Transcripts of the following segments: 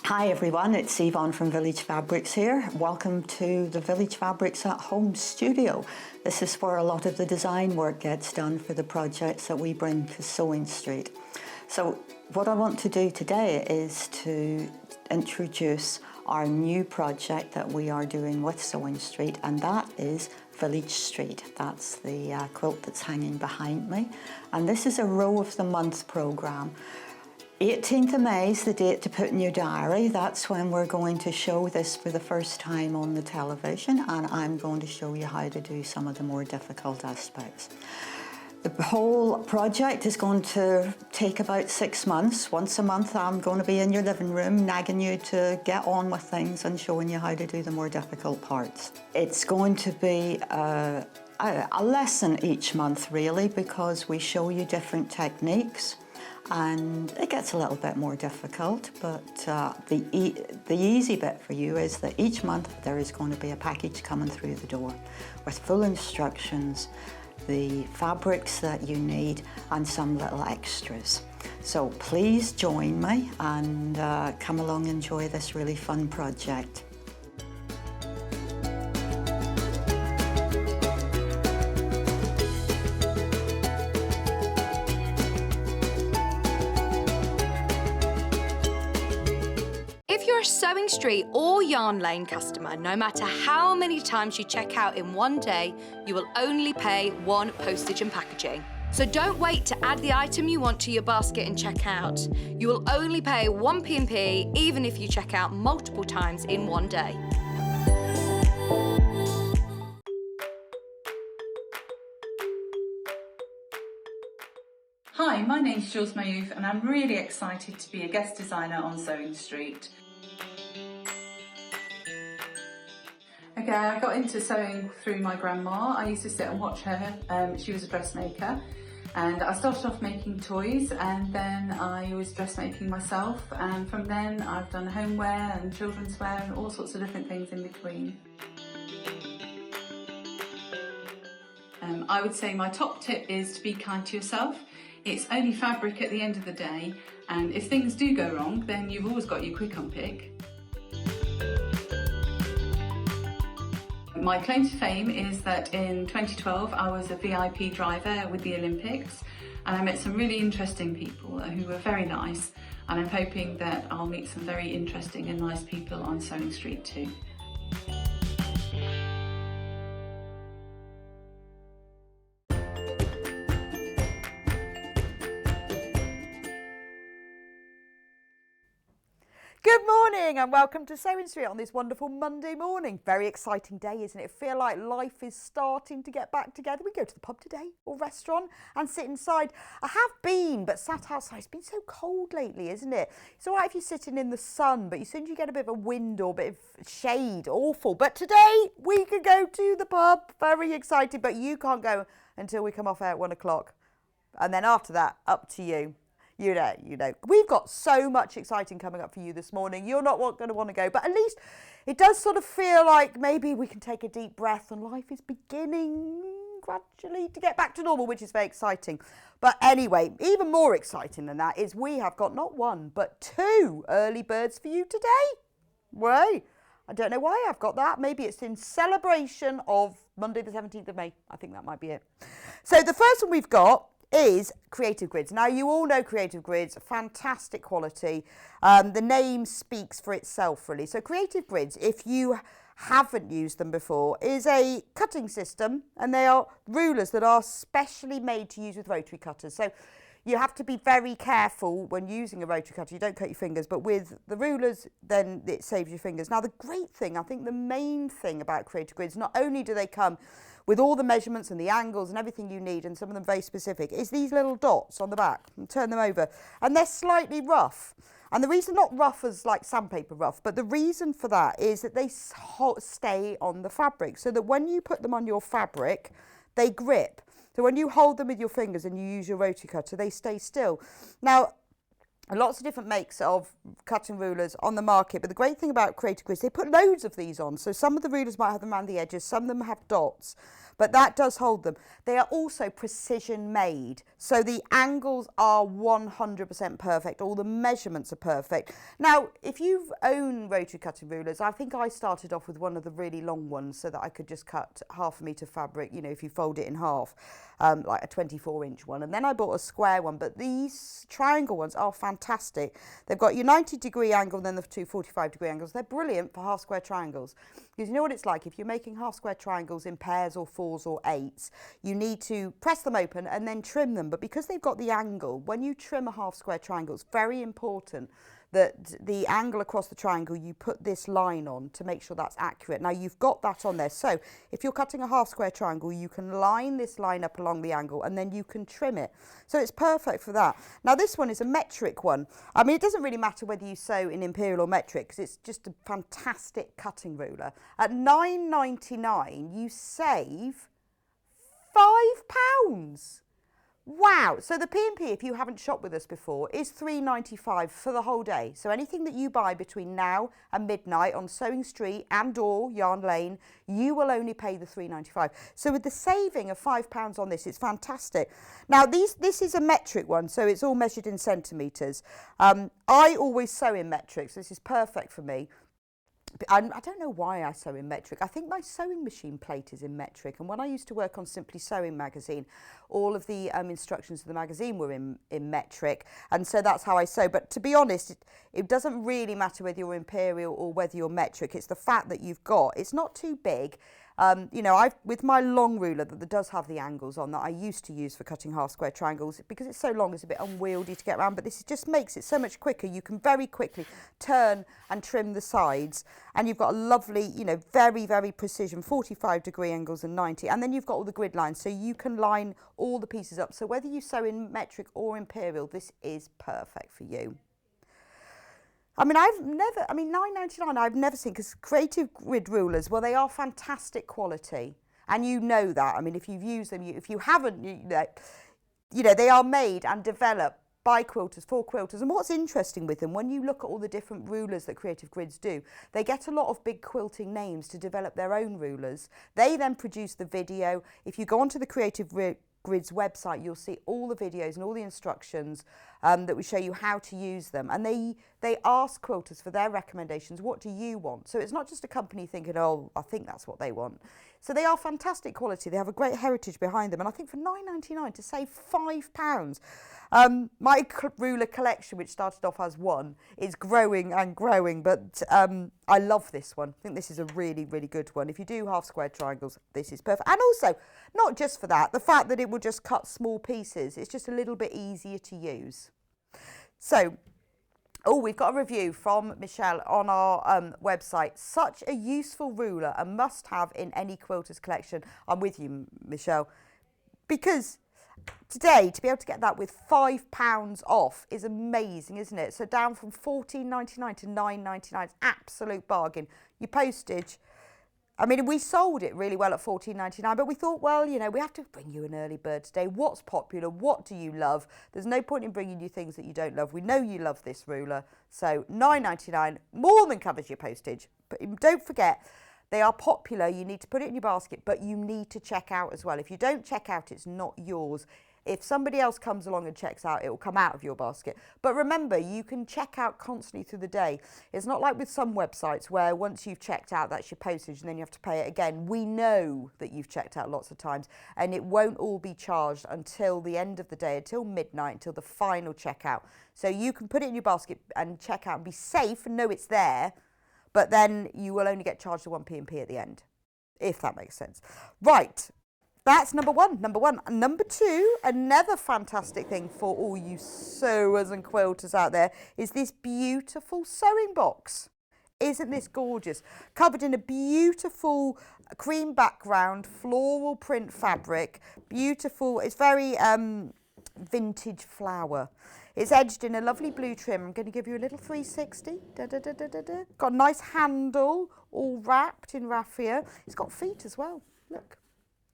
Hi everyone, it's Yvonne from Village Fabrics here. Welcome to the Village Fabrics at Home studio. This is where a lot of the design work gets done for the projects that we bring to Sewing Street. So what I want to do today is to introduce our new project that we are doing with Sewing Street, and that is Village Street. That's the quilt that's hanging behind me. And this is a row of the month programme. 18th of May is the date to put in your diary. That's when we're going to show this for the first time on the television, and I'm going to show you how to do some of the more difficult aspects. The whole project is going to take about 6 months. Once a month I'm going to be in your living room nagging you to get on with things and showing you how to do the more difficult parts. It's going to be a lesson each month really, because we show you different techniques. And it gets a little bit more difficult, but the easy bit for you is that each month there is going to be a package coming through the door with full instructions, the fabrics that you need, and some little extras. So please join me and come along and enjoy this really fun project. If you're a Sewing Street or Yarn Lane customer, no matter how many times you check out in one day, you will only pay one postage and packaging. So don't wait to add the item you want to your basket and check out. You will only pay one P&P even if you check out multiple times in one day. Hi, my name's Jules Mayouf and I'm really excited to be a guest designer on Sewing Street. Okay, I got into sewing through my grandma. I used to sit and watch her. She was a dressmaker, and I started off making toys, and then I was dressmaking myself, and from then I've done homeware and children's wear and all sorts of different things in between. I would say my top tip is to be kind to yourself. It's only fabric at the end of the day, and if things do go wrong, then you've always got your quick unpick. My claim to fame is that in 2012 I was a VIP driver with the Olympics, and I met some really interesting people who were very nice, and I'm hoping that I'll meet some very interesting and nice people on Sewing Street too. Good morning and welcome to Sewing Street on this wonderful Monday morning. Very exciting day, isn't it? Feel like life is starting to get back together. We go to the pub today or restaurant and sit inside. I have been, but sat outside. It's been so cold lately, isn't it? It's all right if you're sitting in the sun, but as soon as you get a bit of a wind or a bit of shade, awful. But today we can go to the pub. Very excited, but you can't go until we come off air at 1 o'clock. And then after that, up to you. You know, we've got so much exciting coming up for you this morning. You're not going to want to go, but at least it does sort of feel like maybe we can take a deep breath and life is beginning gradually to get back to normal, which is very exciting. But anyway, even more exciting than that is we have got not one, but 2 early birds for you today. Way. I don't know why I've got that. Maybe it's in celebration of Monday the 17th of May. I think that might be it. So the first one we've got is Creative Grids. Now you all know Creative Grids, fantastic quality. The name speaks for itself really. So Creative Grids, if you haven't used them before, is a cutting system, and they are rulers that are specially made to use with rotary cutters. So you have to be very careful when using a rotary cutter. You don't cut your fingers, but with the rulers, then it saves your fingers. Now the great thing, I think the main thing about Creative Grids, not only do they come with all the measurements and the angles and everything you need, and some of them very specific, is these little dots on the back. And turn them over. And they're slightly rough. And the reason, not rough as like sandpaper rough, but the reason for that is that they stay on the fabric, so that when you put them on your fabric, they grip. So when you hold them with your fingers and you use your rotary cutter, they stay still. Now, lots of different makes of cutting rulers on the market, but the great thing about Creative Grids, they put loads of these on. So some of the rulers might have them around the edges, some of them have dots. but that does hold them. They are also precision made, so the angles are 100% perfect. All the measurements are perfect. Now, if you own rotary cutting rulers, I think I started off with one of the really long ones so that I could just cut 1/2 metre fabric, you know, if you fold it in half, like a 24-inch one. And then I bought a square one, but these triangle ones are fantastic. They've got your 90-degree angle and then the two 45-degree angles. They're brilliant for half square triangles. Because you know what it's like, if you're making half square triangles in pairs or 4s or 8s, you need to press them open and then trim them. But because they've got the angle, when you trim a half square triangle, it's very important that the angle across the triangle, you put this line on to make sure that's accurate. Now you've got that on there. So if you're cutting a half square triangle, you can line this line up along the angle and then you can trim it. So it's perfect for that. Now this one is a metric one. I mean, it doesn't really matter whether you sew in imperial or metric because it's just a fantastic cutting ruler. At £9.99, you save £5. Wow, so the P&P, if you haven't shopped with us before, is £3.95 for the whole day. So anything that you buy between now and midnight on Sewing Street and or Yarn Lane, you will only pay the £3.95. So with the saving of £5 on this, it's fantastic. Now this is a metric one, so it's all measured in centimetres. I always sew in metric, so this is perfect for me. I don't know why I sew in metric. I think my sewing machine plate is in metric. And when I used to work on Simply Sewing magazine, all of the instructions of the magazine were in metric. And so that's how I sew. But to be honest, it doesn't really matter whether you're imperial or whether you're metric. It's the fact that you've got, it's not too big. You know, with my long ruler that does have the angles on that I used to use for cutting half square triangles, because it's so long, it's a bit unwieldy to get around, but this just makes it so much quicker. You can very quickly turn and trim the sides, and you've got a lovely, you know, very, very precision 45-degree angles and 90, and then you've got all the grid lines, so you can line all the pieces up. So whether you sew in metric or imperial, this is perfect for you. I mean, £9.99 I've never seen, because creative grid rulers, well, they are fantastic quality. And you know that. I mean, if you've used them, if you haven't, you know, they are made and developed by quilters, for quilters. And what's interesting with them, when you look at all the different rulers that Creative Grids do, they get a lot of big quilting names to develop their own rulers. They then produce the video. If you go onto the Creative Grids website, you'll see all the videos and all the instructions that will show you how to use them. And they ask quilters for their recommendations. What do you want? So it's not just a company thinking, oh, I think that's what they want. So they are fantastic quality. They have a great heritage behind them. And I think for £9.99 to save £5, my ruler collection, which started off as one, is growing and growing. But I love this one. I think this is a really, really good one. If you do half square triangles, this is perfect. And also, not just for that, the fact that it will just cut small pieces, it's just a little bit easier to use. So, oh, we've got a review from Michelle on our website. Such a useful ruler, a must-have in any quilter's collection. I'm with you, Michelle, because today, to be able to get that with £5 off is amazing, isn't it? So down from £14.99 to £9.99, it's absolute bargain. Your postage, I mean, we sold it really well at £14.99, but we thought, well, you know, we have to bring you an early bird today. What's popular? What do you love? There's no point in bringing you things that you don't love. We know you love this ruler. So £9.99 more than covers your postage. But don't forget, they are popular. You need to put it in your basket, but you need to check out as well. If you don't check out, it's not yours. If somebody else comes along and checks out, it will come out of your basket. But remember, you can check out constantly through the day. It's not like with some websites where once you've checked out, that's your postage and then you have to pay it again. We know that you've checked out lots of times and it won't all be charged until the end of the day, until midnight, until the final checkout. So you can put it in your basket and check out and be safe and know it's there, but then you will only get charged the 1p&p at the end, if that makes sense. Right. That's number one. Number two, another fantastic thing for all you sewers and quilters out there is this beautiful sewing box. Isn't this gorgeous? Covered in a beautiful cream background, floral print fabric. Beautiful. It's very vintage flower. It's edged in a lovely blue trim. I'm going to give you a little 360. Got a nice handle, all wrapped in raffia. It's got feet as well. Look.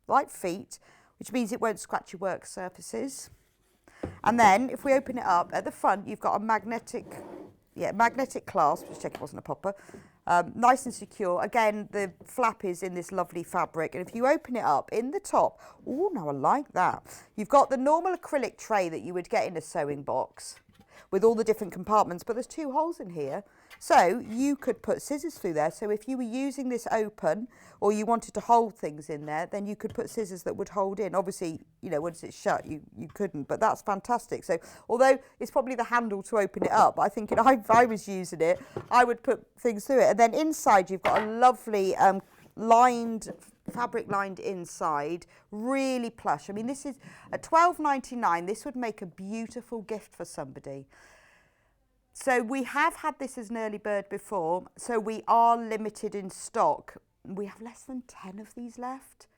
Like feet, which means it won't scratch your work surfaces. And then if we open it up at the front, you've got a magnetic clasp, just check it wasn't a popper, Nice and secure. Again, the flap is in this lovely fabric, and if you open it up in the top, oh, now I like that. You've got the normal acrylic tray that you would get in a sewing box with all the different compartments, but there's 2 holes in here. So you could put scissors through there. So if you were using this open or you wanted to hold things in there, then you could put scissors that would hold in. Obviously, you know, once it's shut, you couldn't, but that's fantastic. So although it's probably the handle to open it up, I think if I was using it, I would put things through it. And then inside you've got a lovely fabric lined inside, really plush. I mean, this is at £12.99. This would make a beautiful gift for somebody. So we have had this as an early bird before, so we are limited in stock. We have less than 10 of these left.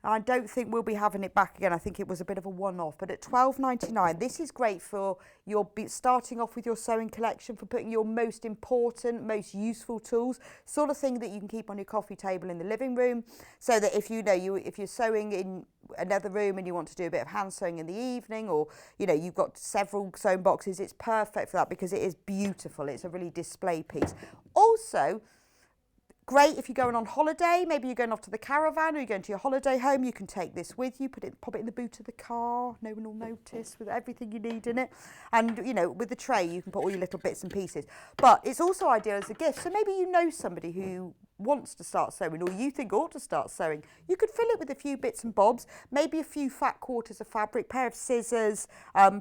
I don't think we'll be having it back again. I think it was a bit of a one-off, but at £12.99, this is great for your starting off with your sewing collection, for putting your most important, most useful tools, sort of thing that you can keep on your coffee table in the living room, so that if if you're sewing in another room and you want to do a bit of hand sewing in the evening, or you've got several sewing boxes, it's perfect for that because it is beautiful. It's a really display piece. Also, great if you're going on holiday, maybe you're going off to the caravan or you're going to your holiday home, you can take this with you, pop it in the boot of the car, no one will notice, with everything you need in it. And, with the tray, you can put all your little bits and pieces. But it's also ideal as a gift. So maybe you know somebody who wants to start sewing, or you think ought to start sewing. You could fill it with a few bits and bobs, maybe a few fat quarters of fabric, pair of scissors,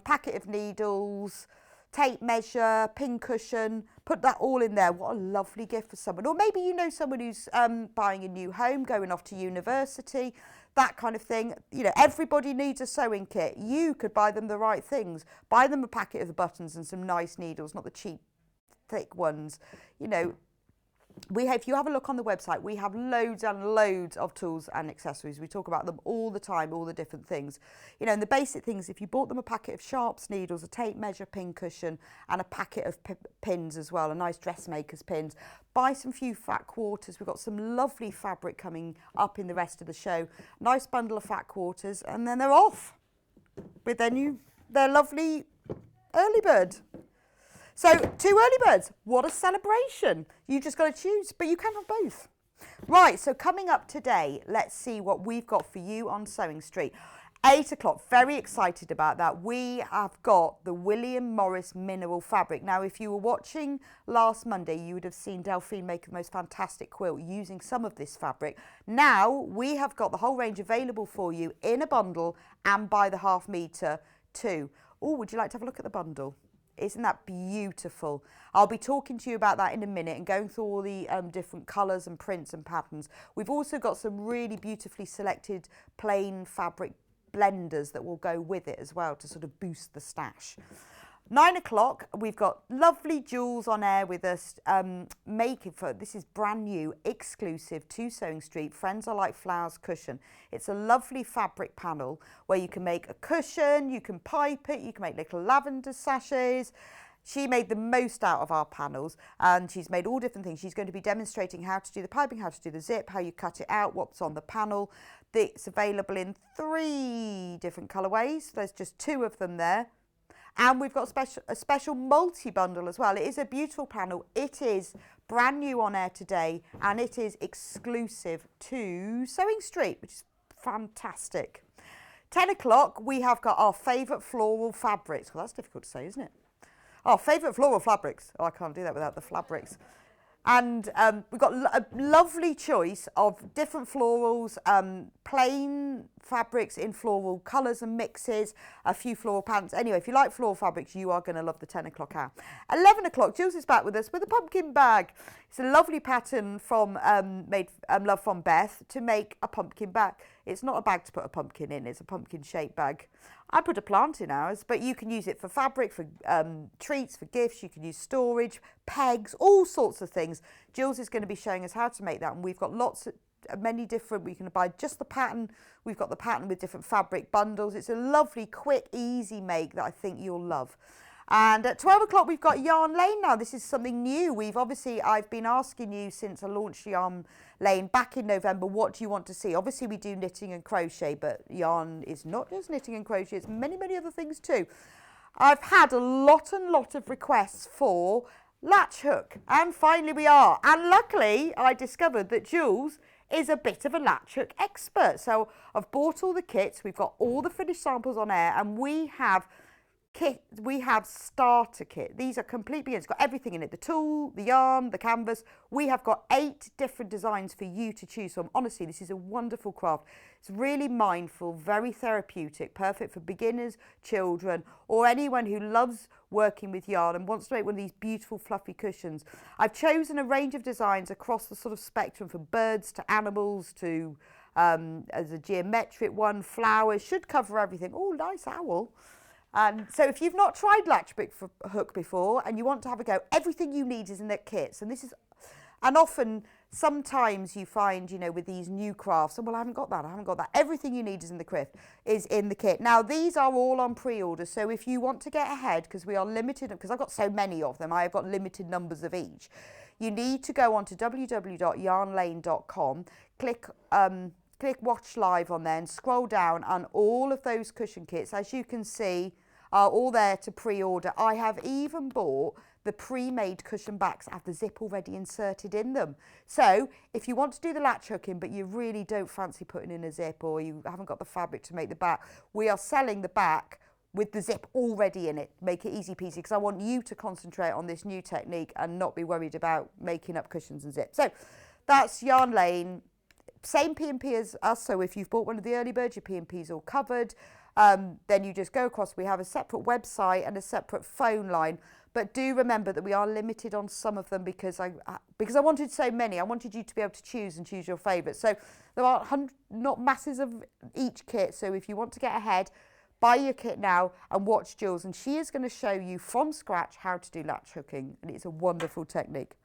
packet of needles, tape measure, pin cushion, put that all in there. What a lovely gift for someone. Or maybe you know someone who's buying a new home, going off to university, that kind of thing. Everybody needs a sewing kit. You could buy them the right things. Buy them a packet of the buttons and some nice needles, not the cheap, thick ones. If you have a look on the website, we have loads and loads of tools and accessories. We talk about them all the time, all the different things. And the basic things, if you bought them a packet of sharps needles, a tape measure, pin cushion, and a packet of pins as well, a nice dressmaker's pins, buy some few fat quarters. We've got some lovely fabric coming up in the rest of the show. Nice bundle of fat quarters, and then they're off with their lovely early bird. So 2 early birds, what a celebration. You just got to choose, but you can have both. Right, so coming up today, let's see what we've got for you on Sewing Street. 8 o'clock, very excited about that. We have got the William Morris mineral fabric. Now, if you were watching last Monday, you would have seen Delphine make the most fantastic quilt using some of this fabric. Now, we have got the whole range available for you in a bundle and by the half metre too. Oh, would you like to have a look at the bundle? Isn't that beautiful? I'll be talking to you about that in a minute and going through all the different colours and prints and patterns. We've also got some really beautifully selected plain fabric blenders that will go with it as well to sort of boost the stash. 9 o'clock, we've got lovely Jules on air with us, this is brand new, exclusive to Sewing Street, Friends Are Like Flowers cushion. It's a lovely fabric panel where you can make a cushion, you can pipe it, you can make little lavender sachets. She made the most out of our panels and she's made all different things. She's going to be demonstrating how to do the piping, how to do the zip, how you cut it out, what's on the panel. It's available in 3 different colourways. There's just 2 of them there. And we've got a special multi-bundle as well. It is a beautiful panel. It is brand new on air today and it is exclusive to Sewing Street, which is fantastic. 10 o'clock, we have got our favourite floral fabrics. Well, that's difficult to say, isn't it? Our favourite floral fabrics. Oh, I can't do that without the fabrics. And we've got a lovely choice of different florals, plain fabrics in floral colours and mixes, a few floral patterns. Anyway, if you like floral fabrics, you are going to love the 10 o'clock hour. 11 o'clock, Jules is back with us with a pumpkin bag. It's a lovely pattern from Love from Beth to make a pumpkin bag. It's not a bag to put a pumpkin in, it's a pumpkin shaped bag. I put a plant in ours, but you can use it for fabric, for treats, for gifts. You can use storage, pegs, all sorts of things. Jules is going to be showing us how to make that, and we've got many different. We can buy just the pattern. We've got the pattern with different fabric bundles. It's a lovely, quick, easy make that I think you'll love. And at 12 o'clock, we've got Yarn Lane now. This is something new. I've been asking you since I launched Yarn Lane back in November, what do you want to see? Obviously, we do knitting and crochet, but yarn is not just knitting and crochet. It's many, many other things too. I've had a lot of requests for latch hook. And finally we are. And luckily I discovered that Jules is a bit of a latch hook expert. So I've bought all the kits, we've got all the finished samples on air, and we have starter kit. These are complete beginners. It's got everything in it, the tool, the yarn, the canvas. We have got 8 different designs for you to choose from. Honestly, this is a wonderful craft. It's really mindful, very therapeutic, perfect for beginners, children, or anyone who loves working with yarn and wants to make one of these beautiful fluffy cushions. I've chosen a range of designs across the sort of spectrum, from birds to animals to as a geometric one, flowers, should cover everything. Oh, nice owl. And so if you've not tried latch hook before and you want to have a go, everything you need is in the kits. And often, sometimes you find, you know, with these new crafts, well, I haven't got that. Everything you need is in the kit. Now, these are all on pre-order. So if you want to get ahead, because we are limited, because I've got so many of them, I've got limited numbers of each. You need to go on to www.yarnlane.com, click watch live on there and scroll down, and all of those cushion kits, as you can see, are all there to pre-order. I have even bought the pre-made cushion backs that have the zip already inserted in them. So if you want to do the latch hooking but you really don't fancy putting in a zip, or you haven't got the fabric to make the back, we are selling the back with the zip already in it. Make it easy peasy, because I want you to concentrate on this new technique and not be worried about making up cushions and zips. So that's Yarn Lane. Same P&P as us, so if you've bought one of the early birds, your P&P's all covered. Then you just go across. We have a separate website and a separate phone line, but do remember that we are limited on some of them, because I wanted so many. I wanted you to be able to choose your favourites. So there are not masses of each kit, so if you want to get ahead, buy your kit now and watch Jules, and she is going to show you from scratch how to do latch hooking, and it's a wonderful technique.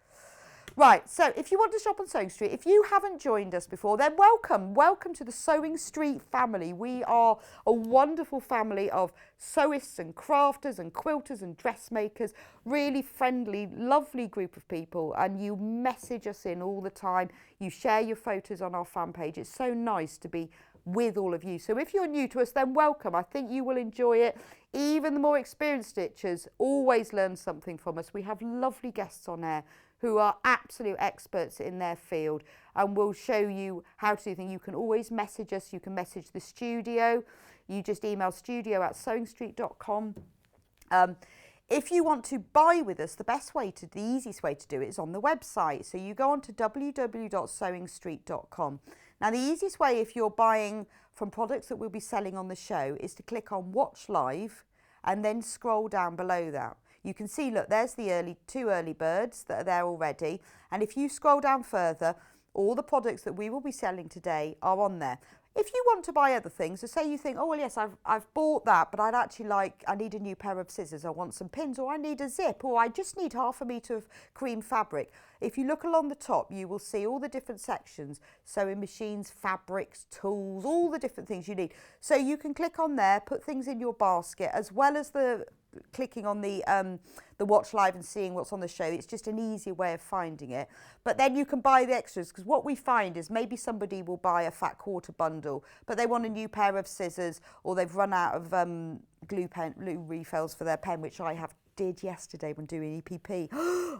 Right, so if you want to shop on Sewing Street, if you haven't joined us before, then welcome to the Sewing Street family. We are a wonderful family of sewists and crafters and quilters and dressmakers, really friendly, lovely group of people, and you message us in all the time. You share your photos on our fan page. It's so nice to be with all of you. So if you're new to us, then welcome. I think you will enjoy it. Even the more experienced stitchers always learn something from us. We have lovely guests on air who are absolute experts in their field, and will show you how to do things. You can always message us. You can message the studio. You just email studio@sewingstreet.com. If you want to buy with us, the easiest way to do it is on the website. So you go on to www.sewingstreet.com. Now, the easiest way, if you're buying from products that we'll be selling on the show, is to click on Watch Live and then scroll down below that. You can see, look, there's the 2 early birds that are there already. And if you scroll down further, all the products that we will be selling today are on there. If you want to buy other things, so say you think, oh, well, yes, I've bought that, but I need a new pair of scissors, I want some pins, or I need a zip, or I just need 1/2 metre of cream fabric. If you look along the top, you will see all the different sections, sewing machines, fabrics, tools, all the different things you need. So you can click on there, put things in your basket, as well as clicking on the Watch Live and seeing what's on the show. It's just an easier way of finding it. But then you can buy the extras, because what we find is maybe somebody will buy a fat quarter bundle, but they want a new pair of scissors, or they've run out of glue refills for their pen, which I did yesterday when doing EPP.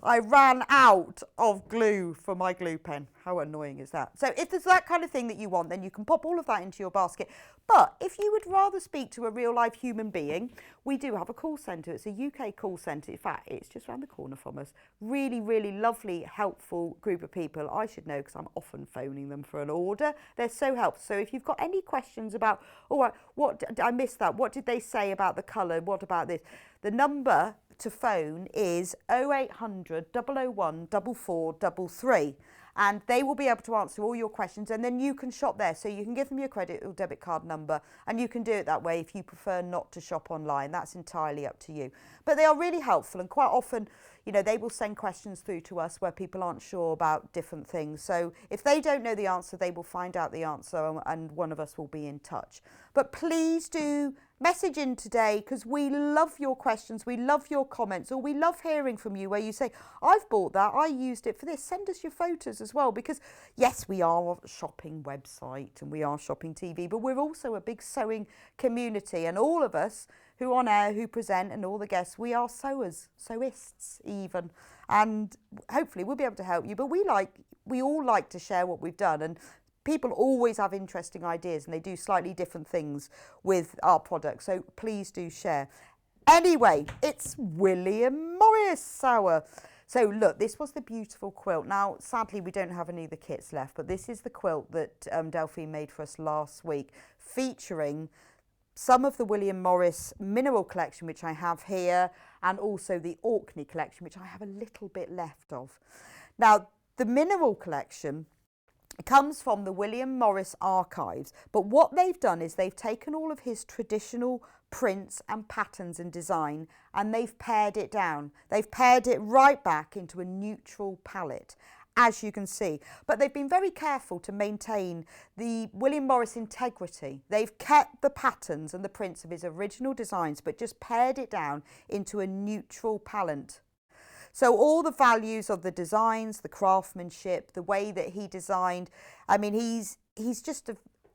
I ran out of glue for my glue pen. How annoying is that? So if there's that kind of thing that you want, then you can pop all of that into your basket. But if you would rather speak to a real life human being, we do have a call centre. It's a UK call centre. In fact, it's just around the corner from us. Really, really lovely, helpful group of people. I should know, because I'm often phoning them for an order. They're so helpful. So if you've got any questions about, I missed that. What did they say about the colour? What about this? The number to phone is 0800 001 4433, and they will be able to answer all your questions, and then you can shop there. So you can give them your credit or debit card number, and you can do it that way if you prefer not to shop online. That's entirely up to you. But they are really helpful, and quite often, you know, they will send questions through to us where people aren't sure about different things. So if they don't know the answer, they will find out the answer, and one of us will be in touch. But please do message in today, because we love your questions, we love your comments, or we love hearing from you where you say, I've bought that, I used it for this. Send us your photos as well, because yes, we are a shopping website and we are shopping TV, but we're also a big sewing community, and all of us who on air, who present, and all the guests, we are sewers, sewists even, and hopefully we'll be able to help you. But we all like to share what we've done, and people always have interesting ideas, and they do slightly different things with our products. So please do share. Anyway, it's William Morris hour. So look, this was the beautiful quilt. Now, sadly, we don't have any of the kits left, but this is the quilt that Delphine made for us last week, featuring some of the William Morris mineral collection, which I have here, and also the Orkney collection, which I have a little bit left of. Now, the mineral collection comes from the William Morris archives, but what they've done is they've taken all of his traditional prints and patterns and design, and they've pared it down. They've pared it right back into a neutral palette, as you can see. But they've been very careful to maintain the William Morris integrity. They've kept the patterns and the prints of his original designs, but just pared it down into a neutral palette. So all the values of the designs, the craftsmanship, the way that he designed, I mean, he's just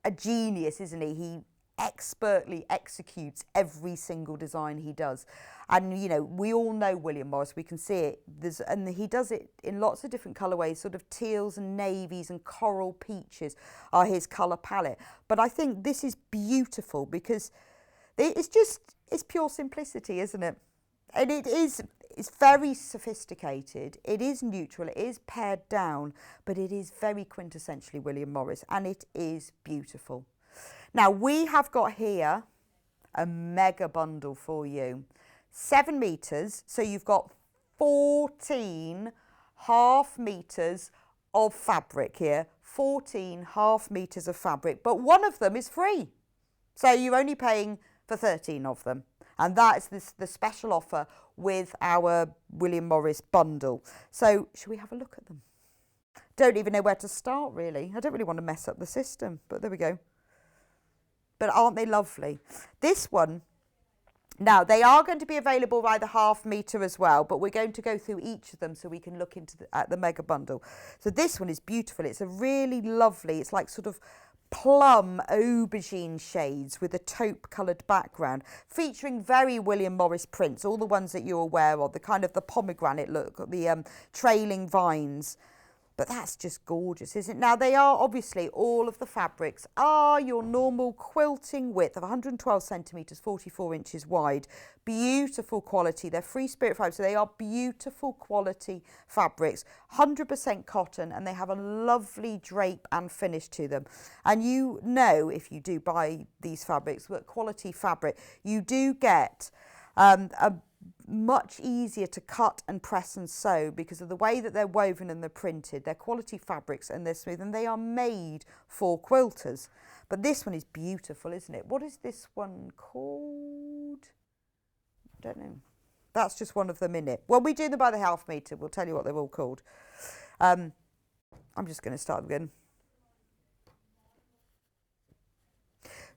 a genius, isn't he? He expertly executes every single design he does. And, you know, we all know William Morris, we can see it. And he does it in lots of different colourways, sort of teals and navies and coral peaches are his colour palette. But I think this is beautiful because it's pure simplicity, isn't it? And it's very sophisticated, it is neutral, it is pared down, but it is very quintessentially William Morris, and it is beautiful. Now, we have got here a mega bundle for you. 7 metres, so you've got 14 half metres of fabric here. 14 half metres of fabric, but one of them is free. So you're only paying for 13 of them. And that is the special offer with our William Morris bundle. So should we have a look at them? Don't even know where to start, really. I don't really want to mess up the system, but there we go. But aren't they lovely? This one, now they are going to be available by the half metre as well, but we're going to go through each of them so we can look into at the mega bundle. So this one is beautiful. It's a really lovely, it's like sort of plum aubergine shades with a taupe coloured background, featuring very William Morris prints, all the ones that you're aware of, the kind of the pomegranate look, the trailing vines. But that's just gorgeous, isn't it? Now, they are obviously, all of the fabrics are your normal quilting width of 112 centimetres, 44 inches wide. Beautiful quality. They're free spirit fabrics, so they are beautiful quality fabrics. 100% cotton, and they have a lovely drape and finish to them. And you know, if you do buy these fabrics, but quality fabric, you do get a much easier to cut and press and sew because of the way that they're woven and they're printed. They're quality fabrics and they're smooth, and they are made for quilters. But this one is beautiful, isn't it? What is this one called? I don't know. That's just one of them in it. Well, we do them by the half metre. We'll tell you what they're all called. I'm just going to start again.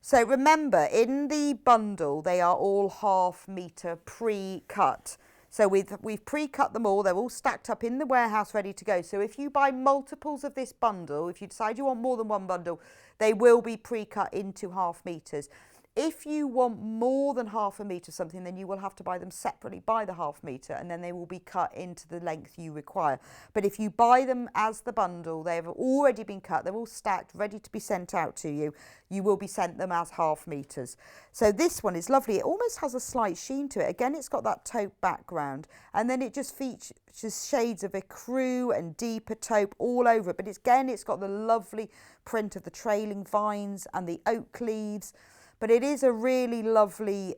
So remember, in the bundle, they are all half metre pre-cut. So we've pre-cut them all. They're all stacked up in the warehouse ready to go. So if you buy multiples of this bundle, if you decide you want more than one bundle, they will be pre-cut into half metres. If you want more than half a metre of something, then you will have to buy them separately by the half metre, and then they will be cut into the length you require. But if you buy them as the bundle, they have already been cut, they're all stacked, ready to be sent out to you. You will be sent them as half metres. So this one is lovely. It almost has a slight sheen to it. Again, it's got that taupe background, and then it just features shades of ecru and deeper taupe all over it. But it's got the lovely print of the trailing vines and the oak leaves. But it is a really lovely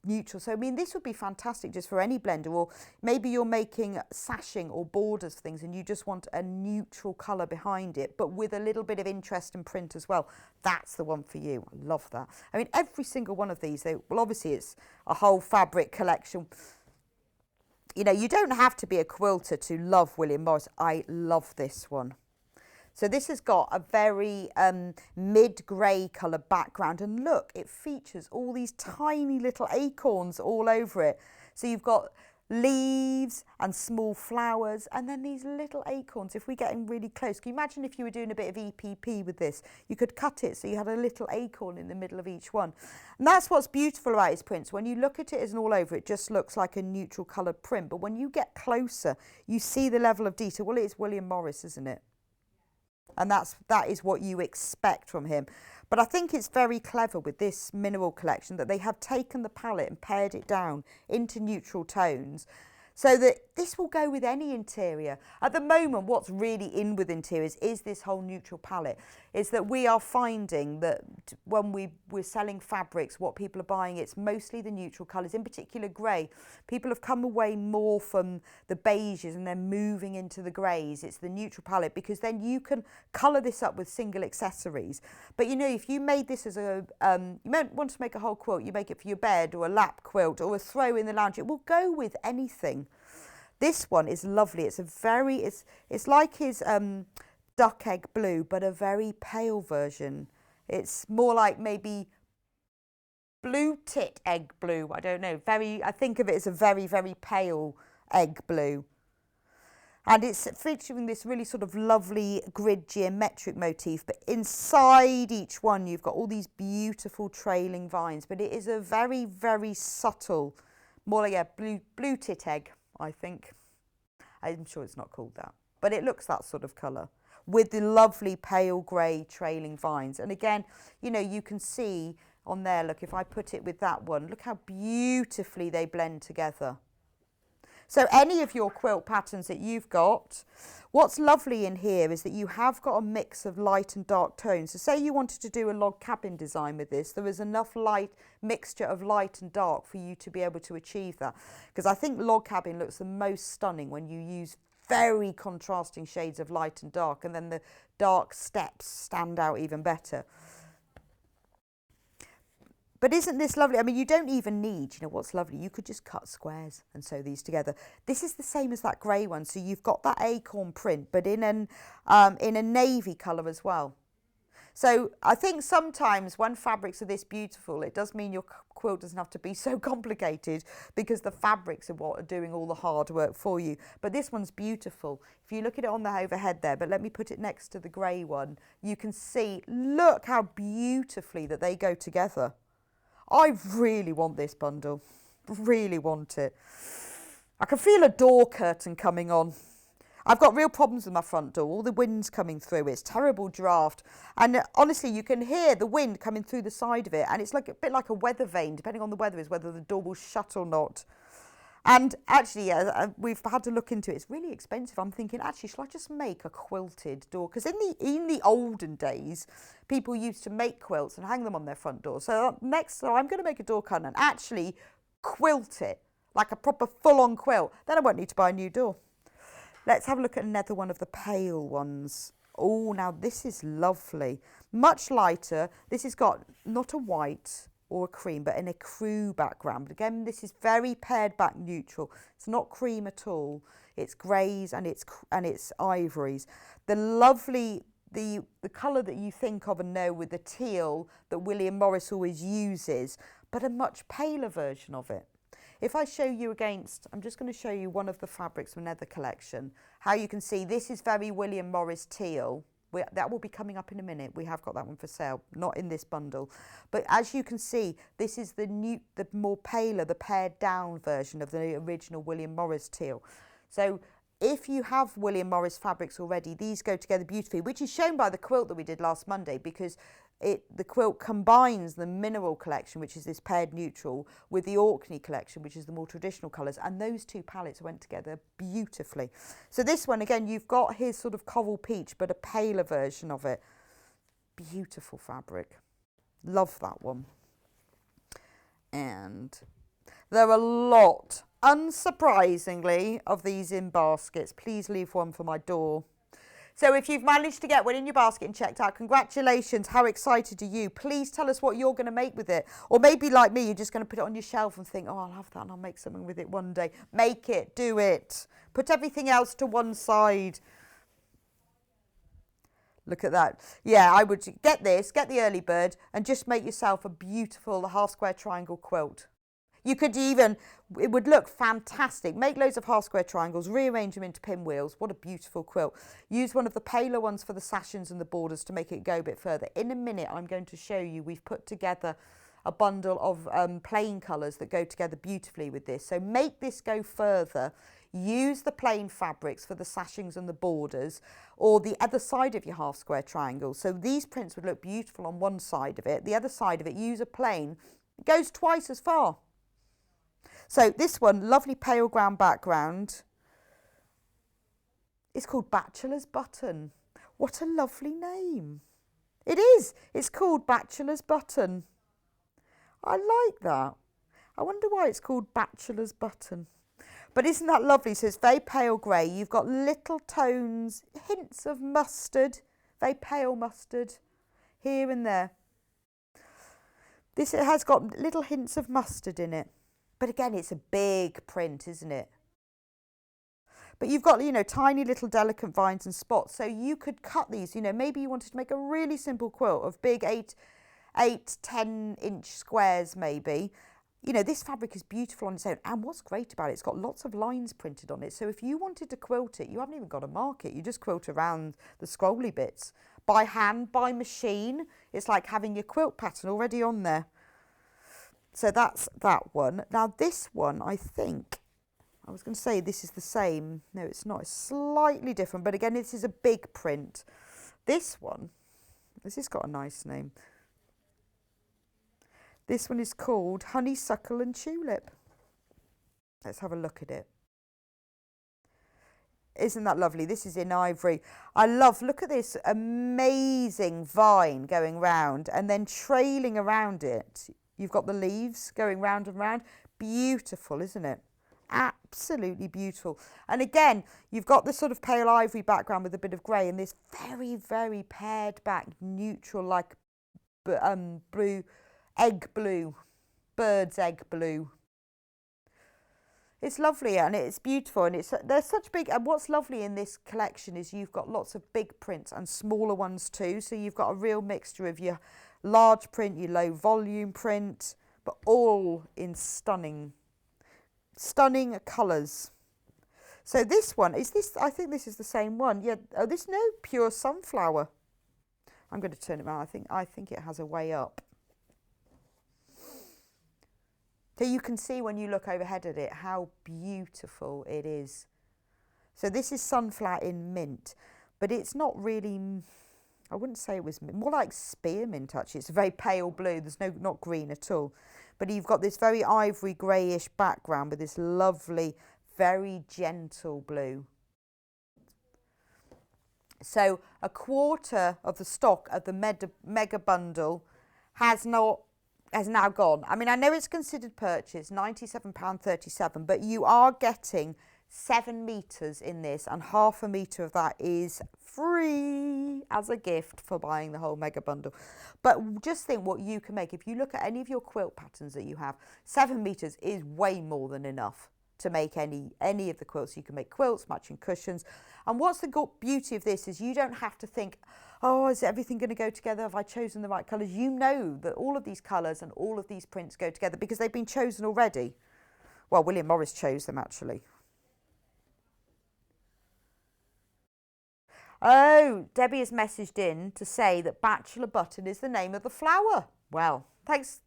neutral. So, I mean, this would be fantastic just for any blender, or maybe you're making sashing or borders things and you just want a neutral colour behind it, but with a little bit of interest and print as well. That's the one for you. I love that. I mean, every single one of these, well, obviously it's a whole fabric collection. You know, you don't have to be a quilter to love William Morris. I love this one. So this has got a very mid-grey colour background, and look, it features all these tiny little acorns all over it. So you've got leaves and small flowers, and then these little acorns. If we're getting really close, can you imagine if you were doing a bit of EPP with this? You could cut it so you had a little acorn in the middle of each one. And that's what's beautiful about his prints. When you look at it as an all over, it just looks like a neutral coloured print. But when you get closer, you see the level of detail. Well, it is William Morris, isn't it? And that is what you expect from him. But I think it's very clever with this mineral collection that they have taken the palette and pared it down into neutral tones so that this will go with any interior. At the moment, what's really in with interiors is this whole neutral palette. Is that we are finding that when we're selling fabrics, what people are buying, it's mostly the neutral colours, in particular grey. People have come away more from the beiges and then moving into the greys. It's the neutral palette because then you can colour this up with single accessories. But you know, if you made this as a, you might want to make a whole quilt, you make it for your bed or a lap quilt or a throw in the lounge, it will go with anything. This one is lovely. It's a very, it's like his duck egg blue, but a very pale version. It's more like maybe blue tit egg blue. I don't know. I think of it as a very, very pale egg blue. And it's featuring this really sort of lovely grid geometric motif. But inside each one, you've got all these beautiful trailing vines. But it is a very, very subtle, more like a blue tit egg, I think. I'm sure it's not called that. But it looks that sort of colour with the lovely pale grey trailing vines. And again, you know, you can see on there, look, if I put it with that one, look how beautifully they blend together. So any of your quilt patterns that you've got, what's lovely in here is that you have got a mix of light and dark tones. So say you wanted to do a log cabin design with this, there is enough mixture of light and dark for you to be able to achieve that. Because I think log cabin looks the most stunning when you use very contrasting shades of light and dark, and then the dark steps stand out even better. But isn't this lovely? I mean, you don't even need, you know what's lovely? You could just cut squares and sew these together. This is the same as that grey one. So you've got that acorn print, but in a navy colour as well. So I think sometimes when fabrics are this beautiful, it does mean your quilt doesn't have to be so complicated because the fabrics are what are doing all the hard work for you. But this one's beautiful. If you look at it on the overhead there, but let me put it next to the grey one, you can see, look how beautifully that they go together. I really want this bundle, really want it. I can feel a door curtain coming on. I've got real problems with my front door, all the wind's coming through, it's terrible draft. And honestly, you can hear the wind coming through the side of it, and it's like a bit like a weather vane, depending on the weather, is whether the door will shut or not. And actually, we've had to look into it. It's really expensive. I'm thinking, actually, shall I just make a quilted door? Because in the olden days, people used to make quilts and hang them on their front door. So I'm going to make a door curtain and actually quilt it like a proper full-on quilt. Then I won't need to buy a new door. Let's have a look at another one of the pale ones. Oh, now this is lovely. Much lighter. This has got not a white or a cream, but in a crew background. But again, this is very pared back neutral. It's not cream at all. It's greys and it's ivories. The lovely, the colour that you think of and know with the teal that William Morris always uses, but a much paler version of it. If I show you against, I'm just going to show you one of the fabrics from another collection, how you can see this is very William Morris teal. That will be coming up in a minute. We have got that one for sale, not in this bundle. But as you can see, this is the more paler, the pared down version of the original William Morris teal. So if you have William Morris fabrics already, these go together beautifully, which is shown by the quilt that we did last Monday, because the quilt combines the mineral collection, which is this paired neutral, with the Orkney collection, which is the more traditional colours, and those two palettes went together beautifully. So this one, again, you've got his sort of coral peach, but a paler version of it. Beautiful fabric. Love that one. And there are a lot, unsurprisingly, of these in baskets. Please leave one for my door. So if you've managed to get one in your basket and checked out, congratulations, how excited are you? Please tell us what you're going to make with it. Or maybe like me, you're just going to put it on your shelf and think, oh, I'll have that and I'll make something with it one day. Make it, do it. Put everything else to one side. Look at that. Yeah, I would get this, get the early bird and just make yourself a beautiful half square triangle quilt. You could even, it would look fantastic. Make loads of half square triangles, rearrange them into pinwheels. What a beautiful quilt. Use one of the paler ones for the sashes and the borders to make it go a bit further. In a minute, I'm going to show you, we've put together a bundle of plain colours that go together beautifully with this. So make this go further. Use the plain fabrics for the sashings and the borders, or the other side of your half square triangle. So these prints would look beautiful on one side of it. The other side of it, use a plain. It goes twice as far. So this one, lovely pale ground background. It's called Bachelor's Button. What a lovely name. It is. It's called Bachelor's Button. I like that. I wonder why it's called Bachelor's Button. But isn't that lovely? So it's very pale grey. You've got little tones, hints of mustard, very pale mustard here and there. This it has got little hints of mustard in it. But again, it's a big print, isn't it? But you've got, you know, tiny little delicate vines and spots. So you could cut these, you know, maybe you wanted to make a really simple quilt of big 10-inch squares maybe. You know, this fabric is beautiful on its own. And what's great about it, it's got lots of lines printed on it. So if you wanted to quilt it, you haven't even got to mark it. You just quilt around the scrolly bits. By hand, by machine. It's like having your quilt pattern already on there. So that's that one. Now this one, I think, I was going to say this is the same. No, it's not. It's slightly different. But again, this is a big print. This one, this has got a nice name. This one is called Honeysuckle and Tulip. Let's have a look at it. Isn't that lovely? This is in ivory. I love, look at this amazing vine going round and then trailing around it. You've got the leaves going round and round. Beautiful, isn't it? Absolutely beautiful. And again, you've got this sort of pale ivory background with a bit of grey and this very, very pared back, neutral, like blue, egg blue, bird's egg blue. It's lovely and it's beautiful and they're such big, and what's lovely in this collection is you've got lots of big prints and smaller ones too. So you've got a real mixture of your large print, your low volume print, but all in stunning colours. So this one, is this, I think this is the same one. Yeah, oh, this, no, Pure Sunflower. I'm going to turn it around. I think it has a way up. So you can see when you look overhead at it how beautiful it is. So this is Sunflower in mint, but it's not really, I wouldn't say it was mint, more like spearmint actually. It's a very pale blue, there's not green at all. But you've got this very ivory greyish background with this lovely, very gentle blue. So a quarter of the stock of the mega bundle has now gone. I mean, I know it's considered purchase, £97.37, but you are getting 7 metres in this, and half a metre of that is free as a gift for buying the whole mega bundle. But just think what you can make. If you look at any of your quilt patterns that you have, 7 metres is way more than enough to make any of the quilts. You can make quilts, matching cushions. And what's the beauty of this is you don't have to think, oh, is everything going to go together? Have I chosen the right colours? You know that all of these colours and all of these prints go together because they've been chosen already. Well, William Morris chose them actually. Oh, Debbie has messaged in to say that Bachelor Button is the name of the flower. Well, thanks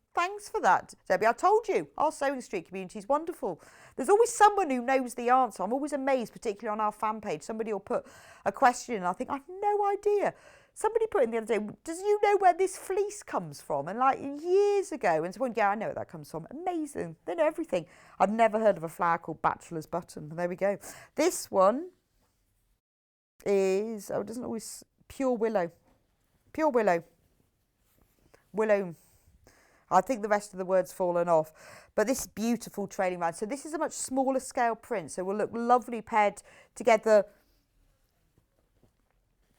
for that, Debbie. I told you, our Sewing Street community is wonderful. There's always someone who knows the answer. I'm always amazed, particularly on our fan page. Somebody will put a question and I think, I've no idea. Somebody put in the other day, does you know where this fleece comes from? And like years ago, and someone, yeah, I know where that comes from. Amazing. They know everything. I've never heard of a flower called Bachelor's Button. There we go. This one is, oh, it doesn't always, Pure Willow. Pure Willow. Willow. I think the rest of the word's fallen off. But this beautiful trailing round. So this is a much smaller scale print. So it will look lovely paired together.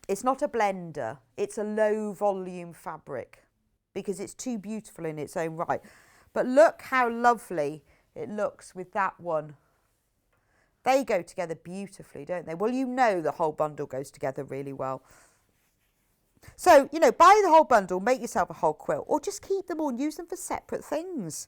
It's not a blender. It's a low volume fabric because it's too beautiful in its own right. But look how lovely it looks with that one. They go together beautifully, don't they? Well, you know the whole bundle goes together really well. So, you know, buy the whole bundle, make yourself a whole quilt, or just keep them all and use them for separate things.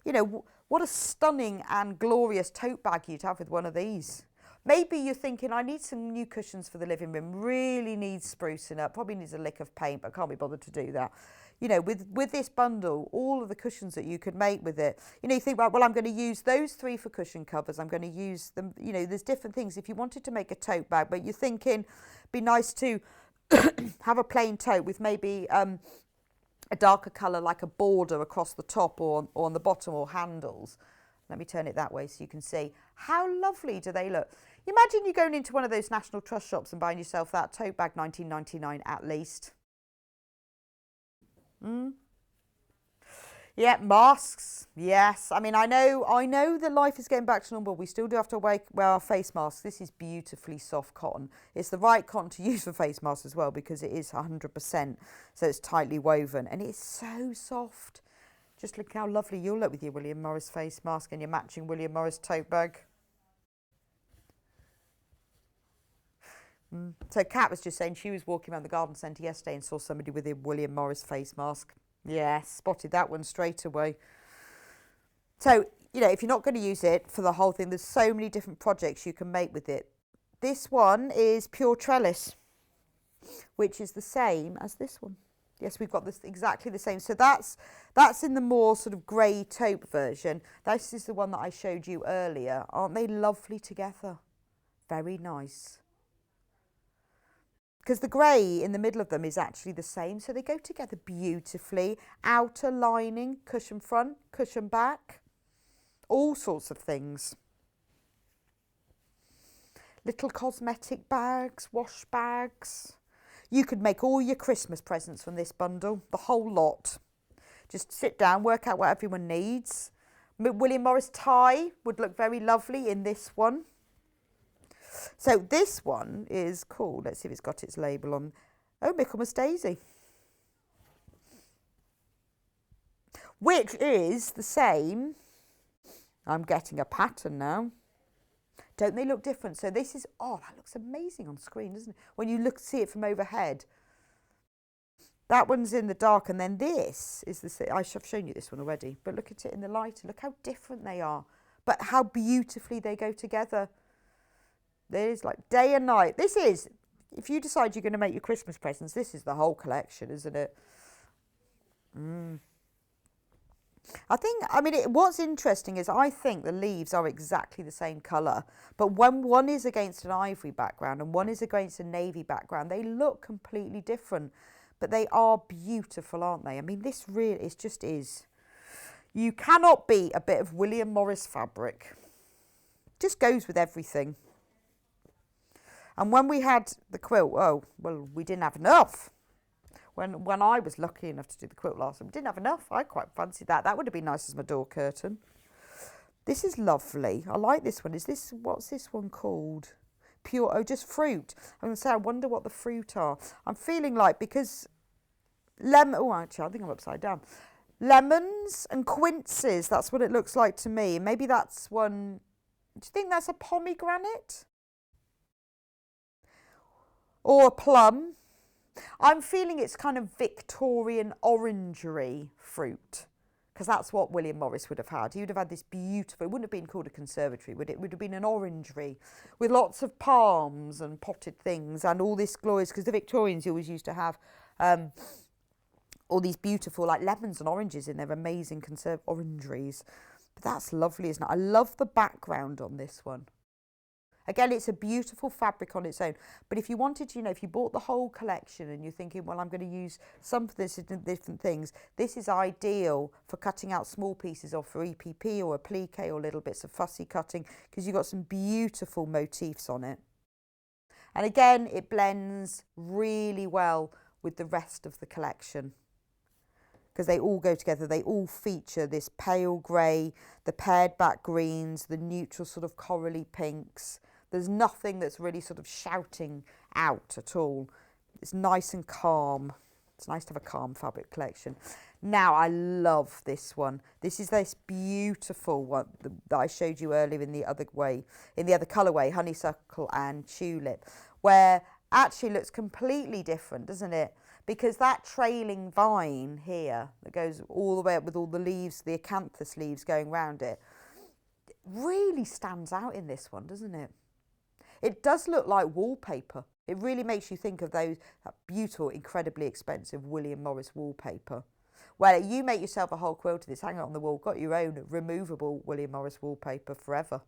You know, What a stunning and glorious tote bag you'd have with one of these. Maybe you're thinking, I need some new cushions for the living room, really needs sprucing up, probably needs a lick of paint, but can't be bothered to do that. You know, with this bundle, all of the cushions that you could make with it, you know, you think, right, well, I'm going to use those 3 for cushion covers. I'm going to use them, you know, there's different things. If you wanted to make a tote bag, but you're thinking, be nice to have a plain tote with maybe a darker colour like a border across the top or on the bottom or handles. Let me turn it that way so you can see. How lovely do they look? Imagine you going into one of those National Trust shops and buying yourself that tote bag, $19.99 at least. Yeah, masks. Yes. I mean, I know that life is getting back to normal. We still do have to wear our face masks. This is beautifully soft cotton. It's the right cotton to use for face masks as well because it is 100%. So it's tightly woven and it's so soft. Just look how lovely you'll look with your William Morris face mask and your matching William Morris tote bag. So Kat was just saying she was walking around the garden centre yesterday and saw somebody with a William Morris face mask. Yeah, spotted that one straight away. So, you know, if you're not going to use it for the whole thing, there's so many different projects you can make with it. This one is pure trellis, which is the same as this one. Yes, we've got this exactly the same. So that's in the more sort of grey taupe version. This is the one that I showed you earlier. Aren't they lovely together? Very nice. Because the grey in the middle of them is actually the same, so they go together beautifully. Outer lining, cushion front, cushion back, all sorts of things. Little cosmetic bags, wash bags. You could make all your Christmas presents from this bundle, the whole lot. Just sit down, work out what everyone needs. William Morris tie would look very lovely in this one. So this one is cool. Let's see if it's got its label on. Oh, Michaelmas Daisy. Which is the same. I'm getting a pattern now. Don't they look different? So this is, oh, that looks amazing on screen, doesn't it? When you see it from overhead. That one's in the dark, and then this is the same. I've shown you this one already, but look at it in the light. Look how different they are, but how beautifully they go together. There's like day and night. This is, if you decide you're going to make your Christmas presents, this is the whole collection, isn't it? What's interesting is I think the leaves are exactly the same colour, but when one is against an ivory background and one is against a navy background, they look completely different, but they are beautiful, aren't they? I mean, this really just is. You cannot beat a bit of William Morris fabric. Just goes with everything. And when we had the quilt, oh, well, we didn't have enough. When I was lucky enough to do the quilt last time, we didn't have enough. I quite fancied that. That would have been nice as my door curtain. This is lovely. I like this one. What's this one called? Pure, oh, just fruit. I'm going to say, I wonder what the fruit are. I'm feeling like, because actually, I think I'm upside down. Lemons and quinces, that's what it looks like to me. Maybe that's one, do you think that's a pomegranate? Or a plum? I'm feeling it's kind of Victorian orangery fruit, because that's what William Morris would have had. He would have had this beautiful, it wouldn't have been called a conservatory, would it? It would have been an orangery with lots of palms and potted things and all this glorious, because the Victorians always used to have all these beautiful like lemons and oranges in their amazing orangeries. But that's lovely, isn't it? I love the background on this one. Again, it's a beautiful fabric on its own. But if you wanted to, if you bought the whole collection and you're thinking, well, I'm going to use some of this in different things, this is ideal for cutting out small pieces or for EPP or applique or little bits of fussy cutting, because you've got some beautiful motifs on it. And again, it blends really well with the rest of the collection, because they all go together. They all feature this pale grey, the pared back greens, the neutral sort of corally pinks. There's nothing that's really sort of shouting out at all. It's nice and calm. It's nice to have a calm fabric collection. Now, I love this one. This is this beautiful one that I showed you earlier in the other colourway, honeysuckle and tulip, where actually looks completely different, doesn't it? because that trailing vine here that goes all the way up with all the leaves, the acanthus leaves going round it, really stands out in this one, doesn't it? It does look like wallpaper. It really makes you think of that beautiful, incredibly expensive William Morris wallpaper. Well, you make yourself a whole quilt of this, hang it on the wall, got your own removable William Morris wallpaper forever.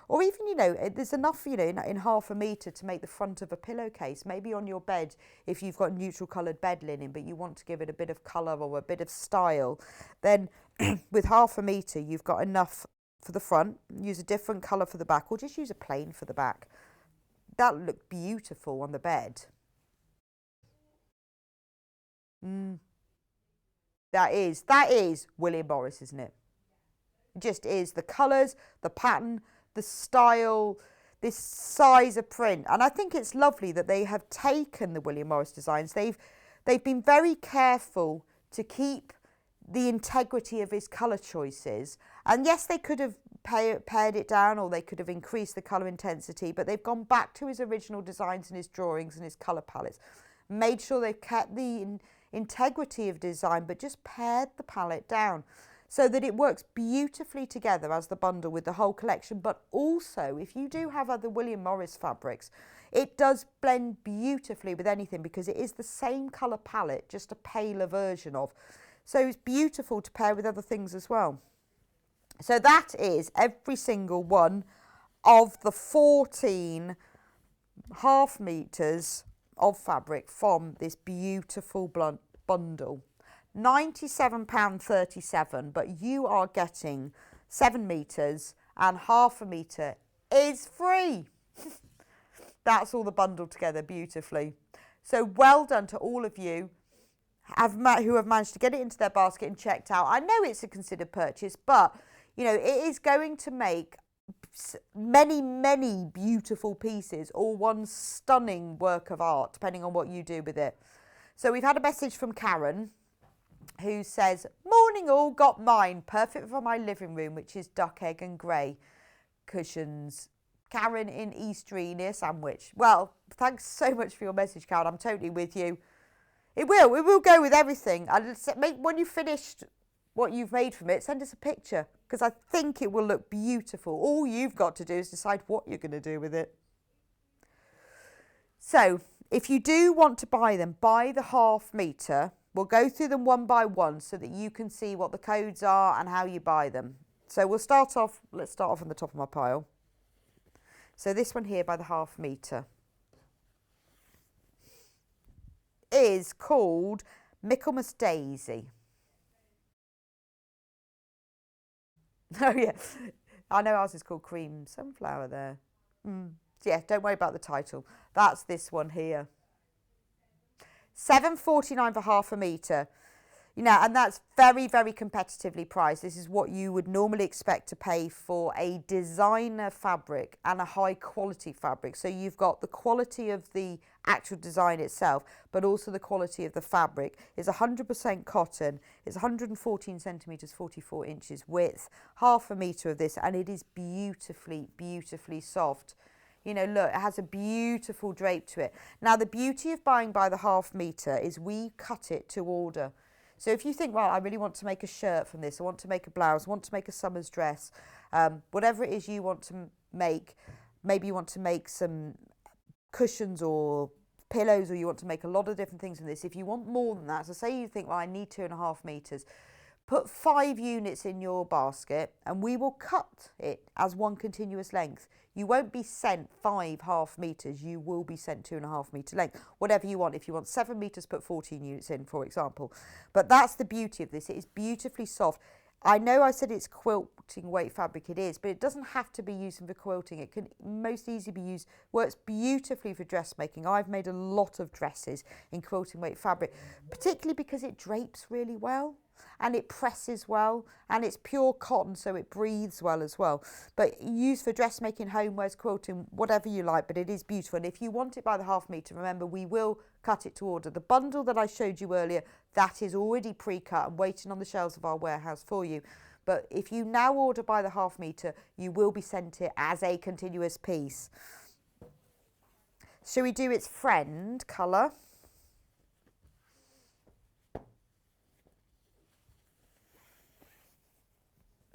Or even, you know, there's enough, you know, in half a metre to make the front of a pillowcase. Maybe on your bed, if you've got neutral coloured bed linen, but you want to give it a bit of colour or a bit of style, then with half a metre, you've got enough for the front. Use a different colour for the back, or just use a plain for the back. That would look beautiful on the bed. That is William Morris, isn't it? It just is. The colours, the pattern, the style, this size of print. And I think it's lovely that they have taken the William Morris designs. They've been very careful to keep the integrity of his colour choices. And yes, they could have pared it down, or they could have increased the colour intensity, but they've gone back to his original designs and his drawings and his colour palettes. Made sure they've kept the integrity of design, but just pared the palette down so that it works beautifully together as the bundle with the whole collection. But also, if you do have other William Morris fabrics, it does blend beautifully with anything, because it is the same colour palette, just a paler version of. So it's beautiful to pair with other things as well. So that is every single one of the 14 half metres of fabric from this beautiful bundle. £97.37, but you are getting 7 metres and half a metre is free. That's all the bundle together beautifully. So well done to all of you who have managed to get it into their basket and checked out. I know it's a considered purchase, but you know, it is going to make many, many beautiful pieces, or one stunning work of art, depending on what you do with it. So we've had a message from Karen, who says, morning all, got mine, perfect for my living room, which is duck egg and grey cushions. Karen in Eastry near Sandwich. Well, thanks so much for your message, Karen. I'm totally with you. It will go with everything. When you've finished what you've made from it, send us a picture, because I think it will look beautiful. All you've got to do is decide what you're going to do with it. So if you do want to buy them, buy the half metre. We'll go through them one by one so that you can see what the codes are and how you buy them. So let's start off on the top of my pile. So this one here by the half metre is called Michaelmas Daisy. Oh yeah, I know ours is called Cream Sunflower there. Yeah, don't worry about the title. That's this one here. £7.49 for half a metre. You know, and that's very, very competitively priced. This is what you would normally expect to pay for a designer fabric and a high quality fabric. So you've got the quality of the actual design itself, but also the quality of the fabric. It's 100% cotton. It's 114 centimetres, 44 inches width, half a metre of this, and it is beautifully, beautifully soft. You know, look, it has a beautiful drape to it. Now, the beauty of buying by the half metre is we cut it to order. So if you think, well, I really want to make a shirt from this, I want to make a blouse, I want to make a summer's dress, whatever it is you want to make, maybe you want to make some cushions or pillows, or you want to make a lot of different things from this. If you want more than that, so say you think, well, I need 2.5 metres, put 5 units in your basket and we will cut it as one continuous length. You won't be sent 5 half metres, you will be sent 2.5 metre length, whatever you want. If you want 7 metres, put 14 units in, for example. But that's the beauty of this. It is beautifully soft. I know I said it's quilting weight fabric, it is, but it doesn't have to be used for quilting. It can most easily be used, works beautifully for dressmaking. I've made a lot of dresses in quilting weight fabric, particularly because it drapes really well and it presses well, and it's pure cotton, so it breathes well as well. But used for dressmaking, homewares, quilting, whatever you like, but it is beautiful. And if you want it by the half metre, remember, we will cut it to order. The bundle that I showed you earlier, that is already pre-cut and waiting on the shelves of our warehouse for you. But if you now order by the half metre, you will be sent it as a continuous piece. Shall we do its friend colour?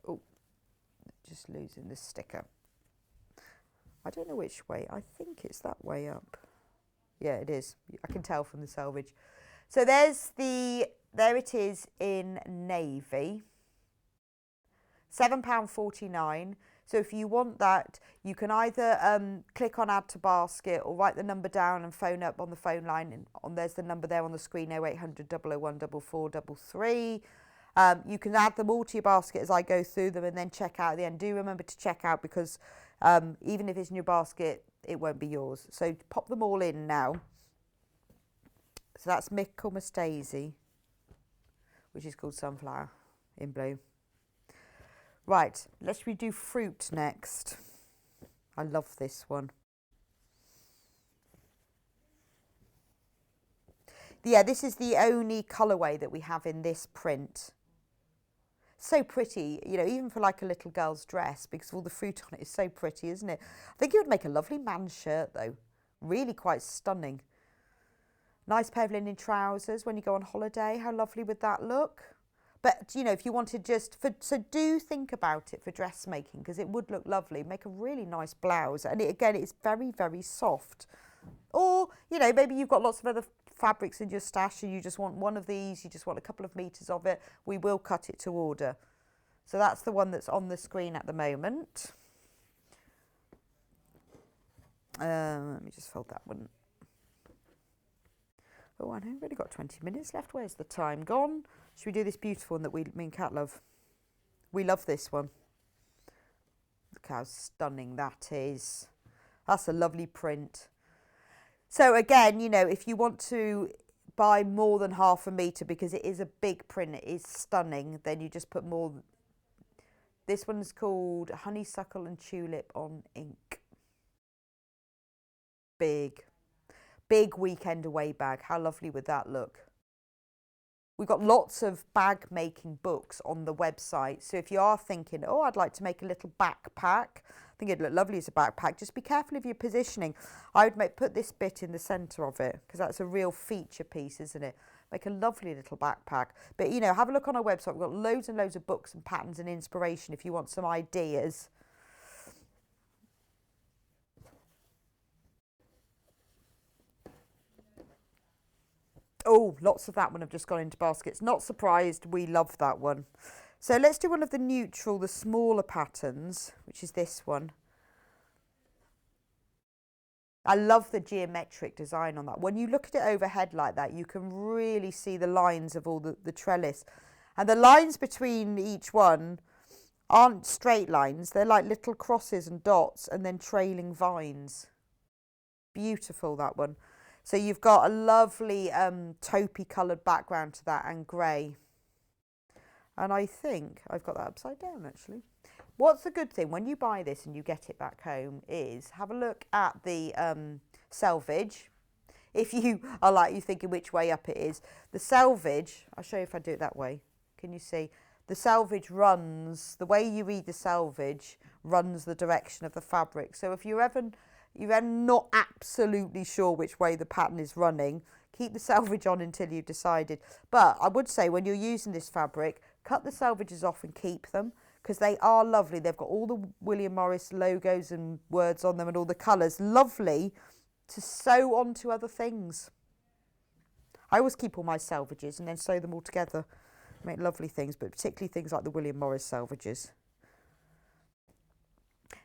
Oh, just losing the sticker. I don't know which way. I think it's that way up. Yeah, it is. I can tell from the selvage. So there it is in navy. £7.49. So if you want that, you can either click on add to basket or write the number down and phone up on the phone line. And there's the number there on the screen, 0800 001 4433. You can add them all to your basket as I go through them and then check out at the end. Do remember to check out because even if it's in your basket, it won't be yours. So pop them all in now. So that's Michaelmas Daisy, which is called Sunflower in blue. Right, let's do fruit next. I love this one. Yeah, this is the only colourway that we have in this print. So pretty, you know, even for like a little girl's dress, because all the fruit on it is so pretty, isn't it? I think it would make a lovely man's shirt though. Really quite stunning. Nice pair of linen trousers when you go on holiday. How lovely would that look? But, you know, if you wanted so do think about it for dressmaking because it would look lovely. Make a really nice blouse. And again, it's very, very soft. Or, you know, maybe you've got lots of other fabrics in your stash and you just want one of these. You just want a couple of meters of it. We will cut it to order. So that's the one that's on the screen at the moment. Let me just fold that one. Oh, I know, we've only got 20 minutes left. Where's the time gone? Should we do this beautiful one that me and Kat love? We love this one. Look how stunning that is. That's a lovely print. So again, you know, if you want to buy more than half a metre because it is a big print, it is stunning, then you just put more. This one's called Honeysuckle and Tulip on Ink. Big weekend away bag. How lovely would that look? We've got lots of bag making books on the website. So if you are thinking, oh, I'd like to make a little backpack, I think it'd look lovely as a backpack. Just be careful of your positioning. I would put this bit in the centre of it because that's a real feature piece, isn't it? Make a lovely little backpack. But, you know, have a look on our website. We've got loads and loads of books and patterns and inspiration if you want some ideas. Oh, lots of that one have just gone into baskets. Not surprised, we love that one. So let's do one of the neutral, the smaller patterns, which is this one. I love the geometric design on that. When you look at it overhead like that, you can really see the lines of all the trellis. And the lines between each one aren't straight lines. They're like little crosses and dots and then trailing vines. Beautiful, that one. So you've got a lovely taupey coloured background to that and grey. And I think I've got that upside down actually. What's a good thing when you buy this and you get it back home is have a look at the selvage. If you are like you thinking which way up it is. The selvage, I'll show you if I do it that way. Can you see? The selvage runs, the way you read the selvage runs the direction of the fabric. So if you're ever not absolutely sure which way the pattern is running, keep the selvage on until you've decided. But I would say when you're using this fabric, cut the selvages off and keep them because they are lovely. They've got all the William Morris logos and words on them and all the colours. Lovely to sew onto other things. I always keep all my selvages and then sew them all together. Make lovely things, but particularly things like the William Morris selvages.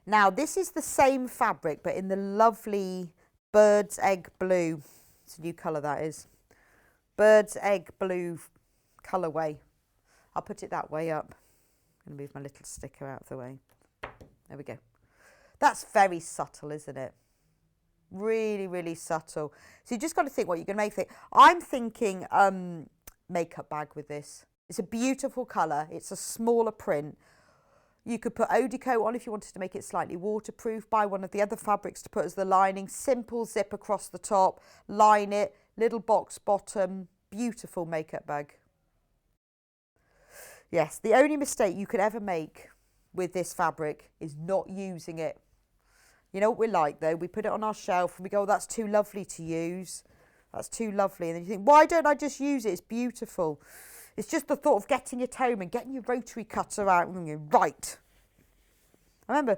Now, this is the same fabric, but in the lovely bird's egg blue. It's a new colour, that is. Bird's egg blue colourway. I'll put it that way up. I'm going to move my little sticker out of the way. There we go. That's very subtle, isn't it? Really, really subtle. So you just got to think what you're going to make it. I'm thinking makeup bag with this. It's a beautiful colour. It's a smaller print. You could put eau de coat on if you wanted to make it slightly waterproof. Buy one of the other fabrics to put as the lining. Simple zip across the top. Line it. Little box bottom. Beautiful makeup bag. Yes, the only mistake you could ever make with this fabric is not using it. You know what we're like though? We put it on our shelf and we go, oh, that's too lovely to use. That's too lovely. And then you think, why don't I just use it? It's beautiful. It's just the thought of getting it home and getting your rotary cutter out and going, right. Remember,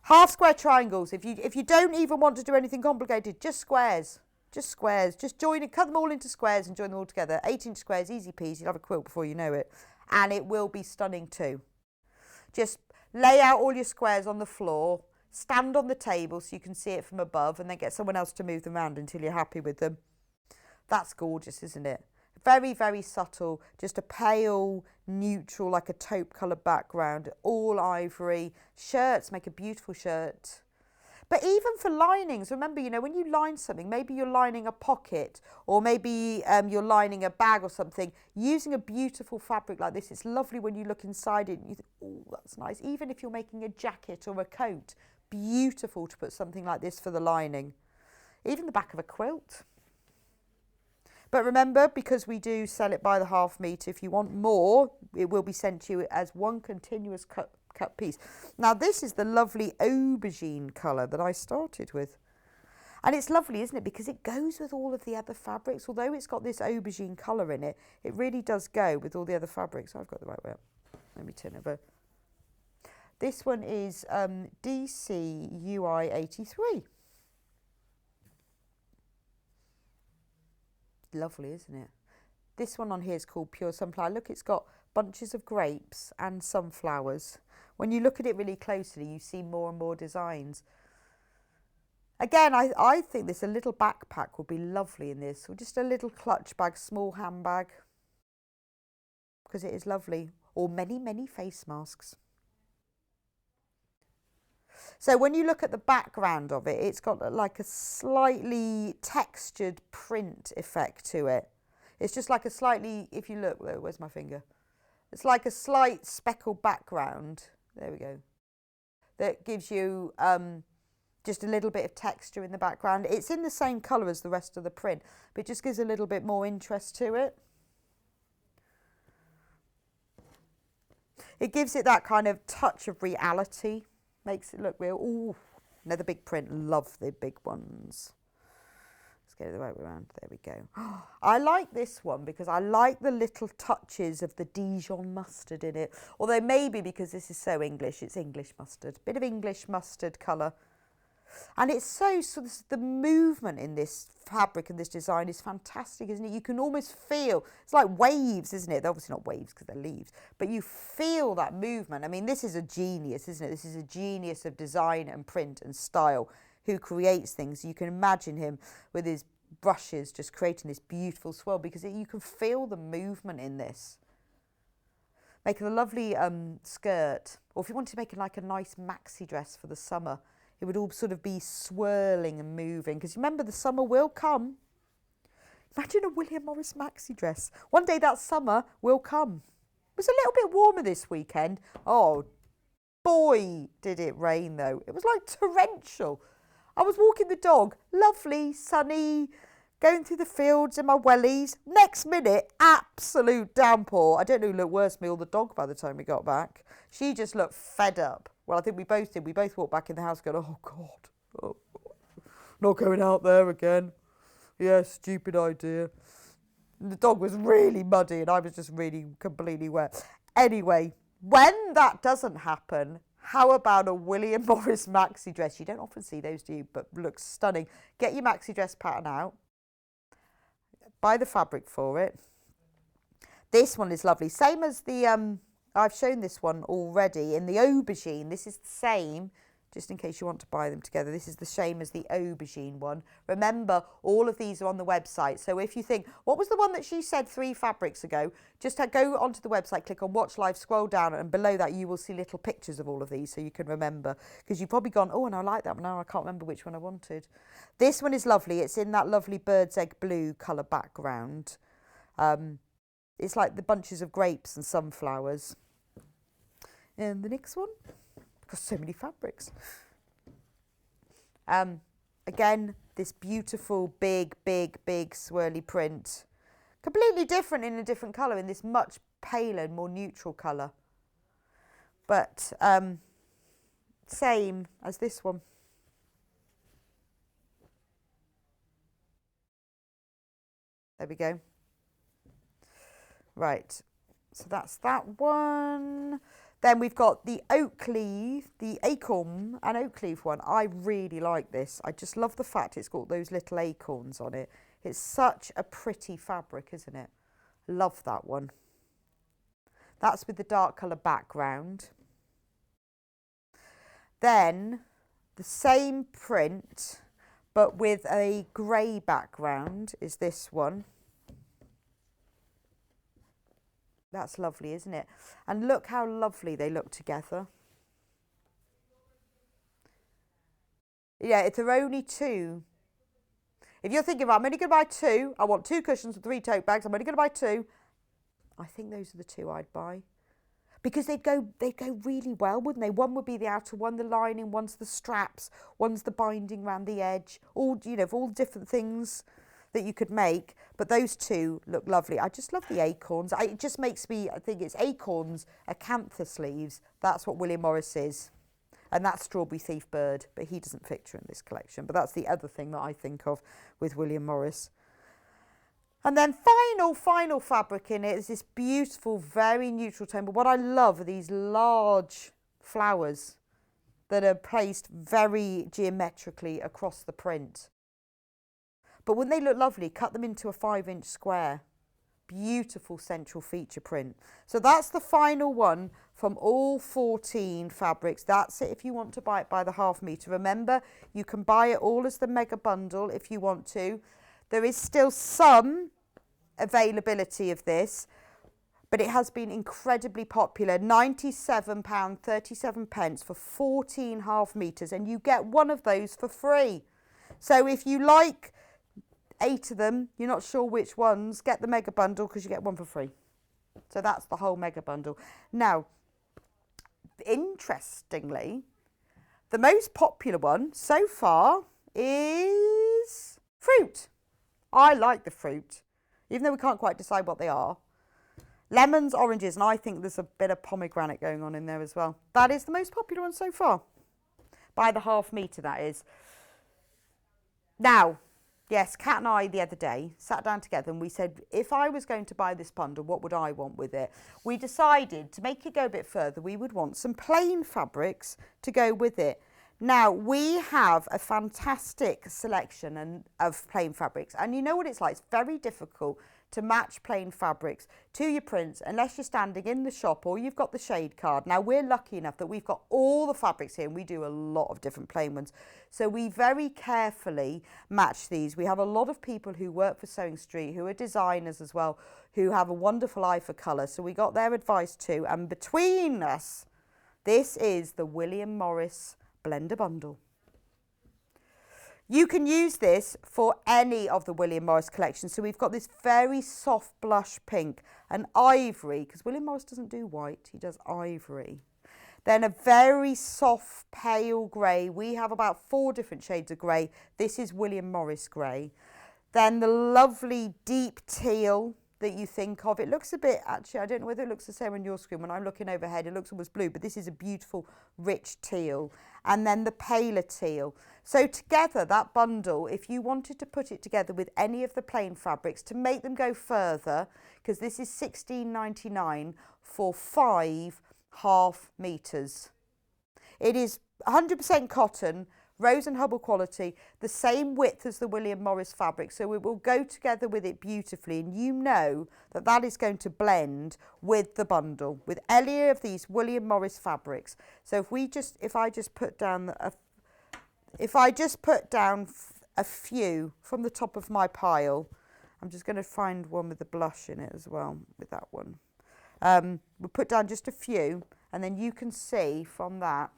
half square triangles. If you don't even want to do anything complicated, just squares. Just squares. Just join it, cut them all into squares and join them all together. 8-inch squares, easy peasy. You'll have a quilt before you know it. And it will be stunning too. Just lay out all your squares on the floor. Stand on the table so you can see it from above and then get someone else to move them around until you're happy with them. That's gorgeous, isn't it? Very, very subtle. Just a pale, neutral, like a taupe colour background. All ivory. Shirts make a beautiful shirt. But even for linings, remember, you know, when you line something, maybe you're lining a pocket or maybe you're lining a bag or something, using a beautiful fabric like this, it's lovely when you look inside it and you think, oh, that's nice. Even if you're making a jacket or a coat, beautiful to put something like this for the lining. Even the back of a quilt. But remember, because we do sell it by the half metre, if you want more, it will be sent to you as one continuous cut piece. Now this is the lovely aubergine colour that I started with. And it's lovely, isn't it? Because it goes with all of the other fabrics. Although it's got this aubergine colour in it, it really does go with all the other fabrics. I've got the right way up. Let me turn over. This one is DCUI 83. Lovely, isn't it? This one on here is called Pure Sunflower. Look, it's got bunches of grapes and sunflowers. When you look at it really closely, you see more and more designs. Again, I think this a little backpack would be lovely in this, or just a little clutch bag, small handbag, because it is lovely. Or many, many face masks. So when you look at the background of it, it's got like a slightly textured print effect to it. It's just like a slightly, if you look, where's my finger? It's like a slight speckled background. There we go. That gives you just a little bit of texture in the background. It's in the same colour as the rest of the print, but it just gives a little bit more interest to it. It gives it that kind of touch of reality. Makes it look real. Ooh, another big print. Love the big ones. Let's get it the right way around. There we go. I like this one because I like the little touches of the Dijon mustard in it. Although maybe because this is so English, it's English mustard. Bit of English mustard colour. And it's so the movement in this fabric and this design is fantastic, isn't it? You can almost feel, it's like waves, isn't it? They're obviously not waves because they're leaves, but you feel that movement. I mean, this is a genius, isn't it? This is a genius of design and print and style who creates things. You can imagine him with his brushes just creating this beautiful swirl because you can feel the movement in this. Making a lovely skirt, or if you wanted to make like a nice maxi dress for the summer, it would all sort of be swirling and moving. Because remember, the summer will come. Imagine a William Morris maxi dress. One day that summer will come. It was a little bit warmer this weekend. Oh, boy, did it rain, though. It was like torrential. I was walking the dog. Lovely, sunny, going through the fields in my wellies. Next minute, absolute downpour. I don't know who looked worse, me or the dog by the time we got back. She just looked fed up. Well, I think we both did. We both walked back in the house going, oh, God. Oh, not going out there again. Yeah, stupid idea. And the dog was really muddy and I was just really completely wet. Anyway, when that doesn't happen, how about a William Morris maxi dress? You don't often see those, do you? But looks stunning. Get your maxi dress pattern out. Buy the fabric for it. This one is lovely. Same as the... I've shown this one already in the aubergine. This is the same, just in case you want to buy them together. This is the same as the aubergine one. Remember, all of these are on the website. So if you think, what was the one that she said 3 fabrics ago? Just go onto the website, click on Watch Live, scroll down, and below that you will see little pictures of all of these so you can remember. Because you've probably gone, oh, and I like that one. Now I can't remember which one I wanted. This one is lovely. It's in that lovely bird's egg blue colour background. It's like the bunches of grapes and sunflowers. And the next one, because so many fabrics. Again, this beautiful, big, swirly print. Completely different in a different colour, in this much paler, more neutral colour. But same as this one. There we go. Right, so that's that one. Then we've got the oak leaf, the acorn and oak leaf one. I really like this. I just love the fact it's got those little acorns on it. It's such a pretty fabric, isn't it? Love that one. That's with the dark colour background. Then the same print, but with a grey background, is this one. That's lovely, isn't it? And look how lovely they look together. Yeah, if there are only two. If you're thinking, I'm only going to buy two, I want 2 cushions and 3 tote bags, I'm only going to buy 2. I think those are the 2 I'd buy. Because they'd go really well, wouldn't they? One would be the outer one, the lining, one's the straps, one's the binding around the edge, all, you know, all different things that you could make, but those 2 look lovely. I just love the acorns. It just makes me, I think it's acorns, acanthus leaves. That's what William Morris is. And that's Strawberry Thief Bird, but he doesn't feature in this collection. But that's the other thing that I think of with William Morris. And then final fabric in it is this beautiful, very neutral tone. But what I love are these large flowers that are placed very geometrically across the print. But when they look lovely, cut them into a 5-inch square. Beautiful central feature print. So that's the final one from all 14 fabrics. That's it if you want to buy it by the ½ metre. Remember, you can buy it all as the mega bundle if you want to. There is still some availability of this, but it has been incredibly popular. £97.37 for 14 ½ metres, and you get one of those for free. So if you like 8 of them, you're not sure which ones, get the mega bundle because you get one for free. So that's the whole mega bundle. Now, interestingly, the most popular one so far is fruit. I like the fruit, even though we can't quite decide what they are. Lemons, oranges, and I think there's a bit of pomegranate going on in there as well. That is the most popular one so far. By the ½ metre, that is. Now, yes, Kat and I the other day sat down together and we said, if I was going to buy this bundle, what would I want with it? We decided to make it go a bit further, we would want some plain fabrics to go with it. Now, we have a fantastic selection of plain fabrics, and you know what it's like, it's very difficult to match plain fabrics to your prints unless you're standing in the shop or you've got the shade card. Now, we're lucky enough that we've got all the fabrics here and we do a lot of different plain ones. So we very carefully match these. We have a lot of people who work for Sewing Street who are designers as well, who have a wonderful eye for colour. So we got their advice too. And between us, this is the William Morris Blender Bundle. You can use this for any of the William Morris collection. So we've got this very soft blush pink, an ivory, because William Morris doesn't do white, he does ivory. Then a very soft pale grey. We have about 4 different shades of grey. This is William Morris grey. Then the lovely deep teal that you think of. It looks a bit, actually, I don't know whether it looks the same on your screen. When I'm looking overhead, it looks almost blue, but this is a beautiful, rich teal. And then the paler teal. So together, that bundle, if you wanted to put it together with any of the plain fabrics to make them go further, because this is £16.99 for 5 ½ metres. It is 100% cotton, Rose and Hubble quality, the same width as the William Morris fabric, so it will go together with it beautifully, and you know that that is going to blend with the bundle, with any of these William Morris fabrics. So if I just put down a few from the top of my pile, I'm just going to find one with the blush in it as well, with that one. We'll put down just a few, and then you can see from that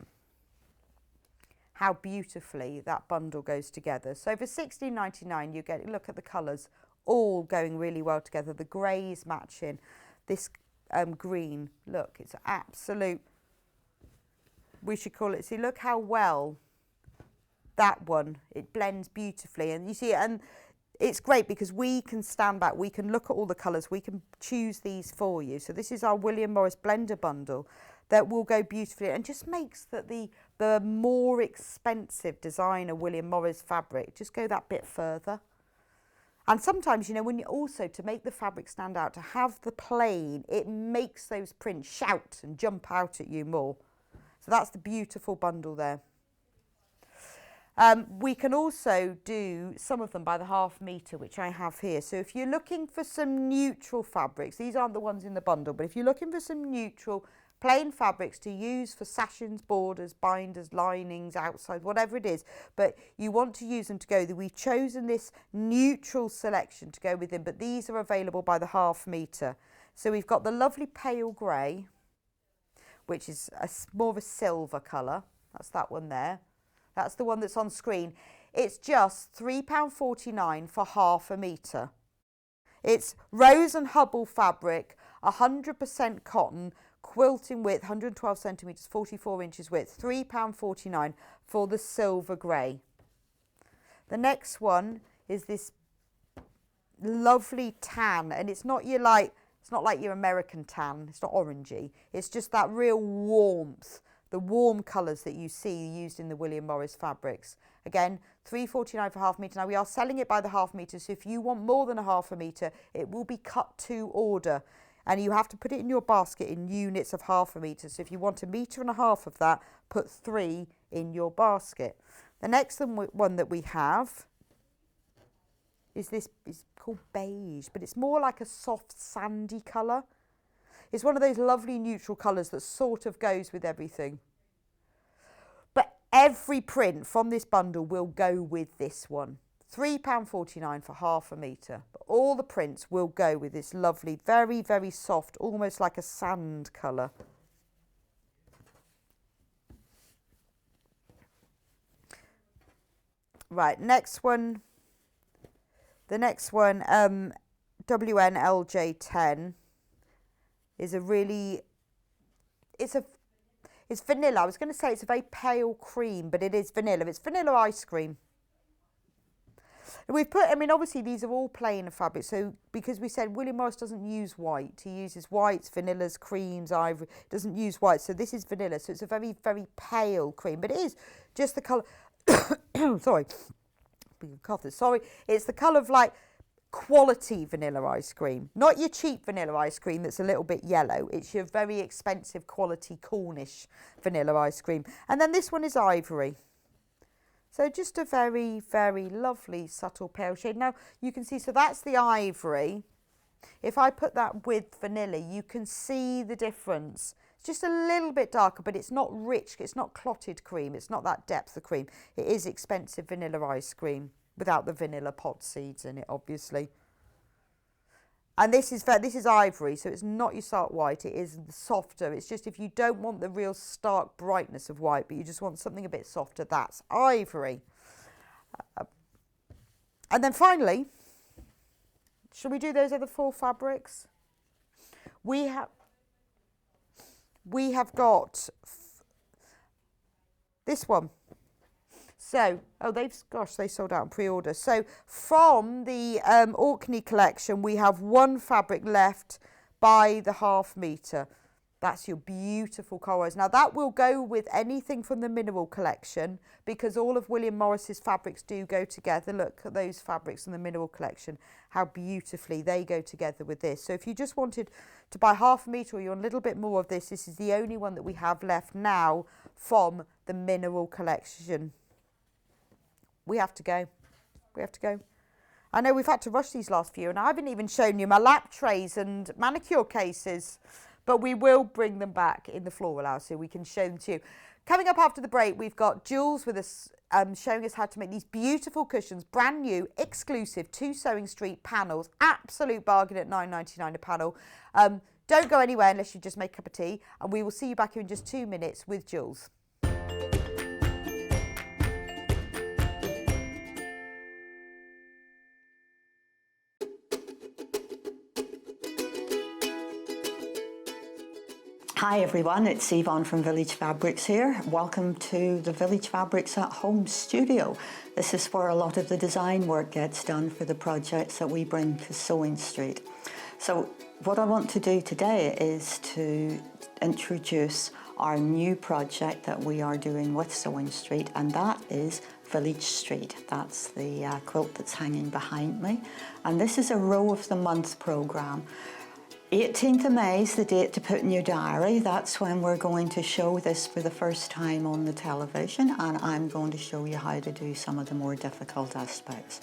how beautifully that bundle goes together. So for £16.99, you get, look at the colours, all going really well together. The greys matching, this green, look, it's absolute, we should call it, see, look how well that one, it blends beautifully. And you see, and it's great because we can stand back, we can look at all the colours, we can choose these for you. So this is our William Morris Blender Bundle that will go beautifully and just makes that the more expensive designer William Morris fabric just go that bit further. And sometimes, you know, when you also, to make the fabric stand out, to have the plain, it makes those prints shout and jump out at you more. So that's the beautiful bundle there. We can also do some of them by the ½ metre, which I have here. So if you're looking for some neutral fabrics, these aren't the ones in the bundle, but if you're looking for some neutral plain fabrics to use for sashes, borders, binders, linings, outside, whatever it is, but you want to use them to go, we've chosen this neutral selection to go with them, but these are available by the ½ metre. So we've got the lovely pale grey, which is more of a silver colour. That's that one there. That's the one that's on screen. It's just £3.49 for ½ metre. It's Rose and Hubble fabric, 100% cotton, quilting width, 112 centimetres, 44 inches width, £3.49 for the silver grey. The next one is this lovely tan, and it's not like your American tan, it's not orangey, it's just that real warmth, the warm colours that you see used in the William Morris fabrics. Again, £3.49 for ½ metre. Now we are selling it by the ½ metre, so if you want more than a ½ metre, it will be cut to order. And you have to put it in your basket in units of ½ metre. So if you want 1.5 metres of that, put 3 in your basket. The next one that we have is called beige, but it's more like a soft sandy colour. It's one of those lovely neutral colours that sort of goes with everything. But every print from this bundle will go with this one. £3.49 for ½ metre. But all the prints will go with this lovely, very, very soft, almost like a sand colour. Right, next one. The next one, WNLJ10. Is a really, it's vanilla. I was going to say it's a very pale cream, but it is vanilla. It's vanilla ice cream. And we've put, I mean, obviously these are all plain fabrics. So because we said William Morris doesn't use white, he uses whites, vanillas, creams, ivory. Doesn't use white. So this is vanilla. So it's a very, very pale cream, but it is just the colour. Sorry, sorry. It's the colour of like quality vanilla ice cream, not your cheap vanilla ice cream that's a little bit yellow. It's your very expensive quality Cornish vanilla ice cream. And then this one is ivory. So just a very, very lovely subtle pale shade. Now you can see, so that's the ivory. If I put that with vanilla, you can see the difference. It's just a little bit darker, but it's not rich. It's not clotted cream. It's not that depth of cream. It is expensive vanilla ice cream, without the vanilla pod seeds in it, obviously. And this is ivory, so it's not your stark white, it is softer. It's just if you don't want the real stark brightness of white, but you just want something a bit softer, that's ivory. And then finally, shall we do those other 4 fabrics? We have got this one. So, they sold out on pre-order. So from the Orkney collection, we have 1 fabric left by the ½ metre. That's your beautiful corals. Now that will go with anything from the Mineral collection, because all of William Morris's fabrics do go together. Look at those fabrics in the Mineral collection, how beautifully they go together with this. So if you just wanted to buy ½ metre or you want a little bit more of this, this is the only one that we have left now from the Mineral collection. We have to go. We have to go. I know we've had to rush these last few, and I haven't even shown you my lap trays and manicure cases, but we will bring them back in the Floral Hour so we can show them to you. Coming up after the break, we've got Jules with us showing us how to make these beautiful cushions, brand new, exclusive to Sewing Street panels, absolute bargain at £9.99 a panel. Don't go anywhere unless you just make a cup of tea, and we will see you back here in just 2 minutes with Jules. Hi everyone, it's Yvonne from Village Fabrics here. Welcome to the Village Fabrics at Home studio. This is where a lot of the design work gets done for the projects that we bring to Sewing Street. So what I want to do today is to introduce our new project that we are doing with Sewing Street, and that is Village Street. That's the quilt that's hanging behind me. And this is a row of the month programme. 18th of May is the date to put in your diary. That's when we're going to show this for the first time on the television, and I'm going to show you how to do some of the more difficult aspects.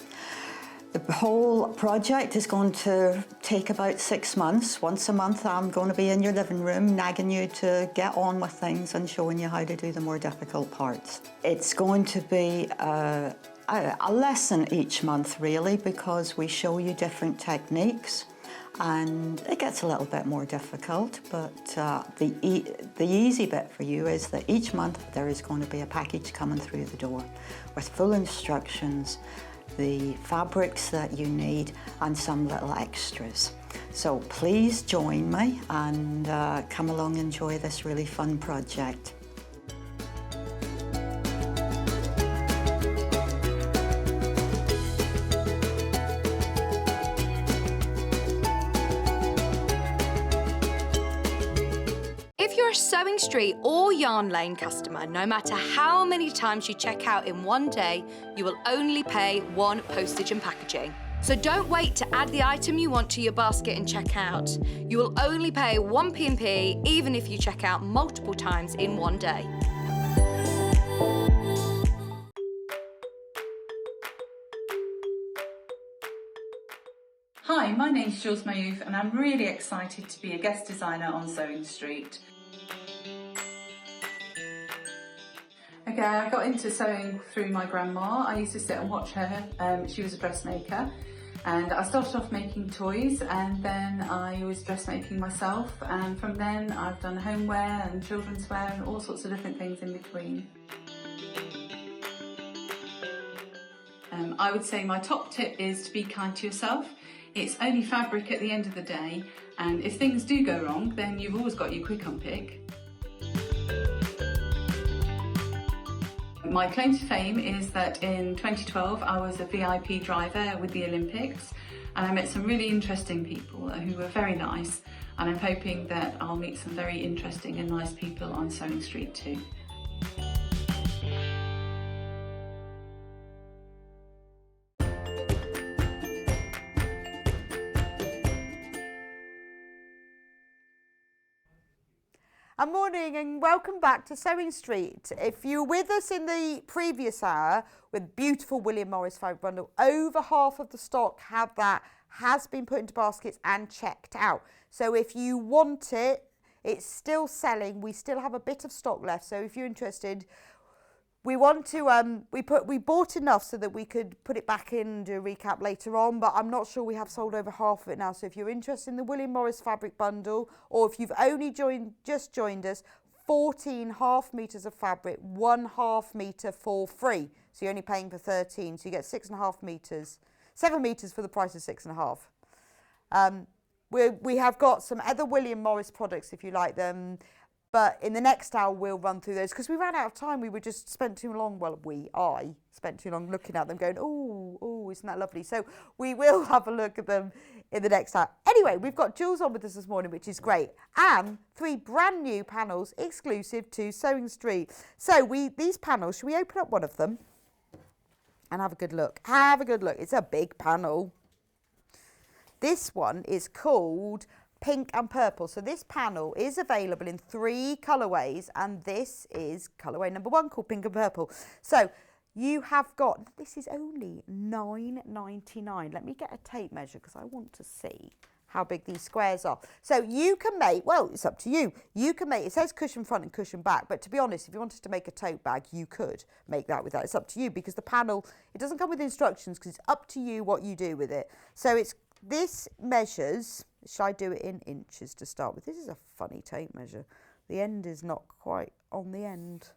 The whole project is going to take about 6 months. Once a month I'm going to be in your living room nagging you to get on with things and showing you how to do the more difficult parts. It's going to be a lesson each month really, because we show you different techniques and it gets a little bit more difficult, but the easy bit for you is that each month there is going to be a package coming through the door with full instructions, the fabrics that you need and some little extras. So please join me and come along and enjoy this really fun project. If you're a Sewing Street or Yarn Lane customer, no matter how many times you check out in one day, you will only pay one postage and packaging. So don't wait to add the item you want to your basket and check out. You will only pay one P&P even if you check out multiple times in one day. Hi, my name's Jules Mayouf and I'm really excited to be a guest designer on Sewing Street. Okay, I got into sewing through my grandma. I used to sit and watch her. She was a dressmaker, and I started off making toys, and then I was dressmaking myself, and from then I've done homeware and children's wear and all sorts of different things in between. I would say my top tip is to be kind to yourself. It's only fabric at the end of the day, and if things do go wrong, then you've always got your quick unpick. My claim to fame is that in 2012 I was a VIP driver with the Olympics, and I met some really interesting people who were very nice, and I'm hoping that I'll meet some very interesting and nice people on Sewing Street too. Good morning and welcome back to Sewing Street. If you were with us in the previous hour with beautiful William Morris fabric bundle, over half of the stock has been put into baskets and checked out. So if you want it, it's still selling. We still have a bit of stock left. So if you're interested, we want to we bought enough so that we could put it back in and do a recap later on, but I'm not sure we have sold over half of it now. So if you're interested in the William Morris fabric bundle, or if you've only just joined us, 14 half meters of fabric, 1/2 meter for free. So you're only paying for 13, so you get 6.5 meters, 7 meters for the price of 6.5. We have got some other William Morris products if you like them. But in the next hour, we'll run through those because we ran out of time. We just spent too long. Well, I spent too long looking at them going, oh, isn't that lovely? So we will have a look at them in the next hour. Anyway, we've got Jules on with us this morning, which is great. And 3 brand new panels exclusive to Sewing Street. So these panels, should we open up one of them and have a good look? Have a good look. It's a big panel. This one is called Pink and Purple. So this panel is available in 3 colourways, and this is colourway number 1 called Pink and Purple. So you have got, this is only £9.99. Let me get a tape measure because I want to see how big these squares are. So you can make, well, it's up to you. You can make, it says cushion front and cushion back, but to be honest, if you wanted to make a tote bag, you could make that with that. It's up to you because the panel, it doesn't come with instructions because it's up to you what you do with it. So this measures, should I do it in inches to start with? This is a funny tape measure. The end is not quite on the end.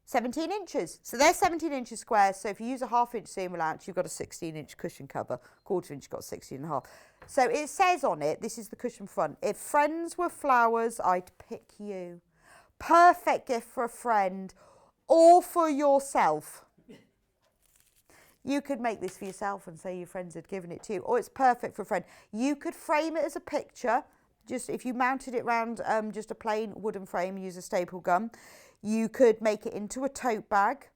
17 inches. So they're 17 inches square. So if you use a 1/2 inch seam allowance, you've got a 16-inch cushion cover. 1/4 inch, you've got 16.5. So it says on it, this is the cushion front. If friends were flowers, I'd pick you. Perfect gift for a friend or for yourself. You could make this for yourself and say your friends had given it to you, or it's perfect for a friend. You could frame it as a picture, just if you mounted it around just a plain wooden frame, use a staple gun. You could make it into a tote bag.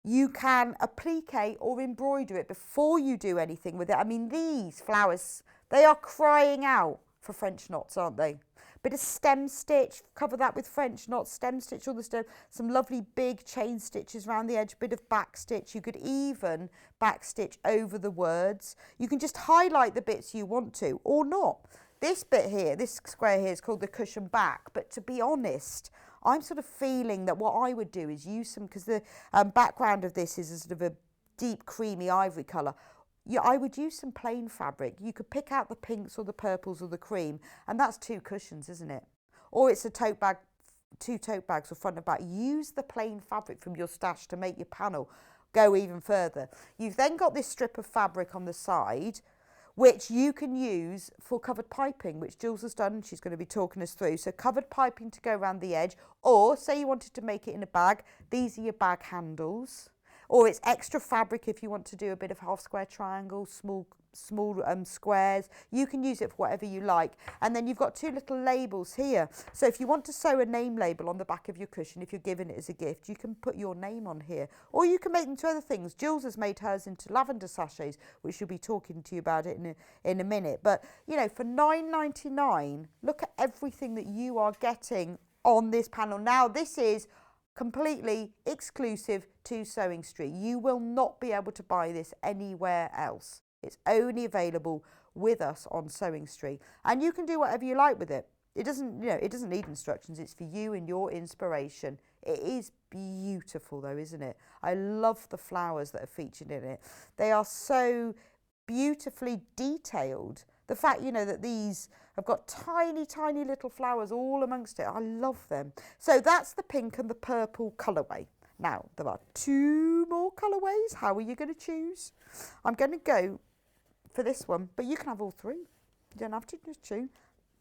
You can applique or embroider it before you do anything with it. I mean, these flowers, they are crying out for French knots, aren't they? Bit of stem stitch, cover that with French knots, stem stitch all the stem, some lovely big chain stitches around the edge, bit of back stitch. You could even back stitch over the words. You can just highlight the bits you want to or not. This bit here, this square here is called the cushion back, but to be honest, I'm sort of feeling that what I would do is use some, because the background of this is a sort of a deep creamy ivory colour. Yeah, I would use some plain fabric. You could pick out the pinks or the purples or the cream, and that's 2 cushions, isn't it? Or it's a tote bag, 2 tote bags or front and back. Use the plain fabric from your stash to make your panel go even further. You've then got this strip of fabric on the side, which you can use for covered piping, which Jules has done. She's going to be talking us through. So covered piping to go around the edge, or say you wanted to make it in a bag, these are your bag handles. Or it's extra fabric if you want to do a bit of half square triangles, small squares. You can use it for whatever you like. And then you've got 2 little labels here. So if you want to sew a name label on the back of your cushion, if you're giving it as a gift, you can put your name on here. Or you can make them to other things. Jules has made hers into lavender sachets, which she'll be talking to you about it in a minute. But, you know, for $9.99, look at everything that you are getting on this panel. Now, this is completely exclusive to Sewing Street. You will not be able to buy this anywhere else. It's only available with us on Sewing Street, and you can do whatever you like with it. It doesn't, you know, it doesn't need instructions. It's for you and your inspiration. It is beautiful though, isn't it? I love the flowers that are featured in it. They are so beautifully detailed. The fact, you know, that these have got tiny, tiny little flowers all amongst it. I love them. So that's the pink and the purple colourway. Now, there are 2 more colourways. How are you going to choose? I'm going to go for this one, but you can have all 3. You don't have to just choose.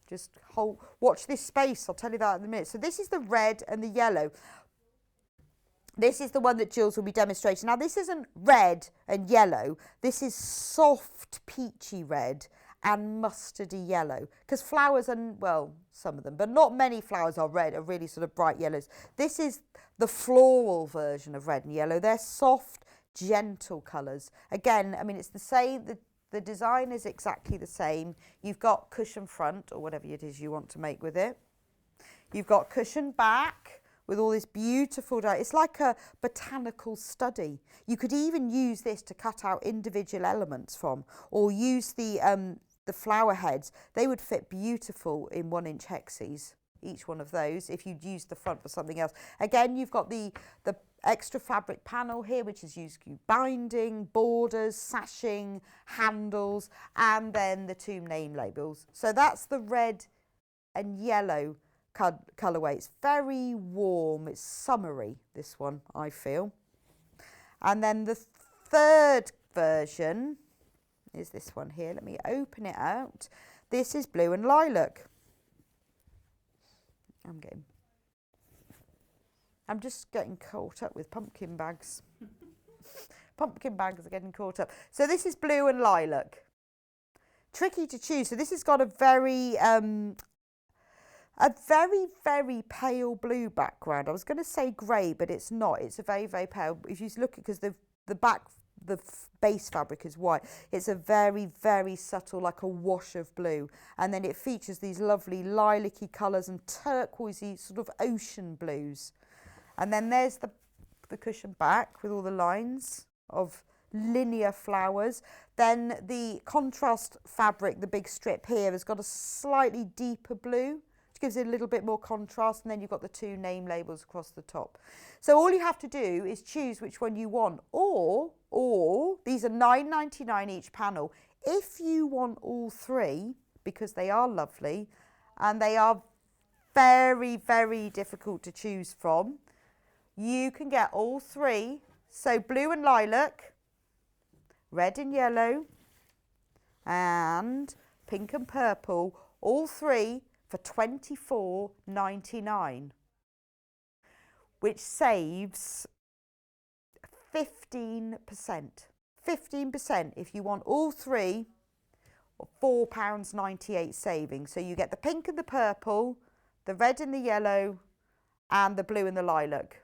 Just watch this space. I'll tell you that in a minute. So this is the red and the yellow. This is the one that Jules will be demonstrating. Now, this isn't red and yellow. This is soft peachy red and mustardy yellow, because flowers are, well, some of them, but not many flowers are red, are really sort of bright yellows. This is the floral version of red and yellow. They're soft, gentle colours. Again, I mean, it's the same, the design is exactly the same. You've got cushion front, or whatever it is you want to make with it. You've got cushion back with all this beautiful, it's like a botanical study. You could even use this to cut out individual elements from, or use the flower heads. They would fit beautiful in 1-inch hexes, each one of those, if you'd used the front for something else. Again, you've got the extra fabric panel here, which is used for binding, borders, sashing, handles, and then the 2 name labels. So that's the red and yellow colourway. It's very warm, it's summery, this one, I feel. And then the 3rd version is this one here. Let me open it out. This is blue and lilac. I'm just getting caught up with pumpkin bags. Pumpkin bags are getting caught up. So this is blue and lilac. Tricky to choose. So this has got a very very pale blue background. I was going to say grey, but it's not. It's a very, very pale. If you look at, because the base fabric is white, it's a very, very subtle, like a wash of blue, and then it features these lovely lilac-y colours and turquoisey sort of ocean blues. And then there's the cushion back with all the lines of linear flowers. Then the contrast fabric, the big strip here, has got a slightly deeper blue, which gives it a little bit more contrast, and then you've got the 2 name labels across the top. So all you have to do is choose which one you want, or these are $9.99 each panel. If you want all 3, because they are lovely and they are very, very difficult to choose from, you can get all 3. So blue and lilac, red and yellow, and pink and purple, all 3 for $24.99, which saves 15%. 15% if you want all 3, or £4.98 savings. So you get the pink and the purple, the red and the yellow, and the blue and the lilac.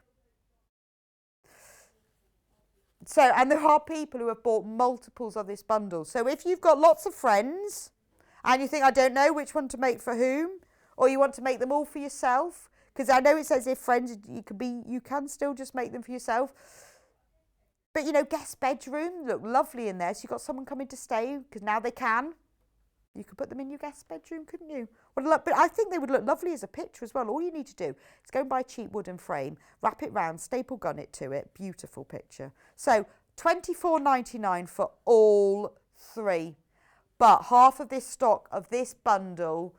So, and there are people who have bought multiples of this bundle. So if you've got lots of friends and you think, I don't know which one to make for whom, or you want to make them all for yourself, because I know it says if friends, you can still just make them for yourself. But, you know, guest bedroom, look lovely in there. So you've got someone coming to stay, because now they can. You could put them in your guest bedroom, couldn't you? But I think they would look lovely as a picture as well. All you need to do is go and buy a cheap wooden frame, wrap it round, staple gun it to it. Beautiful picture. So $24.99 for all three. But half of this stock of this bundle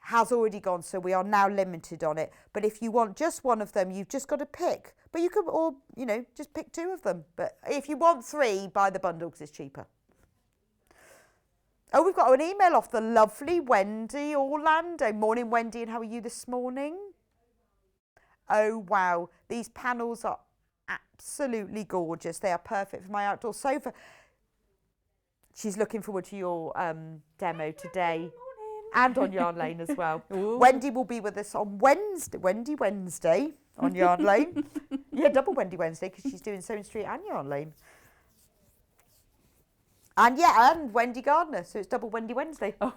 has already gone, so we are now limited on it. But if you want just one of them, you've just got to pick. But you could all, you know, just pick two of them. But if you want three, buy the bundle because it's cheaper. Oh, we've got an email off the lovely Wendy Orlando. Morning, Wendy, and how are you this morning? Oh, wow. These panels are absolutely gorgeous. They are perfect for my outdoor sofa. She's looking forward to your demo today. And on Yarn Lane as well. Ooh. Wendy will be with us on Wednesday. Wednesday on Yarn Lane. Yeah, double Wendy Wednesday because she's doing Sewing Street and Yarn Lane. And yeah, and Wendy Gardner, so it's double Wendy Wednesday. Oh.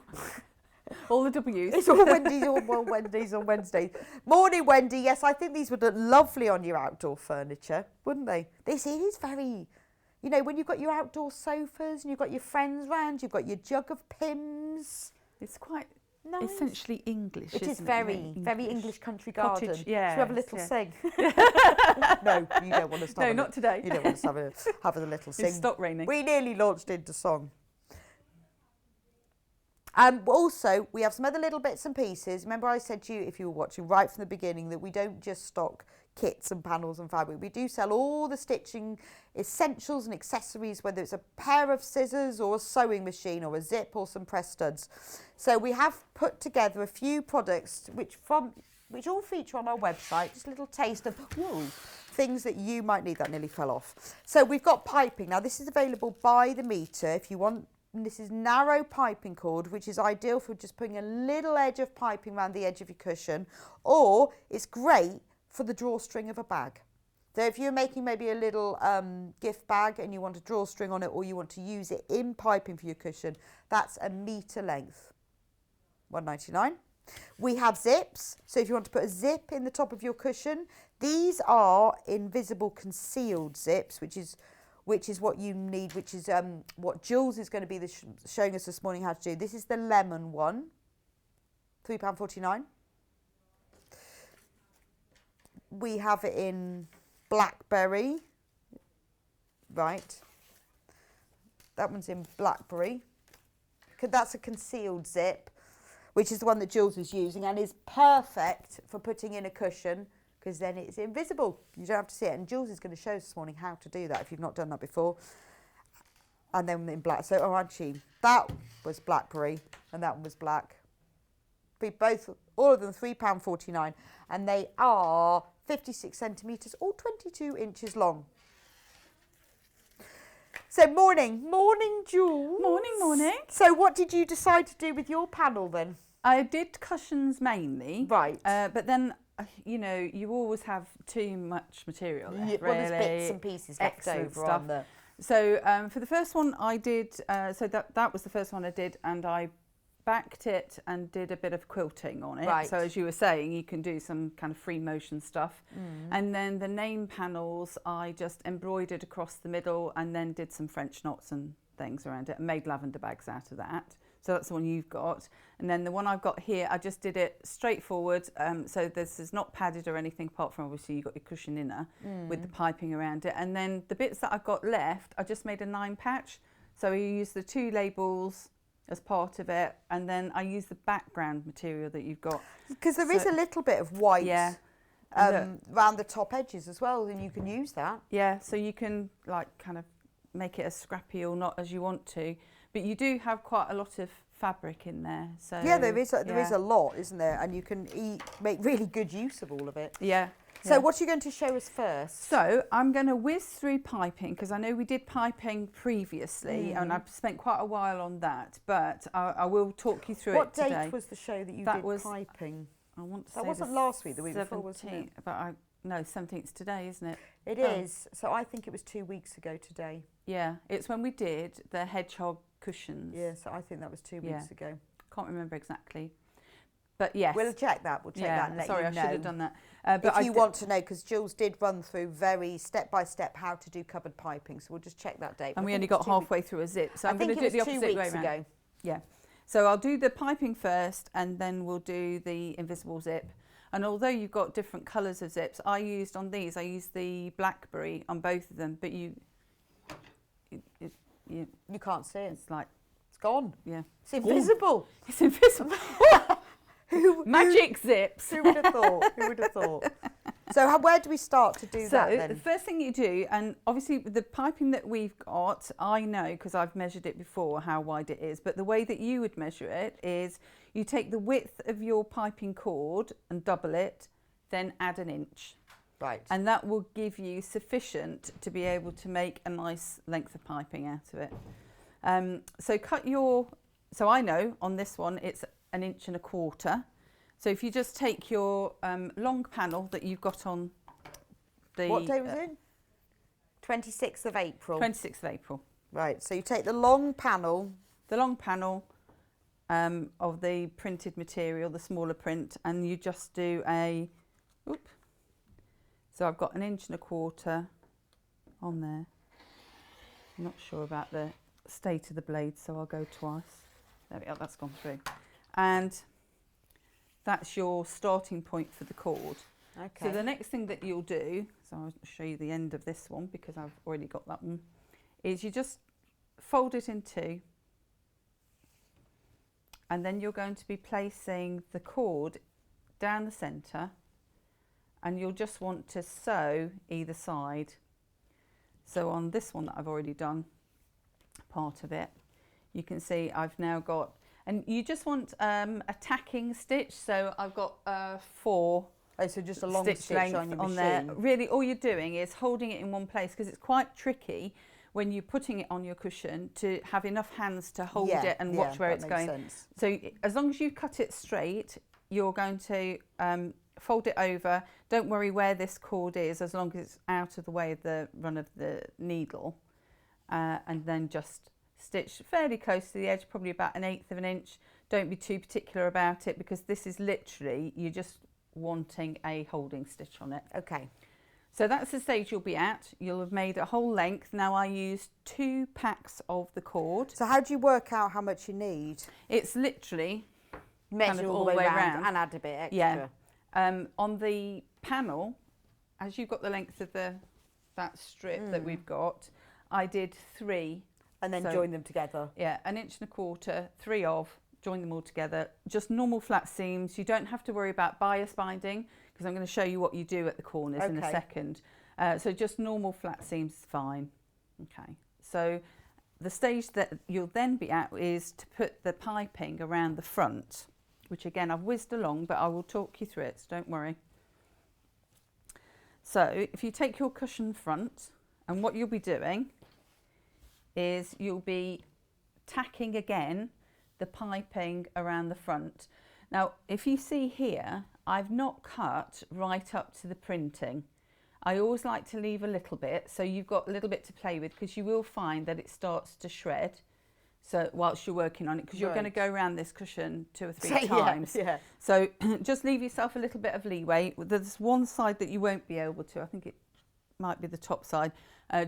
All the W's. It's all Wendy's, all Wendy's on Wednesday. Morning, Wendy. Yes, I think these would look lovely on your outdoor furniture, wouldn't they? This is very, you know, when you've got your outdoor sofas and you've got your friends round, you've got your jug of Pimm's. It's quite nice. Essentially English, It is very English country garden. Cottage, yeah. Should we have a little sing? No, you don't want to start. No, not today. You don't want to have a little sing. It's stopped raining. We nearly launched into song. Also, we have some other little bits and pieces. Remember I said to you, if you were watching right from the beginning, that we don't just stock kits and panels and fabric. We do sell all the stitching essentials and accessories, whether it's a pair of scissors or a sewing machine or a zip or some press studs. So we have put together a few products which all feature on our website, just a little taste of things that you might need. That nearly fell off. So we've got piping. Now this is available by the metre if you want. This is narrow piping cord, which is ideal for just putting a little edge of piping around the edge of your cushion, or it's great for the drawstring of a bag. So if you're making maybe a little gift bag and you want a drawstring on it, or you want to use it in piping for your cushion, that's a metre length. $1.99. We have zips, so if you want to put a zip in the top of your cushion, these are invisible concealed zips, which is what you need, which is what Jules is going to be showing us this morning how to do. This is the lemon one, £3.49. We have it in blackberry, right. That one's in blackberry. That's a concealed zip, which is the one that Jules is using and is perfect for putting in a cushion, because then it's invisible. You don't have to see it. And Jules is going to show us this morning how to do that if you've not done that before. And then in black. So, actually, that was blackberry and that one was black. All of them £3.49. And they are 56 centimetres or 22 inches long. So, morning, Jules. Morning. So, what did you decide to do with your panel then? I did cushions mainly. Right. But then, you know, you always have too much material left, Well, really. there's bits and pieces left over stuff. on the... So for the first one I did, so that was the first one I did, and I backed it and did a bit of quilting on it. Right. So as you were saying, you can do some kind of free motion stuff. And then the name panels I just embroidered across the middle and then did some French knots and things around it and made lavender bags out of that. So that's the one you've got. And then the one I've got here, I just did it straightforward. So this is not padded or anything apart from obviously you've got your cushion inner with the piping around it. And then the bits that I've got left, I just made a 9 patch. So you use the 2 labels as part of it. And then I use the background material that you've got. Because there is a little bit of white around the top edges as well, and you can use that. Yeah, so you can like kind of make it as scrappy or not as you want to. But you do have quite a lot of fabric in there. So yeah, there is a lot, isn't there? And you can make really good use of all of it. Yeah. So what are you going to show us first? So I'm going to whiz through piping because I know we did piping previously and I've spent quite a while on that. But I will talk you through it today. What date was the show that you did piping? I want to that say wasn't last week, the week before, wasn't it? But no, 17th today, isn't it? It is. So I think it was 2 weeks ago today. Yeah, it's when we did the hedgehog cushions. Yeah, so I think that was 2 weeks ago. Can't remember exactly. But yes. We'll check that. We'll check that and let sorry, you know. I should have done that. But if you want to know, because Jules did run through very step-by-step how to do covered piping, so we'll just check that date. And we only got halfway through a zip, so I'm going to do it the opposite way around. 2 weeks ago. Yeah. So I'll do the piping first, and then we'll do the invisible zip. And although you've got different colours of zips, I used the blackberry on both of them, but you can't see it. It's like, it's gone. Yeah. It's invisible. It's invisible. Magic zips. Who would have thought? Who would have thought? So where do we start to do that then? So the first thing you do, and obviously the piping that we've got, I know because I've measured it before how wide it is, but the way that you would measure it is you take the width of your piping cord and double it, then add an inch. Right. And that will give you sufficient to be able to make a nice length of piping out of it. So I know on this one it's 1.25 inches. So if you just take your long panel that you've got on the... What day was it? 26th of April. 26th of April. Right, so you take the long panel. The long panel of the printed material, the smaller print, and you just do a... So I've got 1.25 inches on there. I'm not sure about the state of the blade, so I'll go twice. There we go, that's gone through. And that's your starting point for the cord. Okay. So the next thing that you'll do, so I'll show you the end of this one because I've already got that one, is you just fold it in two, and then you're going to be placing the cord down the centre, and you'll just want to sew either side. So on this one that I've already done part of it, you can see I've now got, and you just want a tacking stitch. So I've got 4 so just a long stitch length on your machine. there. Really, all you're doing is holding it in one place because it's quite tricky when you're putting it on your cushion to have enough hands to hold it and watch where it's going. Sense. So as long as you cut it straight, you're going to fold it over. Don't worry where this cord is, as long as it's out of the way of the run of the needle, and then just stitch fairly close to the edge, probably about 1/8 of an inch. Don't be too particular about it because this is literally, you're just wanting a holding stitch on it. Okay. So that's the stage you'll be at. You'll have made a whole length. Now I used 2 packs of the cord. So how do you work out how much you need? It's literally Measure kind of all the way around and add a bit extra. Yeah. On the panel, as you've got the length of that strip that we've got, I did 3. And then join them together. Yeah, 1.25 inches, 3 of, join them all together. Just normal flat seams. You don't have to worry about bias binding because I'm going to show you what you do at the corners in a second. So just normal flat seams is fine. Okay, so the stage that you'll then be at is to put the piping around the front, which again I've whizzed along, but I will talk you through it, so don't worry. So if you take your cushion front, and what you'll be doing is you'll be tacking again the piping around the front. Now if you see here, I've not cut right up to the printing. I always like to leave a little bit so you've got a little bit to play with, because you will find that it starts to shred so whilst you're working on it, because you're going to go around this cushion 2 or 3 times. So just leave yourself a little bit of leeway. There's one side that you won't be able to, I think it might be the top side,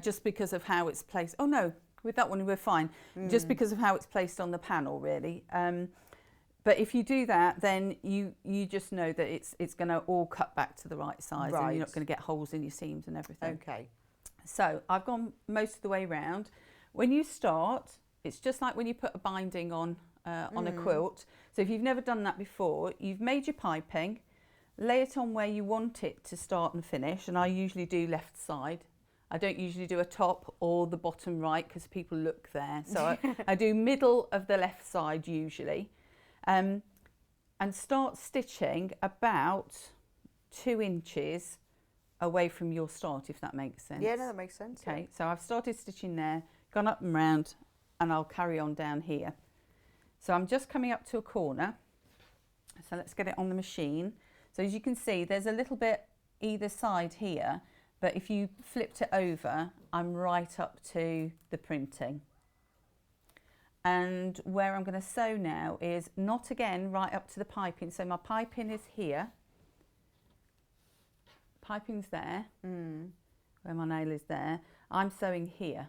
just because of how it's placed. Oh no, with that one we're fine, just because of how it's placed on the panel really. But if you do that, then you just know that it's going to all cut back to the right size, and you're not going to get holes in your seams and everything. Okay. So I've gone most of the way round. When you start, it's just like when you put a binding on a quilt. So if you've never done that before, you've made your piping, lay it on where you want it to start and finish, and I usually do left side. I don't usually do a top or the bottom right because people look there. So I do middle of the left side usually. And start stitching about 2 inches away from your start, if that makes sense. Yeah, no, that makes sense. Okay, so I've started stitching there, gone up and round, and I'll carry on down here. So I'm just coming up to a corner. So let's get it on the machine. So as you can see, there's a little bit either side here But if you flipped it over, I'm right up to the printing. And where I'm going to sew now is not again right up to the piping. So my piping is here. Piping's there, where my nail is there. I'm sewing here.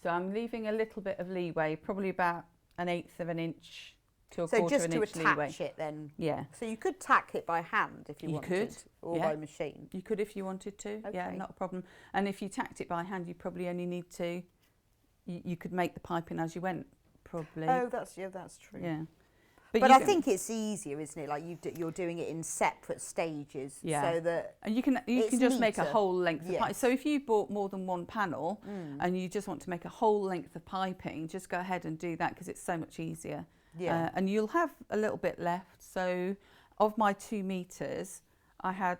So I'm leaving a little bit of leeway, probably about 1/8 of an inch to a quarter of an inch leeway. So just to attach it then? Yeah. So you could tack it by hand if you wanted. Could, or by machine? You could if you wanted to, yeah, not a problem. And if you tacked it by hand, you probably only need to, you could make the piping as you went, probably. Oh, that's true. Yeah. But I think it's easier, isn't it? Like you're doing it in separate stages, so that and you can just make a whole length of pipe. So if you bought more than one panel and you just want to make a whole length of piping, just go ahead and do that because it's so much easier. Yeah. And you'll have a little bit left. So of my 2 meters, I had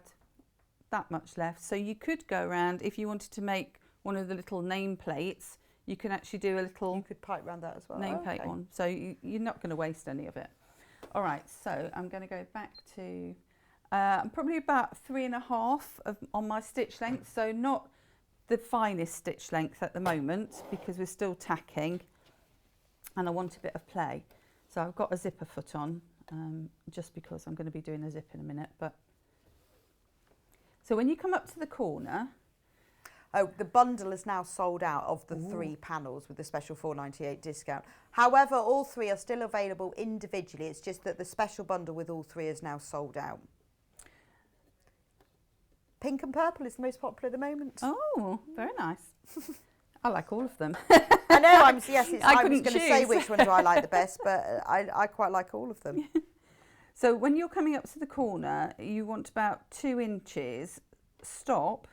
that much left. So you could go around if you wanted to make one of the little name plates. You can actually do a little. You could pipe around that as well. Nameplate one. So you're not going to waste any of it. All right, so I'm going to go back to, I'm probably about 3.5 on my stitch length, so not the finest stitch length at the moment because we're still tacking and I want a bit of play. So I've got a zipper foot on just because I'm going to be doing a zip in a minute. But so when you come up to the corner. Oh, the bundle is now sold out of the 3 panels with the special $4.98 discount. However, all 3 are still available individually. It's just that the special bundle with all 3 is now sold out. Pink and purple is the most popular at the moment. Oh, very nice. I like all of them. I know, I was going to choose. say which one do I like the best, but I quite like all of them. So when you're coming up to the corner, you want about 2 inches, stop.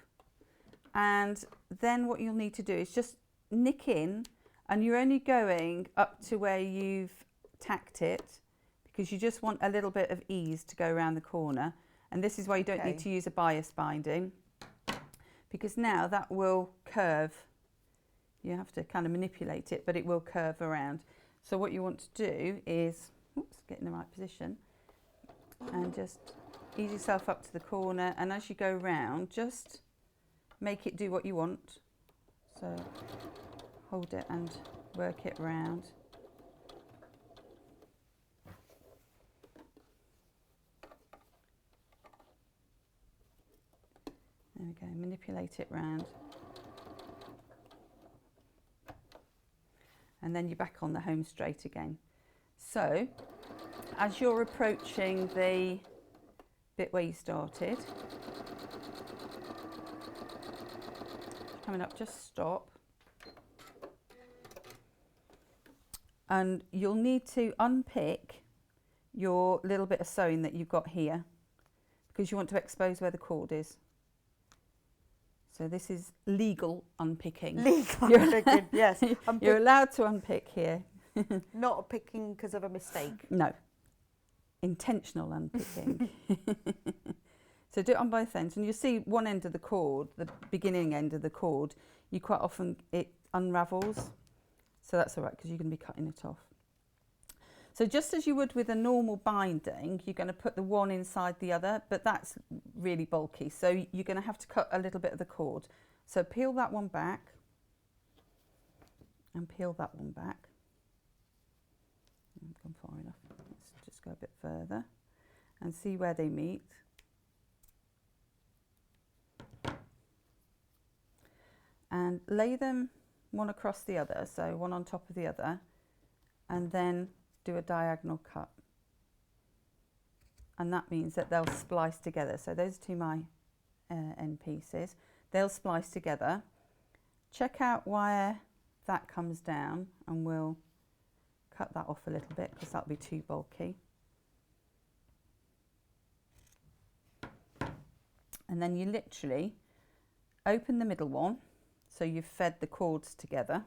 And then what you'll need to do is just nick in, and you're only going up to where you've tacked it because you just want a little bit of ease to go around the corner. And this is why you don't need to use a bias binding because now that will curve. You have to kind of manipulate it, but it will curve around. So what you want to do is, get in the right position and just ease yourself up to the corner. And as you go round, just make it do what you want. So hold it and work it round. There we go, manipulate it round. And then you're back on the home straight again. So as you're approaching the bit where you started, coming up, just stop. And you'll need to unpick your little bit of sewing that you've got here because you want to expose where the cord is. So this is legal unpicking. Legal unpicking, yes. You're allowed to unpick here. Not picking because of a mistake. No. Intentional unpicking. So do it on both ends, and you see one end of the cord, the beginning end of the cord, you quite often, it unravels. So that's all right, because you're going to be cutting it off. So just as you would with a normal binding, you're going to put the one inside the other, but that's really bulky. So you're going to have to cut a little bit of the cord. So peel that one back, and peel that one back. I haven't gone far enough. Let's just go a bit further, and see where they meet. And lay them one across the other, so one on top of the other, and then do a diagonal cut. And that means that they'll splice together. So those are my end pieces. They'll splice together. Check out where that comes down, and we'll cut that off a little bit because that'll be too bulky. And then you literally open the middle one. So you've fed the cords together.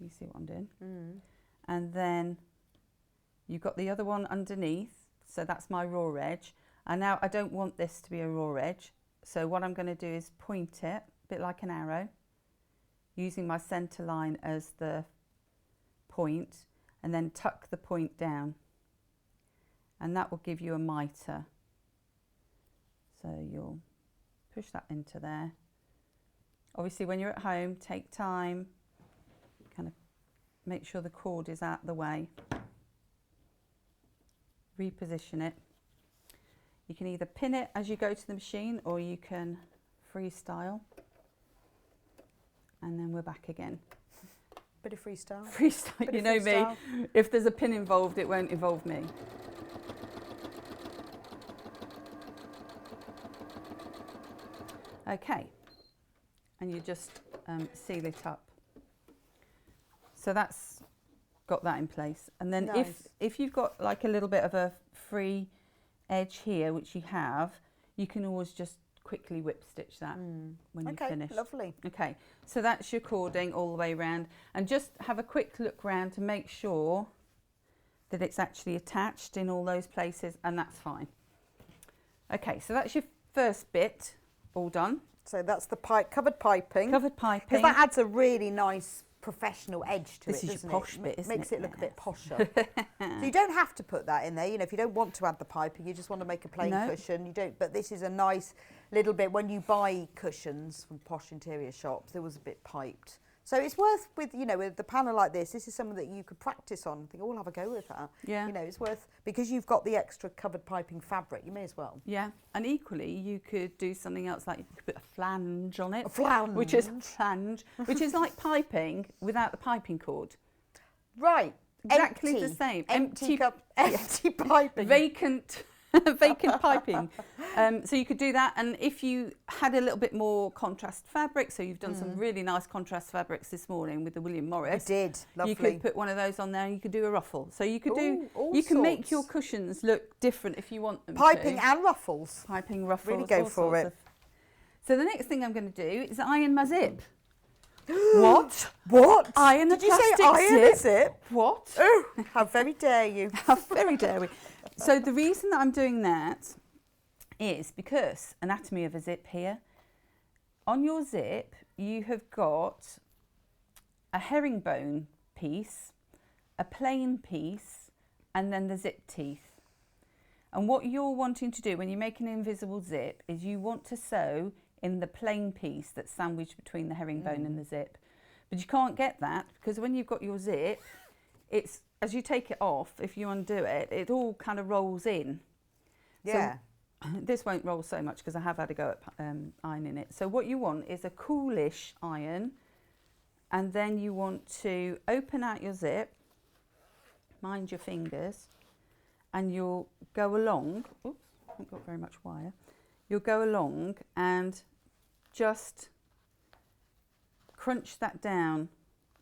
You see what I'm doing? And then you've got the other one underneath. So that's my raw edge. And now I don't want this to be a raw edge. So what I'm going to do is point it, a bit like an arrow, using my centre line as the point, and then tuck the point down. And that will give you a mitre. So you'll push that into there. Obviously, when you're at home, take time, kind of make sure the cord is out of the way. Reposition it. You can either pin it as you go to the machine or you can freestyle. And then we're back again. Bit of freestyle. Freestyle, Bit you of know freestyle. me. If there's a pin involved, it won't involve me. Okay, and you just seal it up. So that's got that in place. And then Nice. if you've got like a little bit of a free edge here, which you have, you can always just quickly whip stitch that when you finish. Lovely. Okay, so that's your cording all the way around, and just have a quick look round to make sure that it's actually attached in all those places, and that's fine. Okay, so that's your first bit all done. So that's the covered piping. Covered piping. Because that adds a really nice professional edge to This it, is doesn't your posh it? bit, isn't Makes it? it look a bit Yes. posher. So you don't have to put that in there. You know, if you don't want to add the piping, you just want to make a plain No. cushion. You don't. But this is a nice little bit. When you buy cushions from posh interior shops, there was a bit piped. So it's worth, with the panel like this is something that you could practice on. I think, oh, I'll have a go with that. Yeah. You know, it's worth, because you've got the extra covered piping fabric, you may as well. Yeah, and equally you could do something else, like you could put a flange on it. A flange? Which is like piping without the piping cord. Right. Exactly Empty. the same. Empty piping. Vacant vacant piping. So you could do that, and if you had a little bit more contrast fabric, so you've done some really nice contrast fabrics this morning with the William Morris. I did. Lovely. You could put one of those on there, and you could do a ruffle. So you could you can make sorts. your cushions look different if you want them Piping to. and ruffles. Piping, ruffles. Really go all for sorts it. of- So the next thing I'm going to do is iron my zip. What? What? Iron the Did you say plastic iron a zip? zip? What? Oh, how very dare you. How very dare we? So the reason that I'm doing that is because anatomy of a zip here. On your zip, you have got a herringbone piece, a plain piece, and then the zip teeth. And what you're wanting to do when you make an invisible zip is you want to sew in the plain piece that's sandwiched between the herringbone and the zip. But you can't get that because when you've got your zip, it's, as you take it off, if you undo it, it all kind of rolls in. Yeah. So this won't roll so much because I have had a go at ironing it. So what you want is a coolish iron, and then you want to open out your zip, mind your fingers, and you'll go along. Oops, I haven't got very much wire. You'll go along and just crunch that down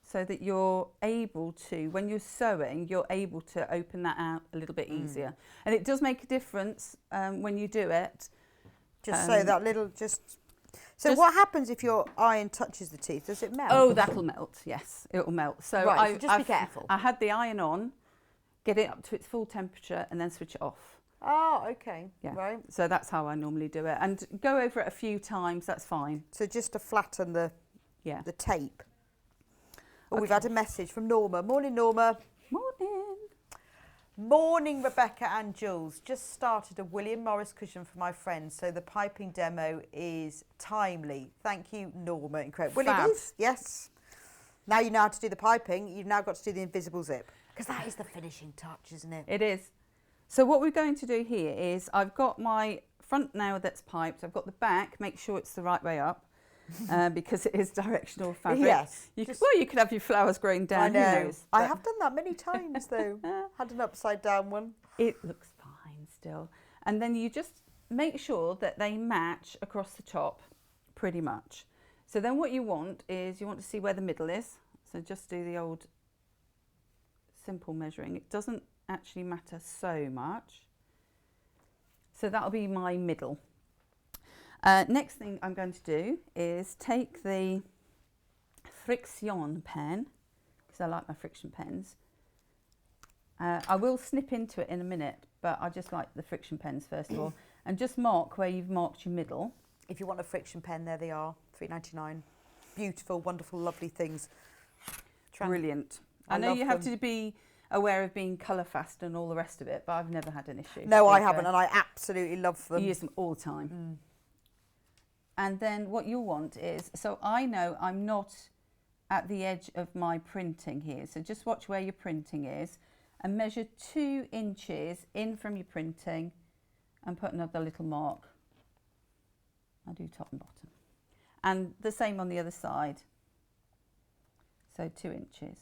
so that you're able to, when you're sewing, you're able to open that out a little bit easier. And it does make a difference when you do it. Just so that little, So what happens if your iron touches the teeth? Does it melt? Oh, that'll melt, yes, it'll melt. So, Right, so just be careful. I had the iron on, get it up to its full temperature and then switch it off. Oh, okay. Yeah. Right. So that's how I normally do it. And go over it a few times, that's fine. So just to flatten the tape. Oh, we've had a message from Norma. Morning, Norma. Morning. Morning, Rebecca and Jules. Just started a William Morris cushion for my friend, so the piping demo is timely. Thank you, Norma. Incredible. Well, Fab. it is, yes. Now you know how to do the piping, you've now got to do the invisible zip. Because that is the finishing touch, isn't it? It is. So what we're going to do here is I've got my front now that's piped. I've got the back, make sure it's the right way up because it is directional fabric. Yes. You could have your flowers growing down. I know. Who knows? I But have done that many times, though. Had an upside down one. It looks fine still. And then you just make sure that they match across the top pretty much. So then what you want is you want to see where the middle is. So just do the old simple measuring. It doesn't actually matter so much. So that'll be my middle. Next thing I'm going to do is take the friction pen, because I like my friction pens. I will snip into it in a minute, but I just like the friction pens first of all, and just mark where you've marked your middle. If you want a friction pen, there they are, $3.99. Beautiful, wonderful, lovely things. Brilliant. I I know love you have them. to be aware of being colour fast and all the rest of it, but I've never had an issue. No, I with, haven't, and I absolutely love them. You use them all the time. And then what you'll want is, so I know I'm not at the edge of my printing here. So just watch where your printing is and measure 2 inches in from your printing and put another little mark. I do top and bottom. And the same on the other side. So 2 inches.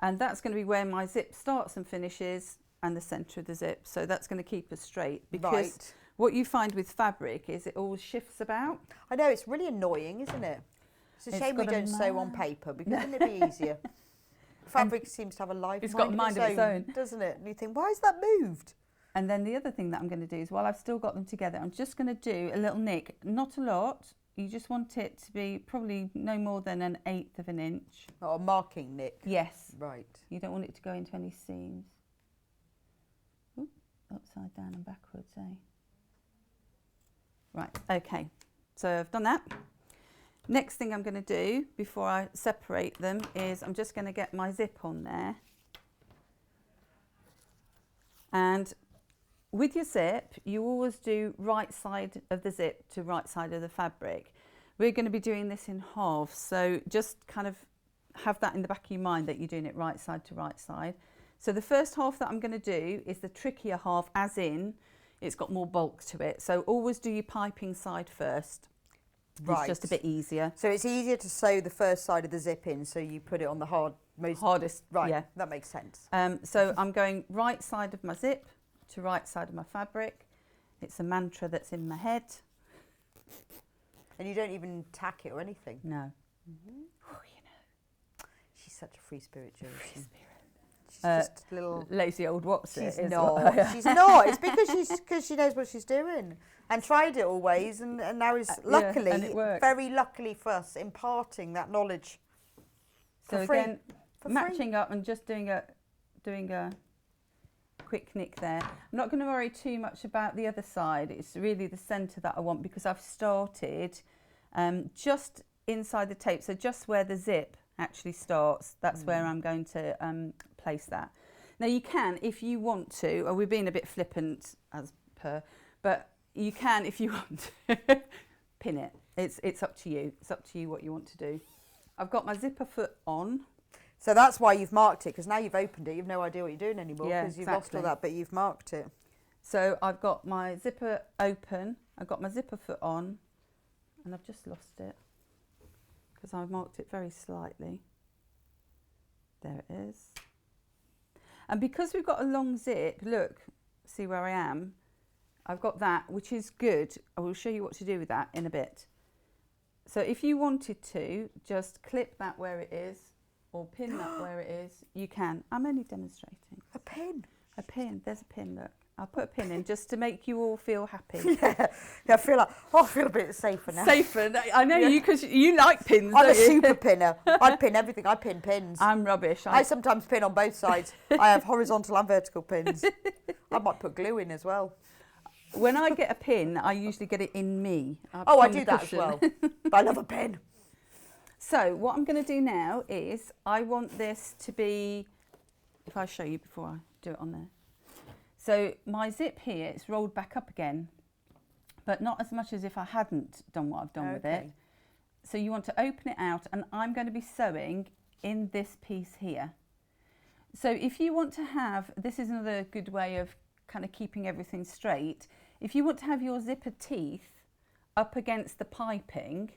And that's going to be where my zip starts and finishes and the centre of the zip. So that's going to keep us straight, because what you find with fabric is it always shifts about. I know, it's really annoying, isn't it? It's a shame we don't sew on paper, because wouldn't it be easier? Fabric seems to have a life. It's got a mind of its own, doesn't it? And you think, why is that moved? And then the other thing that I'm going to do is, while I've still got them together, I'm just going to do a little nick, not a lot. You just want it to be probably no more than 1/8 of an inch. Oh, a marking nick. Yes. Right. You don't want it to go into any seams. Ooh, upside down and backwards, eh? Right, okay. So I've done that. Next thing I'm going to do before I separate them is I'm just going to get my zip on there. And with your zip, you always do right side of the zip to right side of the fabric. We're going to be doing this in halves, so just kind of have that in the back of your mind that you're doing it right side to right side. So the first half that I'm going to do is the trickier half, as in it's got more bulk to it. So always do your piping side first. Right. It's just a bit easier. So it's easier to sew the first side of the zip in, so you put it on the hardest. Right, yeah. That makes sense. So I'm going right side of my zip to right side of my fabric. It's a mantra that's in my head. And you don't even tack it or anything? No. Mm-hmm. Oh, you know. She's such a free spirit, Jules. Free spirit. She's just a little... lazy old what's She's it? not. She's not. It's because she knows what she's doing. And tried it always, and now is luckily, and it works. very luckily for us, imparting that knowledge. So free. again, matching up and just doing a quick nick there. I'm not going to worry too much about the other side. It's really the centre that I want, because I've started just inside the tape, so just where the zip actually starts, that's where I'm going to place that. Now you can, if you want to, or we're being a bit flippant as per, but you can, if you want to, pin it. It's up to you. It's up to you what you want to do. I've got my zipper foot on. So that's why you've marked it, because now you've opened it, you've no idea what you're doing anymore, because Yeah, you've lost all that, but you've marked it. So I've got my zipper open, I've got my zipper foot on, and I've just lost it because I've marked it very slightly. There it is. And because we've got a long zip, look, see where I am? I've got that, which is good. I will show you what to do with that in a bit. So if you wanted to, just clip that where it is, or pin that where it is, you can. I'm only demonstrating. A pin? A pin, there's a pin, look. I'll put a pin in just to make you all feel happy. Yeah, I feel a bit safer now. Safer, I know you, because you like pins, I'm don't a you? super pinner. I pin everything, I pin pins. I'm rubbish. I sometimes pin on both sides. I have horizontal and vertical pins. I might put glue in as well. When I get a pin, I usually get it in me. I do that as well. But I love a pin. So what I'm going to do now is, I want this to be, if I show you before I do it on there. So my zip here, it's rolled back up again, but not as much as if I hadn't done what I've done with it. So you want to open it out, and I'm going to be sewing in this piece here. So if you want to have, this is another good way of kind of keeping everything straight. If you want to have your zipper teeth up against the piping,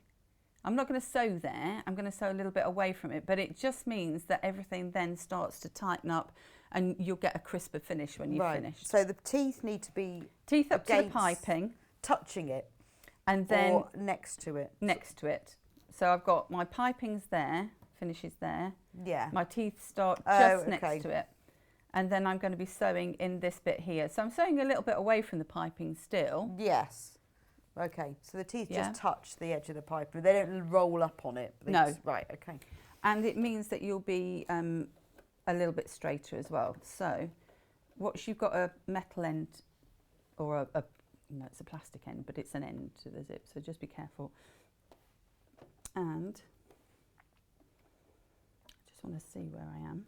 I'm not going to sew there, I'm going to sew a little bit away from it, but it just means that everything then starts to tighten up and you'll get a crisper finish when you've finished. So the teeth need to be teeth up to the piping, touching it, and then or next to it. Next to it. So I've got my pipings there, finishes there. Yeah. My teeth start just next to it. And then I'm going to be sewing in this bit here. So I'm sewing a little bit away from the piping still. Yes. Okay, so the teeth just touch the edge of the pipe, but they don't roll up on it. No. Right, okay. And it means that you'll be a little bit straighter as well. So once you've got a metal end, or no, it's a plastic end, but it's an end to the zip, so just be careful. And I just want to see where I am,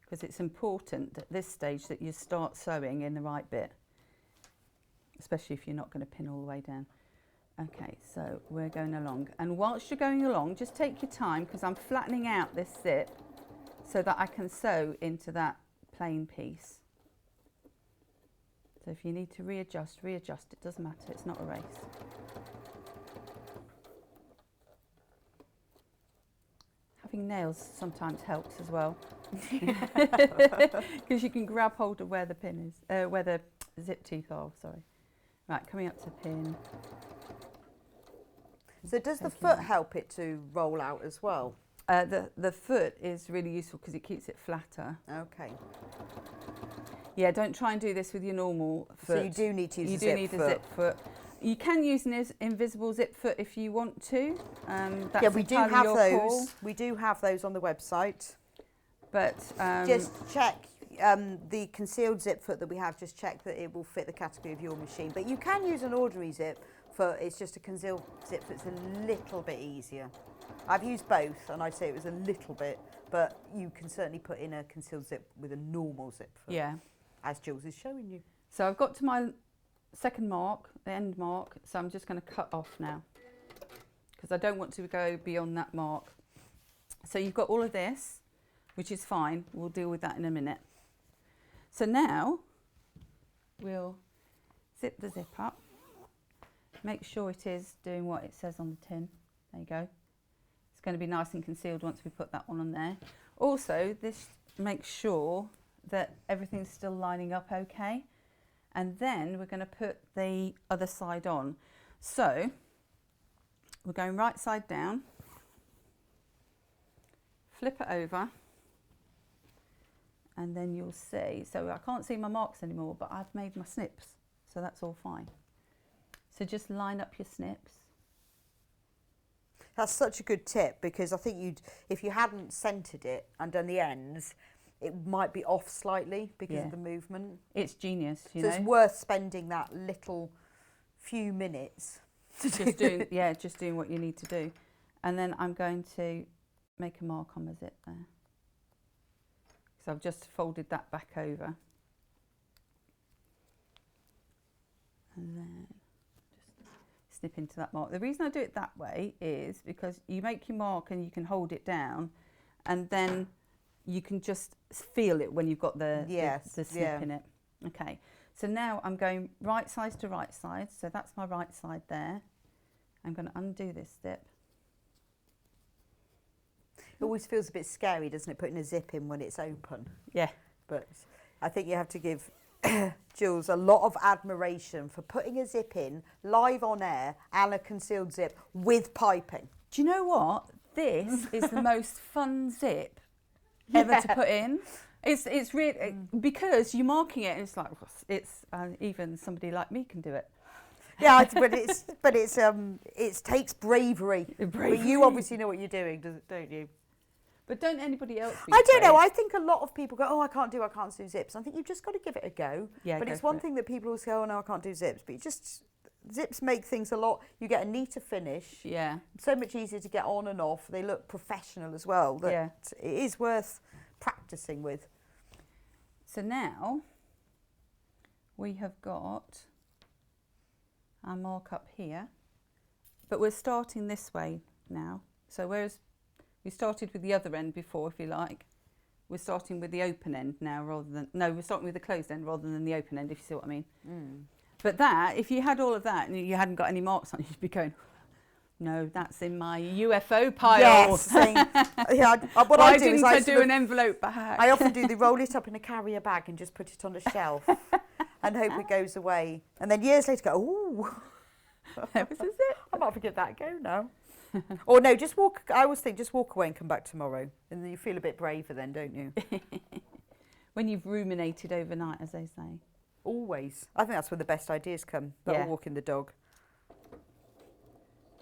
because it's important at this stage that you start sewing in the right bit. especially if you're not going to pin all the way down. Okay, so we're going along, and whilst you're going along, just take your time, because I'm flattening out this zip so that I can sew into that plain piece. So if you need to readjust, it doesn't matter, it's not a race. Having nails sometimes helps as well, because you can grab hold of where the pin is, where the zip teeth are, sorry. Right, coming up to pin. So does the foot help it to roll out as well? The foot is really useful because it keeps it flatter. Okay. Yeah, don't try and do this with your normal foot. So you do need to use a zip need foot. a zip foot. You can use an invisible zip foot if you want to. That's yeah, we do have your those. call. We do have those on the website. But just check the concealed zip foot that we have. Just check that it will fit the category of your machine. But you can use an ordinary zip foot. It's just a concealed zip foot. It's a little bit easier. I've used both, and I'd say it was a little bit, but you can certainly put in a concealed zip with a normal zip foot. Yeah. As Jules is showing you. So I've got to my second mark, the end mark, so I'm just going to cut off now because I don't want to go beyond that mark. So you've got all of this, which is fine. We'll deal with that in a minute. So now we'll zip the zip up. Make sure it is doing what it says on the tin. There you go. It's going to be nice and concealed once we put that one on there. Also, this makes sure that everything's still lining up okay. And then we're going to put the other side on. So we're going right side down, flip it over, and then you'll see, so I can't see my marks anymore, but I've made my snips, so that's all fine. So just line up your snips. That's such a good tip, because I think if you hadn't centred it and done the ends, it might be off slightly because of the movement. It's genius, you know. So it's worth spending that little few minutes to just doing, just doing what you need to do. And then I'm going to make a mark on the zip there. So I've just folded that back over. And then just snip into that mark. The reason I do it that way is because you make your mark and you can hold it down, and then you can just feel it when you've got the snip in it. Okay, so now I'm going right side to right side, so that's my right side there. I'm going to undo this zip. It always feels a bit scary, doesn't it, putting a zip in when it's open? Yeah. But I think you have to give Jules a lot of admiration for putting a zip in live on air and a concealed zip with piping. Do you know what? This is the most fun zip ever to put in. It's really because you're marking it, and it's like even somebody like me can do it. Yeah, but it takes bravery. But you obviously know what you're doing, don't you? But don't anybody else? I don't know. I think a lot of people go, "Oh, I can't do zips." I think you've just got to give it a go. Yeah, but it's one thing that people always go, "Oh no, I can't do zips." But zips make things a lot. You get a neater finish. Yeah. So much easier to get on and off. They look professional as well. It is worth practicing with. So now we have got our mark up here, but we're starting this way now. So whereas we started with the other end before, if you like, we're starting with the open end now we're starting with the closed end rather than the open end, if you see what I mean. But that, if you had all of that and you hadn't got any marks on it, you'd be going, no, that's in my UFO pile. Yes. What Why I do didn't is I do an envelope bag? I often do the roll it up in a carrier bag and just put it on a shelf and hope it goes away. And then years later go, ooh. That was a zip. I might have to give that a go now. Or no, just walk. I always think just walk away and come back tomorrow. And then you feel a bit braver then, don't you? When you've ruminated overnight, as they say. Always. I think that's where the best ideas come. That walking the dog.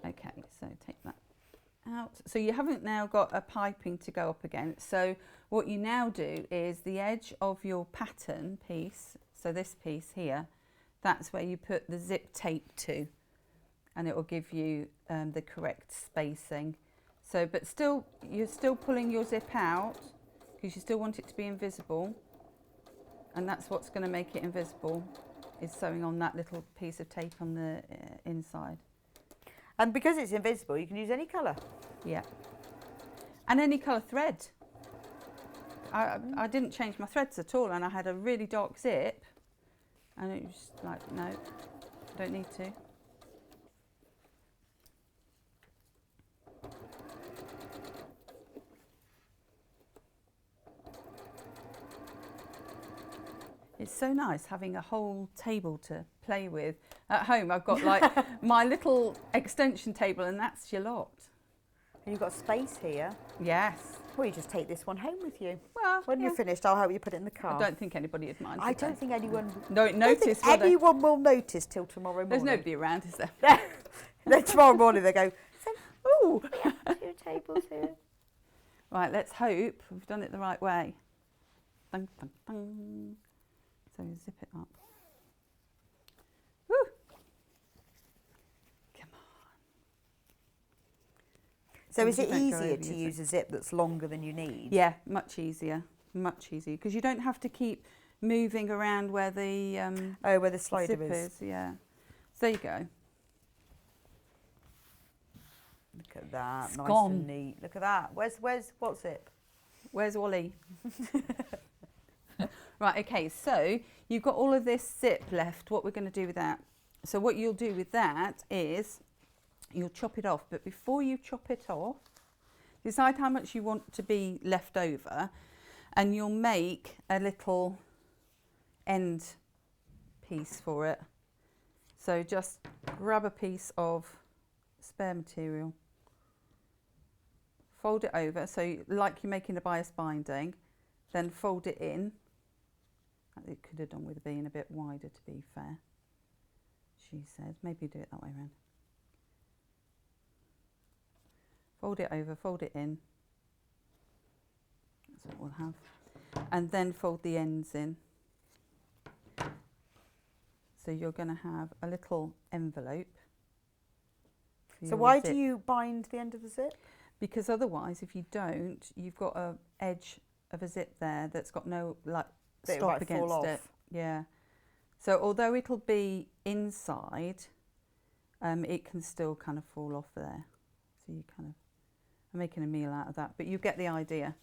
Okay, so take that out. So you haven't now got a piping to go up against. So what you now do is the edge of your pattern piece, so this piece here, that's where you put the zip tape to, and it will give you the correct spacing. So, but still, you're still pulling your zip out because you still want it to be invisible, and that's what's going to make it invisible. is sewing on that little piece of tape on the inside. And because it's invisible, you can use any colour. Yeah. And any colour thread. I didn't change my threads at all, and I had a really dark zip, and it was like, no, don't need to. It's so nice having a whole table to play with. At home, I've got like my little extension table, and that's your lot. And you've got space here. Yes. Well, you just take this one home with you. Well, When you're finished, I'll help you put it in the car. I don't think anybody would mind. I don't think anyone Don't notice. think anyone will notice till tomorrow morning. There's nobody around, is there? Then tomorrow morning they go, so, oh, we have 2 tables here. Right, let's hope we've done it the right way. Dun, dun, dun. So zip it up. Woo! Come on. So is You it don't go easier over to your use a zip that's longer than you need? Yeah, much easier, because you don't have to keep moving around where the where the slider zip is. Yeah. So there you go. Look at that, It's nice gone. and neat. Look at that. Where's what zip? Where's Wally? Right, okay, so you've got all of this zip left. What we're going to do with that? So what you'll do with that is you'll chop it off. But before you chop it off, decide how much you want to be left over, and you'll make a little end piece for it. So just grab a piece of spare material, fold it over, so like you're making a bias binding, then fold it in. It could have done with being a bit wider, to be fair, she said. Maybe do it that way around. Fold it over, fold it in. That's what we'll have. And then fold the ends in. So you're going to have a little envelope. So why do you bind the end of the zip? Because otherwise, if you don't, you've got an edge of a zip there that's got no That it stop might fall against it. off. Yeah. So although it'll be inside, it can still kind of fall off there. So you kind of are making a meal out of that, but you get the idea.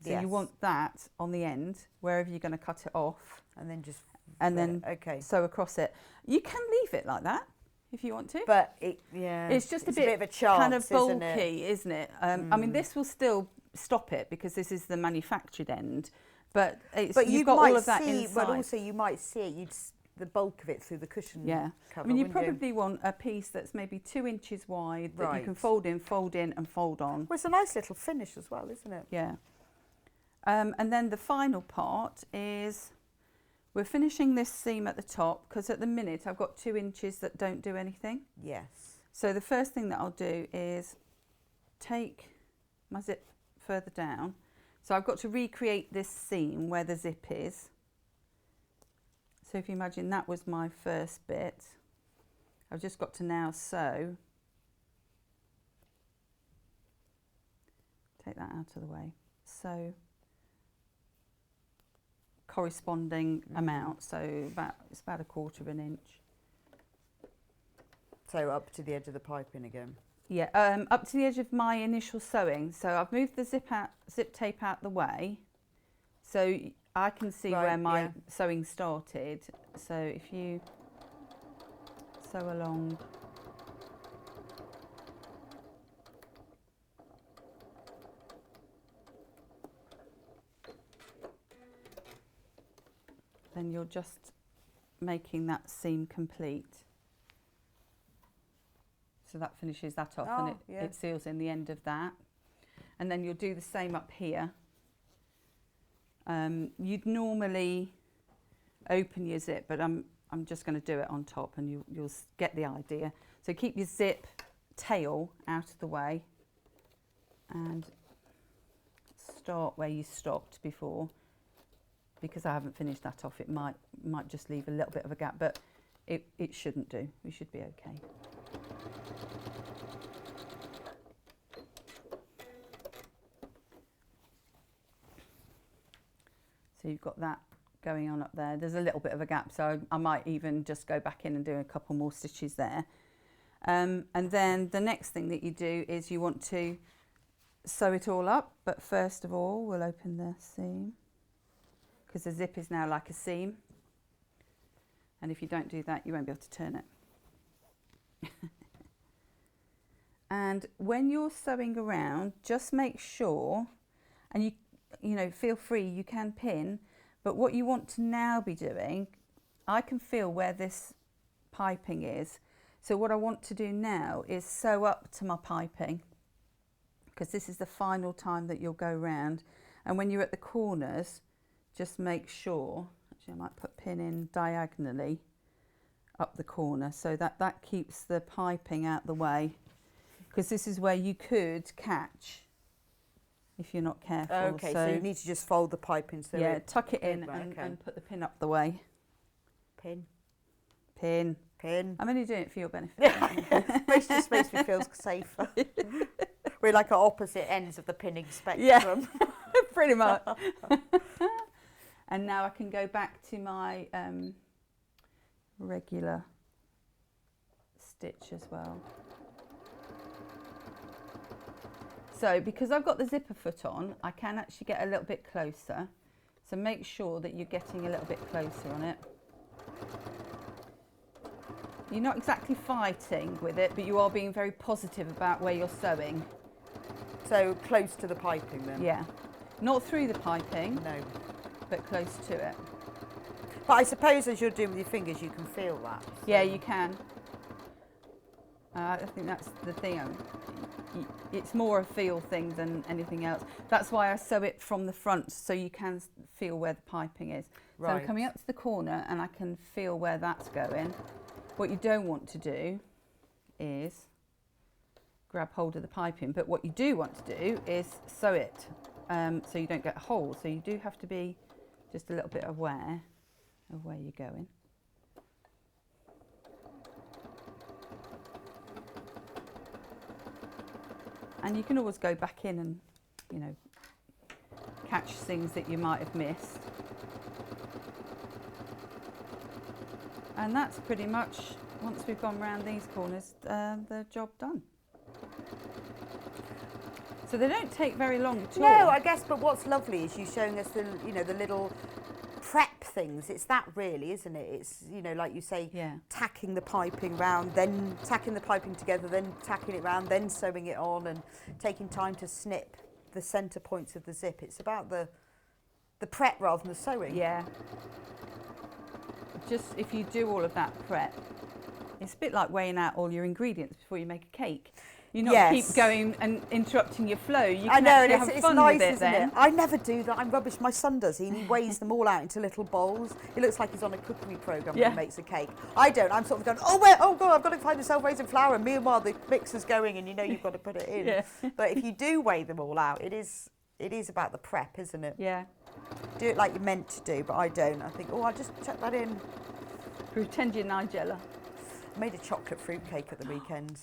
So Yes. you want that on the end, wherever you're going to cut it off, And then just and then okay. sew across it. You can leave it like that if you want to. But it's just a bit of a chance, kind of isn't it? bulky, isn't it? I mean, this will still stop it because this is the manufactured end, but you've got all of that inside. But also you might see it, the bulk of it through the cushion cover. I mean, you wouldn't probably want a piece that's maybe 2 inches wide that you can Right. fold in, and fold on. Well, it's a nice little finish as well, isn't it? Yeah. And then the final part is we're finishing this seam at the top because at the minute I've got 2 inches that don't do anything. Yes. So the first thing that I'll do is take my zip further down. So I've got to recreate this seam where the zip is. So if you imagine that was my first bit, I've just got to now sew. Take that out of the way. Sew corresponding amount, so it's about 1/4 of an inch. So up to the edge of the piping again. Yeah, up to the edge of my initial sewing. So I've moved the zip tape out the way, so I can see Right, where my yeah. sewing started. So if you sew along, then you're just making that seam complete. So that finishes that off, and it seals in the end of that. And then you'll do the same up here. You'd normally open your zip, but I'm just going to do it on top, and you'll get the idea. So keep your zip tail out of the way, and start where you stopped before. Because I haven't finished that off, it might just leave a little bit of a gap, but it shouldn't do. We should be okay. So you've got that going on up there. There's a little bit of a gap, so I might even just go back in and do a couple more stitches there. And then the next thing that you do is you want to sew it all up, but first of all we'll open the seam, because the zip is now like a seam, and if you don't do that you won't be able to turn it. And when you're sewing around, just make sure, and you know, feel free, you can pin, but what you want to now be doing, I can feel where this piping is, so what I want to do now is sew up to my piping, because this is the final time that you'll go round. And when you're at the corners, just make sure, actually I might put pin in diagonally up the corner, so that keeps the piping out the way, because this is where you could catch if you're not careful. Okay, so you need to just fold the piping. So yeah, tuck it in and put the pin up the way. Pin. Pin. Pin. I'm only doing it for your benefit. Just makes me feel safer. We're like at opposite ends of the pinning spectrum. Yeah, pretty much. And now I can go back to my regular stitch as well. So because I've got the zipper foot on, I can actually get a little bit closer. So make sure that you're getting a little bit closer on it. You're not exactly fighting with it, but you are being very positive about where you're sewing. So close to the piping then? Yeah. Not through the piping, No. but close to it. But I suppose as you're doing with your fingers, you can feel that. So. Yeah, you can. I think that's the thing. It's more a feel thing than anything else. That's why I sew it from the front, so you can feel where the piping is. Right. So I'm coming up to the corner and I can feel where that's going. What you don't want to do is grab hold of the piping, but what you do want to do is sew it so you don't get a hole. So you do have to be just a little bit aware of where you're going. And you can always go back in and, you know, catch things that you might have missed. And that's pretty much, once we've gone round these corners, the job done. So they don't take very long at all. No, I guess, but what's lovely is you showing us the, you know, the little prep things. It's that really, isn't it? It's, you know, like you say, yeah, tacking the piping round, then tacking the piping together, then tacking it round, then sewing it on, and taking time to snip the centre points of the zip. It's about the prep rather than the sewing. Yeah. Just if you do all of that prep, it's a bit like weighing out all your ingredients before you make a cake. You not keep going and interrupting your flow. You can actually have fun with it then. I never do that. I'm rubbish. My son does. He weighs them all out into little bowls. He looks like he's on a cookery programme when he makes a cake. I don't. I'm sort of going, oh God, I've got to find myself raising flour. And meanwhile, the mixer's going and you know you've got to put it in. Yeah. But if you do weigh them all out, it is about the prep, isn't it? Yeah. Do it like you're meant to do, but I don't. I think, I'll just chuck that in. Pretend you're Nigella. I made a chocolate fruit cake at the weekend.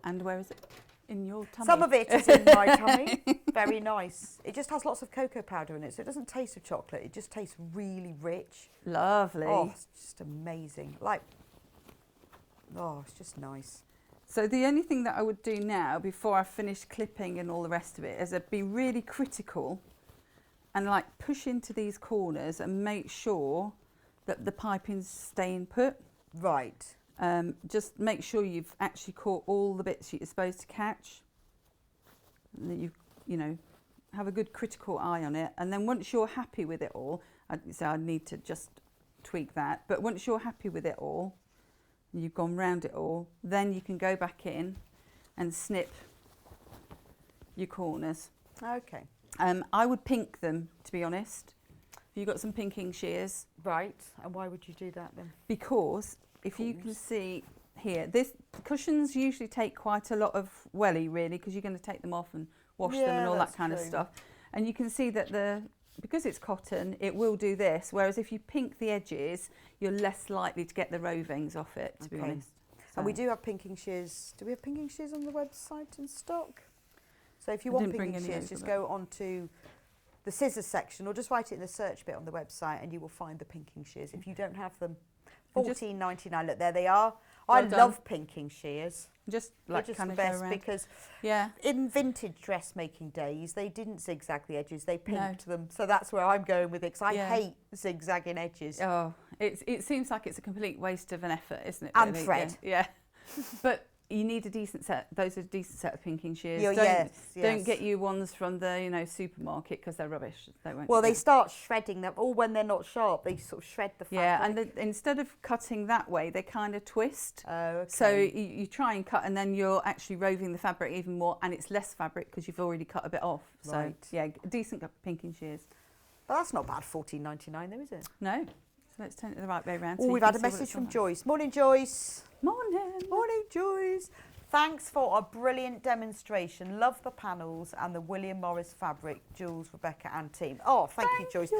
And where is it? In your tummy? Some of it is in my tummy. Very nice. It just has lots of cocoa powder in it, so it doesn't taste of chocolate. It just tastes really rich. Lovely. Oh, it's just amazing. It's just nice. So the only thing that I would do now, before I finish clipping and all the rest of it, is I'd be really critical and like push into these corners and make sure that the piping's staying put. Right. Just make sure you've actually caught all the bits you're supposed to catch, and that you know, have a good critical eye on it. And then once you're happy with it all, I need to just tweak that. But once you're happy with it all, and you've gone round it all, then you can go back in and snip your corners. Okay. I would pink them, to be honest. Have you got some pinking shears? Right. And why would you do that then? Because if you can see here, the cushions usually take quite a lot of welly, really, because you're going to take them off and wash them and all that kind of stuff. And you can see that because it's cotton, it will do this. Whereas if you pink the edges, you're less likely to get the rovings off it, to be honest. So. And we do have pinking shears. Do we have pinking shears on the website in stock? So if you want pinking shears, just go onto the scissors section, or just write it in the search bit on the website and you will find the pinking shears. If you don't have them, $14.99. Look, there they are. I love pinking shears. Just They're like just kind the of go best around. because Yeah. in vintage dressmaking days, they didn't zigzag the edges, they pinked them. So that's where I'm going with it, because I hate zigzagging edges. Oh, it seems like it's a complete waste of an effort, isn't it? And really? thread. Yeah. But you need a decent set. Those are a decent set of pinking shears. Yes, Don't get you ones from the supermarket, because they're rubbish. They won't. Well, they start shredding them, or when they're not sharp, they sort of shred the fabric. Yeah, and instead of cutting that way, they kind of twist. Oh, okay. So you try and cut, and then you're actually roving the fabric even more, and it's less fabric because you've already cut a bit off. Right. So yeah, decent pinking shears. But that's not bad, $14.99 though, is it? No. So let's turn it the right way around. Oh, we've had a message from Joyce. Morning, Joyce. Morning. Morning, Joyce. Thanks for a brilliant demonstration. Love the panels and the William Morris fabric, Jules, Rebecca and team. Oh, thank you, Joyce.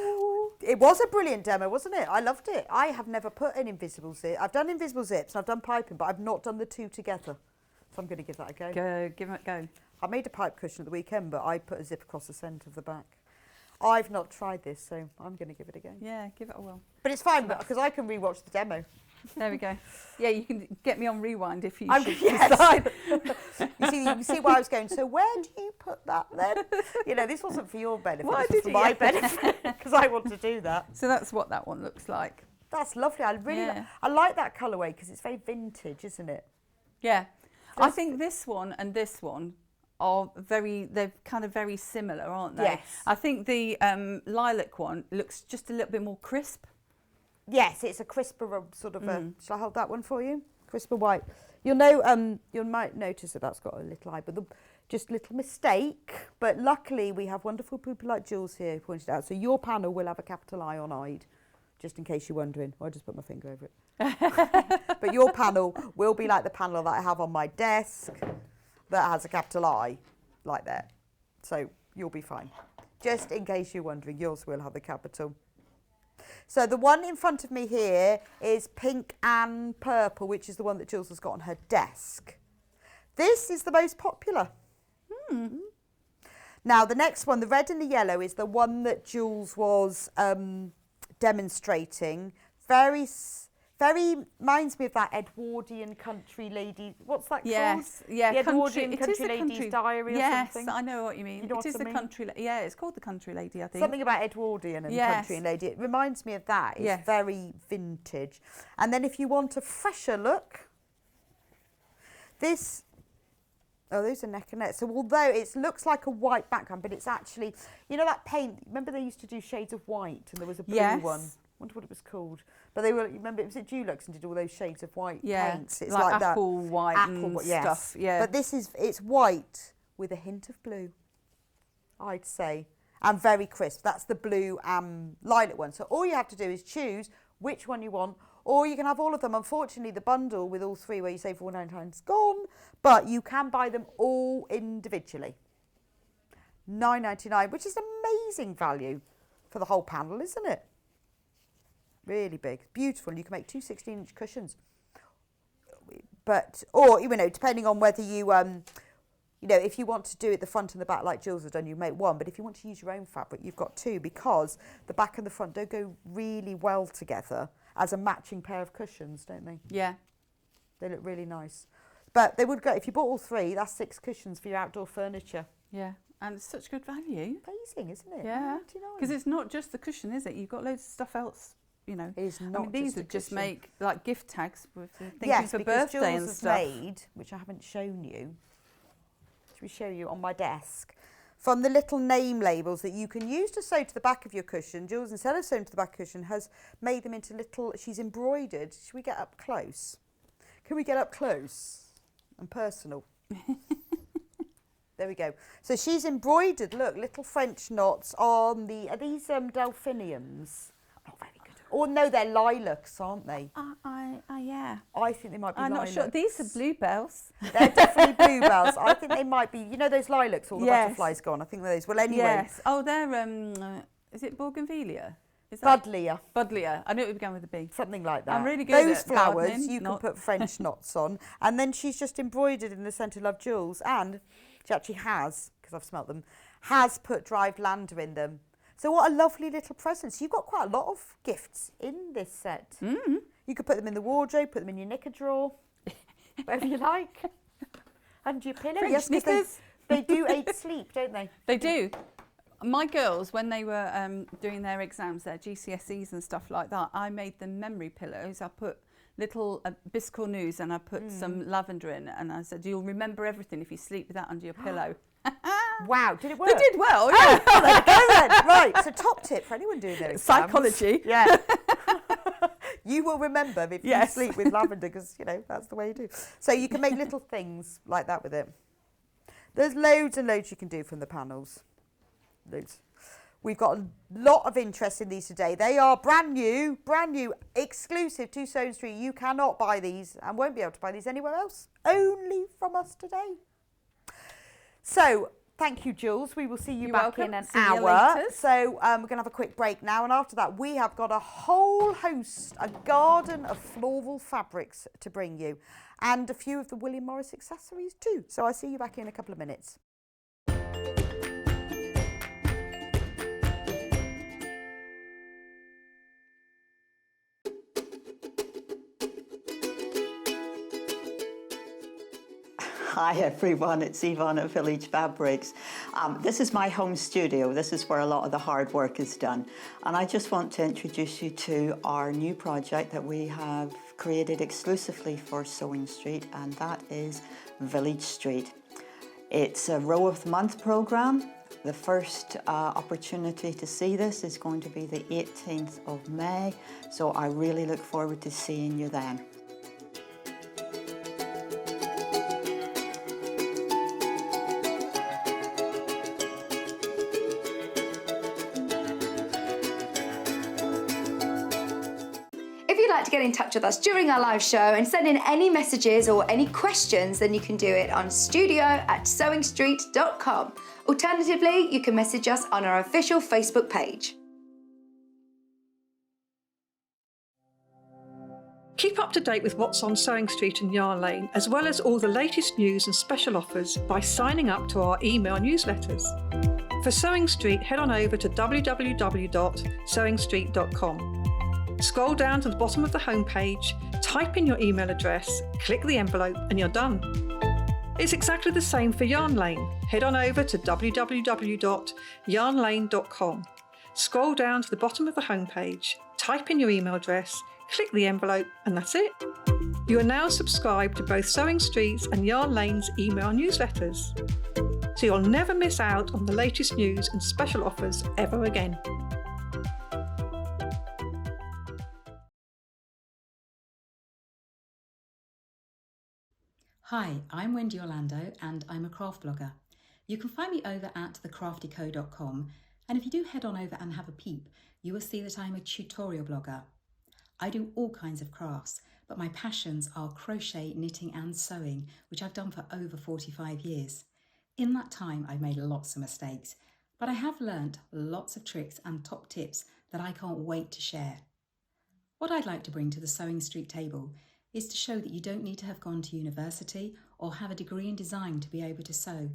It was a brilliant demo, wasn't it? I loved it. I have never put an invisible zip. I've done invisible zips, and I've done piping, but I've not done the two together. So I'm going to give that a go. Give it a go. I made a pipe cushion at the weekend, but I put a zip across the centre of the back. I've not tried this, so I'm going to give it a go. Yeah, give it a whirl. But it's fine, because I can rewatch the demo. There we go. Yeah, you can get me on rewind if you should Yes. decide. You can see why I was going, so where do you put that then? You know, this wasn't for your benefit, Why this was did for you? my benefit, because I want to do that. So that's what that one looks like. That's lovely. I really Yeah. I like that colourway, because it's very vintage, isn't it? Yeah. I think this one and this one are they're kind of very similar, aren't they? Yes. I think the lilac one looks just a little bit more crisp. Yes, it's a crisper sort of shall I hold that one for you? Crisper white. You'll know, you might notice that that's got a little eye, but just a little mistake. But luckily we have wonderful people like Jules here who pointed out. So your panel will have a capital I on eyed, just in case you're wondering. I'll just put my finger over it. But your panel will be like the panel that I have on my desk that has a capital I, like that. So you'll be fine. Just in case you're wondering, yours will have the capital. So the one in front of me here is pink and purple, which is the one that Jules has got on her desk. This is the most popular. Now the next one, the red and the yellow, is the one that Jules was demonstrating. Very reminds me of that Edwardian country lady. What's that Yes, called? yeah, The Edwardian it is country the lady's diary or yes, something. I know what you mean. You know It is what I the mean? country. Yeah, it's called the country lady, I think. Something about Edwardian and country and lady. It reminds me of that. It's Yes. very vintage. And then if you want a fresher look, this, those are neck and neck. So although it looks like a white background, but it's actually, you know that paint, remember they used to do shades of white and there was a blue Yes. one? I wonder what it was called. But they were, remember, it was at Dulux and did all those shades of white paints. It's like that. apple white and Yes. stuff. Yeah. But this is, it's white with a hint of blue, I'd say. And very crisp. That's the blue lilac one. So all you have to do is choose which one you want, or you can have all of them. Unfortunately, the bundle with all three where you save £4.99 is gone, but you can buy them all individually. £9.99, which is amazing value for the whole panel, isn't it? Really big, beautiful. You can make two 16-inch cushions, but or you know, depending on whether you you know, if you want to do it the front and the back like Jules has done, you make one. But if you want to use your own fabric, you've got two, because the back and the front don't go really well together as a matching pair of cushions, don't they? Yeah. They look really nice. But they would go, if you bought all three, that's 6 cushions for your outdoor furniture. Yeah. And it's such good value. Amazing, isn't it? Yeah. Because £9.99. it's not just the cushion, is it? You've got loads of stuff else. You know, It is I not mean, these just a would just cushion. make like gift tags with things Yes, for because birthday Jules and has stuff. made, which I haven't shown you. Should we show you on my desk? From the little name labels that you can use to sew to the back of your cushion, Jules, instead of sewing to the back cushion, has made them into little, she's embroidered. Should we get up close? Can we get up close and personal? There we go. So she's embroidered, look, little French knots on the, are these delphiniums? Not very good. Oh no, they're lilacs, aren't they? Yeah. I think they might be I'm lilacs. not sure. These are bluebells. They're definitely bluebells. I think they might be, you know those lilacs, all the Yes. butterflies gone. I think they're those. Well, anyway. Yes. Oh, they're, is it bougainvillea? Is that Budleia, Budleia. I knew it began with a B. something like that. I'm really good Those at flowers, gardening, you can not- put French knots on. And then she's just embroidered in the centre, Love Jules. And she actually has, because I've smelt them, has put dried lander in them. So what a lovely little present. So you've got quite a lot of gifts in this set. You could put them in the wardrobe, put them in your knicker drawer, wherever you like. Under your pillow. French Yes, 'cause knickers. they do aid sleep, don't they? They do. My girls, when they were doing their exams, their GCSEs and stuff like that, I made them memory pillows. I put little biscornous and I put some lavender in, and I said, you'll remember everything if you sleep with that under your pillow. Wow, did it work? They did well, yeah. Oh, there you go then. Right, so top tip for anyone doing their exams. Psychology. Yeah. You will remember if you Yes. sleep with lavender, because, you know, that's the way you do. So you can make little things like that with it. There's loads and loads you can do from the panels. Loads. We've got a lot of interest in these today. They are brand new, exclusive to Sewing Street. You cannot buy these and won't be able to buy these anywhere else. Only from us today. So, thank you, Jules. We will see you You're back welcome. in an See you hour. later. So, we're going to have a quick break now. And after that, we have got a whole host, a garden of floral fabrics to bring you. And a few of the William Morris accessories too. So, I'll see you back in a couple of minutes. Hi everyone, it's Yvonne at Village Fabrics. This is my home studio. This is where a lot of the hard work is done. And I just want to introduce you to our new project that we have created exclusively for Sewing Street, and that is Village Street. It's a row of the month program. The first opportunity to see this is going to be the 18th of May. So I really look forward to seeing you then. If you'd like to get in touch with us during our live show and send in any messages or any questions, then you can do it on studio@sewingstreet.com. Alternatively, you can message us on our official Facebook page. Keep up to date with what's on Sewing Street and Yarn Lane, as well as all the latest news and special offers by signing up to our email newsletters. For Sewing Street, head on over to www.sewingstreet.com. Scroll down to the bottom of the homepage, type in your email address, click the envelope, and you're done. It's exactly the same for Yarn Lane. Head on over to www.yarnlane.com. Scroll down to the bottom of the homepage, type in your email address, click the envelope, and that's it. You are now subscribed to both Sewing Street's and Yarn Lane's email newsletters, so you'll never miss out on the latest news and special offers ever again. Hi, I'm Wendy Orlando and I'm a craft blogger. You can find me over at thecraftyco.com, and if you do head on over and have a peep, you will see that I'm a tutorial blogger. I do all kinds of crafts, but my passions are crochet, knitting and sewing, which I've done for over 45 years. In that time, I've made lots of mistakes, but I have learnt lots of tricks and top tips that I can't wait to share. What I'd like to bring to the Sewing Street table is to show that you don't need to have gone to university or have a degree in design to be able to sew.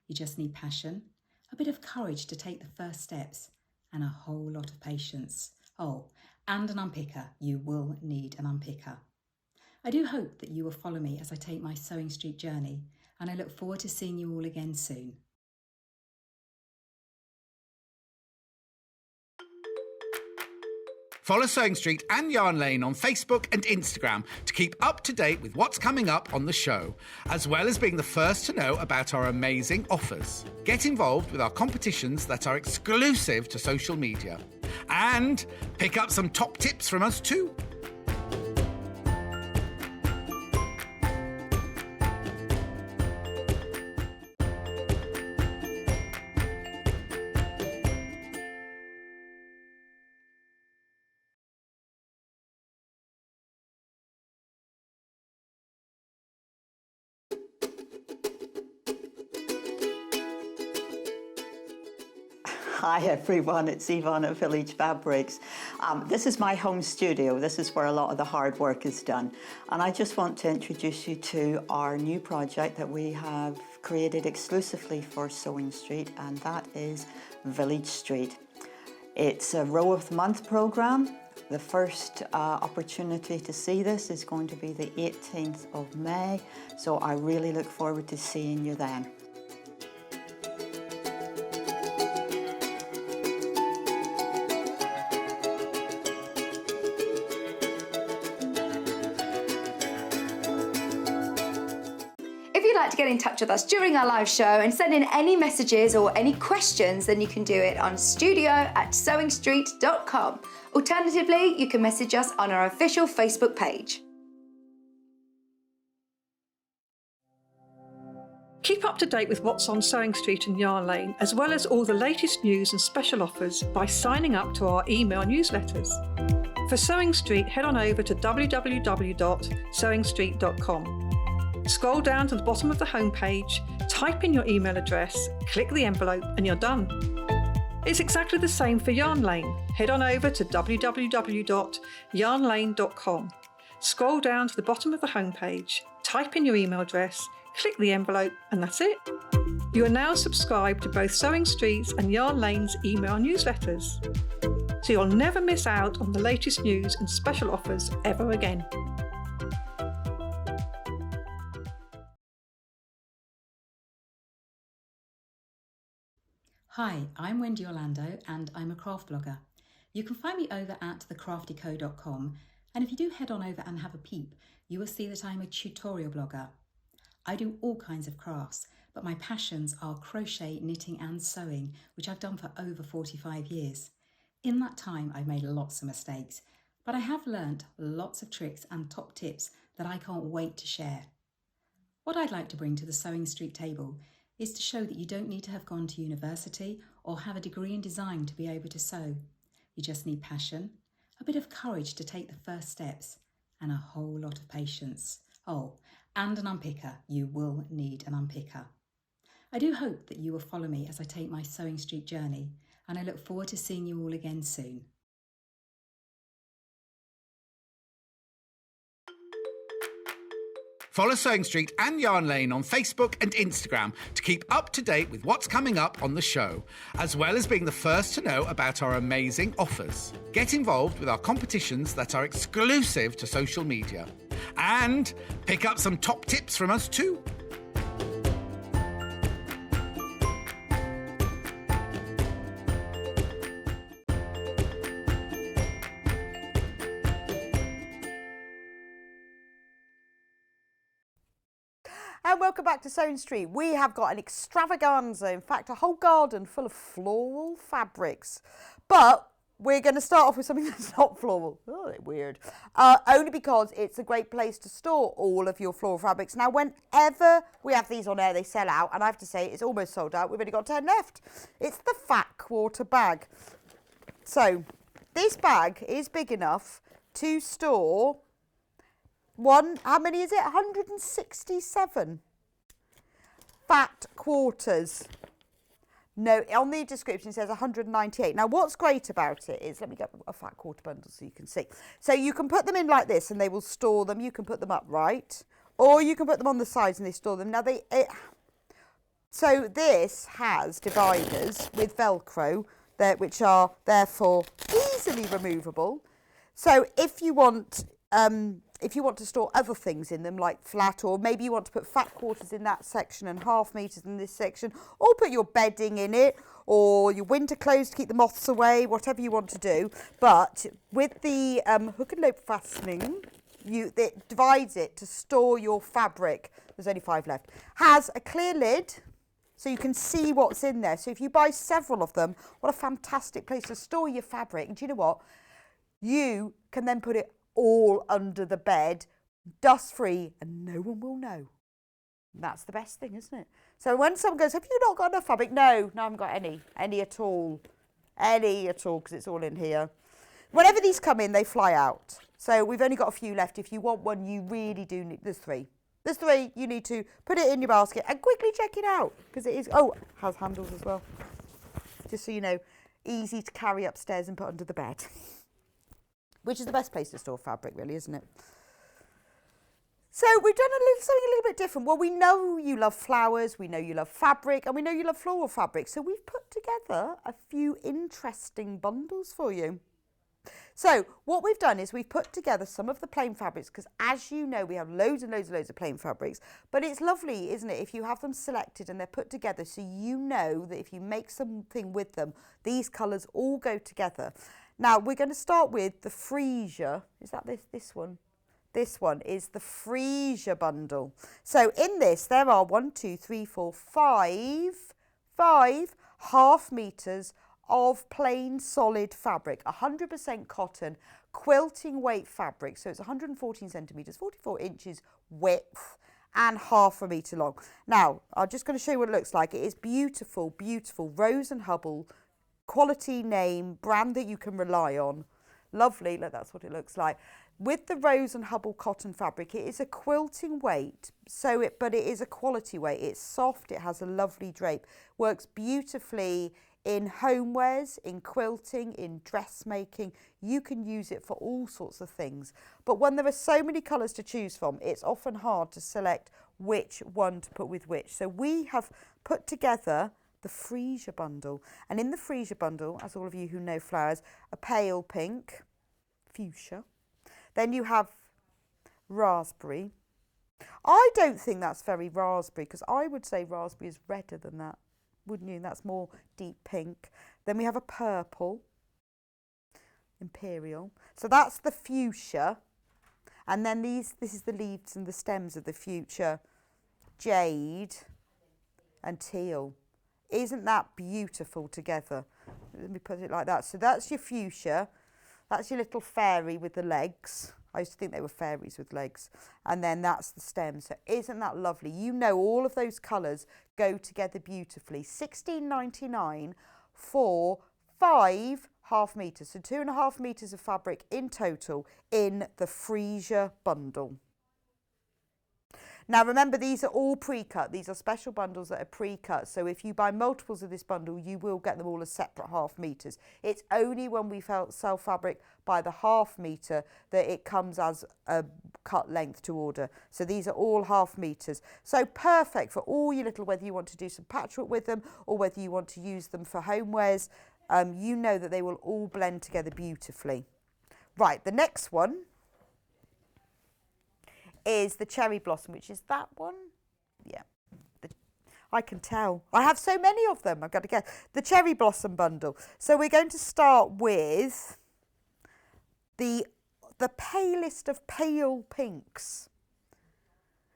You just need passion, a bit of courage to take the first steps, and a whole lot of patience. Oh, and an unpicker. You will need an unpicker. I do hope that you will follow me as I take my Sewing Street journey, and I look forward to seeing you all again soon. Follow Sewing Street and Yarn Lane on Facebook and Instagram to keep up to date with what's coming up on the show, as well as being the first to know about our amazing offers. Get involved with our competitions that are exclusive to social media. And pick up some top tips from us too. Hi everyone, it's Yvonne at Village Fabrics. This is my home studio. This is where a lot of the hard work is done. And I just want to introduce you to our new project that we have created exclusively for Sewing Street, and that is Village Street. It's a row of the month programme. The first opportunity to see this is going to be the 18th of May, so I really look forward to seeing you then. If you'd like to get in touch with us during our live show and send in any messages or any questions, then you can do it on studio@sewingstreet.com. Alternatively, you can message us on our official Facebook page. Keep up to date with what's on Sewing Street and Yarn Lane, as well as all the latest news and special offers by signing up to our email newsletters. For Sewing Street, head on over to www.sewingstreet.com. Scroll down to the bottom of the homepage, type in your email address, click the envelope, and you're done. It's exactly the same for Yarn Lane. Head on over to www.yarnlane.com. Scroll down to the bottom of the homepage, type in your email address, click the envelope, and that's it. You are now subscribed to both Sewing Street's and Yarn Lane's email newsletters, so you'll never miss out on the latest news and special offers ever again. Hi, I'm Wendy Orlando and I'm a craft blogger. You can find me over at thecraftyco.com, and if you do head on over and have a peep, you will see that I'm a tutorial blogger. I do all kinds of crafts, but my passions are crochet, knitting and sewing, which I've done for over 45 years. In that time, I've made lots of mistakes, but I have learnt lots of tricks and top tips that I can't wait to share. What I'd like to bring to the Sewing Street table is to show that you don't need to have gone to university or have a degree in design to be able to sew. You just need passion, a bit of courage to take the first steps, and a whole lot of patience. Oh, and an unpicker. You will need an unpicker. I do hope that you will follow me as I take my Sewing Street journey, and I look forward to seeing you all again soon. Follow Sewing Street and Yarn Lane on Facebook and Instagram to keep up to date with what's coming up on the show, as well as being the first to know about our amazing offers. Get involved with our competitions that are exclusive to social media. And pick up some top tips from us too. And welcome back to Sewing Street. We have got an extravaganza, in fact, a whole garden full of floral fabrics. But we're going to start off with something that's not floral. Oh, weird. Only because it's a great place to store all of your floral fabrics. Now, whenever we have these on air, they sell out. And I have to say, it's almost sold out. We've only got 10 left. It's the Fat Quarter bag. So, this bag is big enough to store... how many is it? 167 fat quarters. No, on the description it says 198. Now what's great about it is, let me get a fat quarter bundle so you can see. So you can put them in like this and they will store them. You can put them upright, or you can put them on the sides and they store them. Now so this has dividers with Velcro there, which are therefore easily removable. So if you want to store other things in them, like flat, or maybe you want to put fat quarters in that section and half meters in this section, or put your bedding in it, or your winter clothes to keep the moths away, whatever you want to do. But with the hook and loop fastening, it divides it to store your fabric. There's only 5 left. Has a clear lid, so you can see what's in there. So if you buy several of them, what a fantastic place to store your fabric. And do you know what? You can then put it all under the bed, dust-free, and no one will know. That's the best thing, isn't it? So when someone goes, have you not got enough fabric? No, I haven't got any at all, because it's all in here. Whenever these come in, they fly out. So we've only got a few left. If you want one, you really do need, there's 3. There's 3, you need to put it in your basket and quickly check it out, because it is, has handles as well. Just so you know, easy to carry upstairs and put under the bed. Which is the best place to store fabric, really, isn't it? So we've done something a little bit different. Well, we know you love flowers, we know you love fabric, and we know you love floral fabric. So we've put together a few interesting bundles for you. So what we've done is we've put together some of the plain fabrics, because as you know, we have loads and loads and loads of plain fabrics, but it's lovely, isn't it, if you have them selected and they're put together, so you know that if you make something with them, these colours all go together. Now we're going to start with the freesia. Is that this one? This one is the freesia bundle. So in this, there are 5 half meters of plain solid fabric, 100% cotton, quilting weight fabric. So it's 114 centimeters, 44 inches width, and half a meter long. Now, I'm just going to show you what it looks like. It is beautiful, beautiful Rose and Hubble, quality name, brand that you can rely on. Lovely, look, that's what it looks like. With the Rose and Hubble cotton fabric, it is a quilting weight, but it is a quality weight. It's soft, it has a lovely drape, works beautifully in homewares, in quilting, in dressmaking. You can use it for all sorts of things. But when there are so many colours to choose from, it's often hard to select which one to put with which. So we have put together the freesia bundle. And in the freesia bundle, as all of you who know flowers, a pale pink, fuchsia. Then you have raspberry. I don't think that's very raspberry, because I would say raspberry is redder than that, wouldn't you? That's more deep pink. Then we have a purple, imperial. So that's the fuchsia. And then this is the leaves and the stems of the fuchsia, jade and teal. Isn't that beautiful together? Let me put it like that. So that's your fuchsia. That's your little fairy with the legs. I used to think they were fairies with legs. And then that's the stem. So isn't that lovely? You know all of those colours go together beautifully. $16.99 for 5 half meters. So 2.5 meters of fabric in total in the freesia bundle. Now remember, these are all pre-cut. These are special bundles that are pre-cut. So if you buy multiples of this bundle, you will get them all as separate half meters. It's only when we sell fabric by the half meter that it comes as a cut length to order. So these are all half meters. So perfect for all your little, whether you want to do some patchwork with them or whether you want to use them for homewares, you know that they will all blend together beautifully. Right, the next one is the cherry blossom, which is that one. Yeah, I can tell. I have so many of them. I've got to guess. The cherry blossom bundle. So we're going to start with the palest of pale pinks.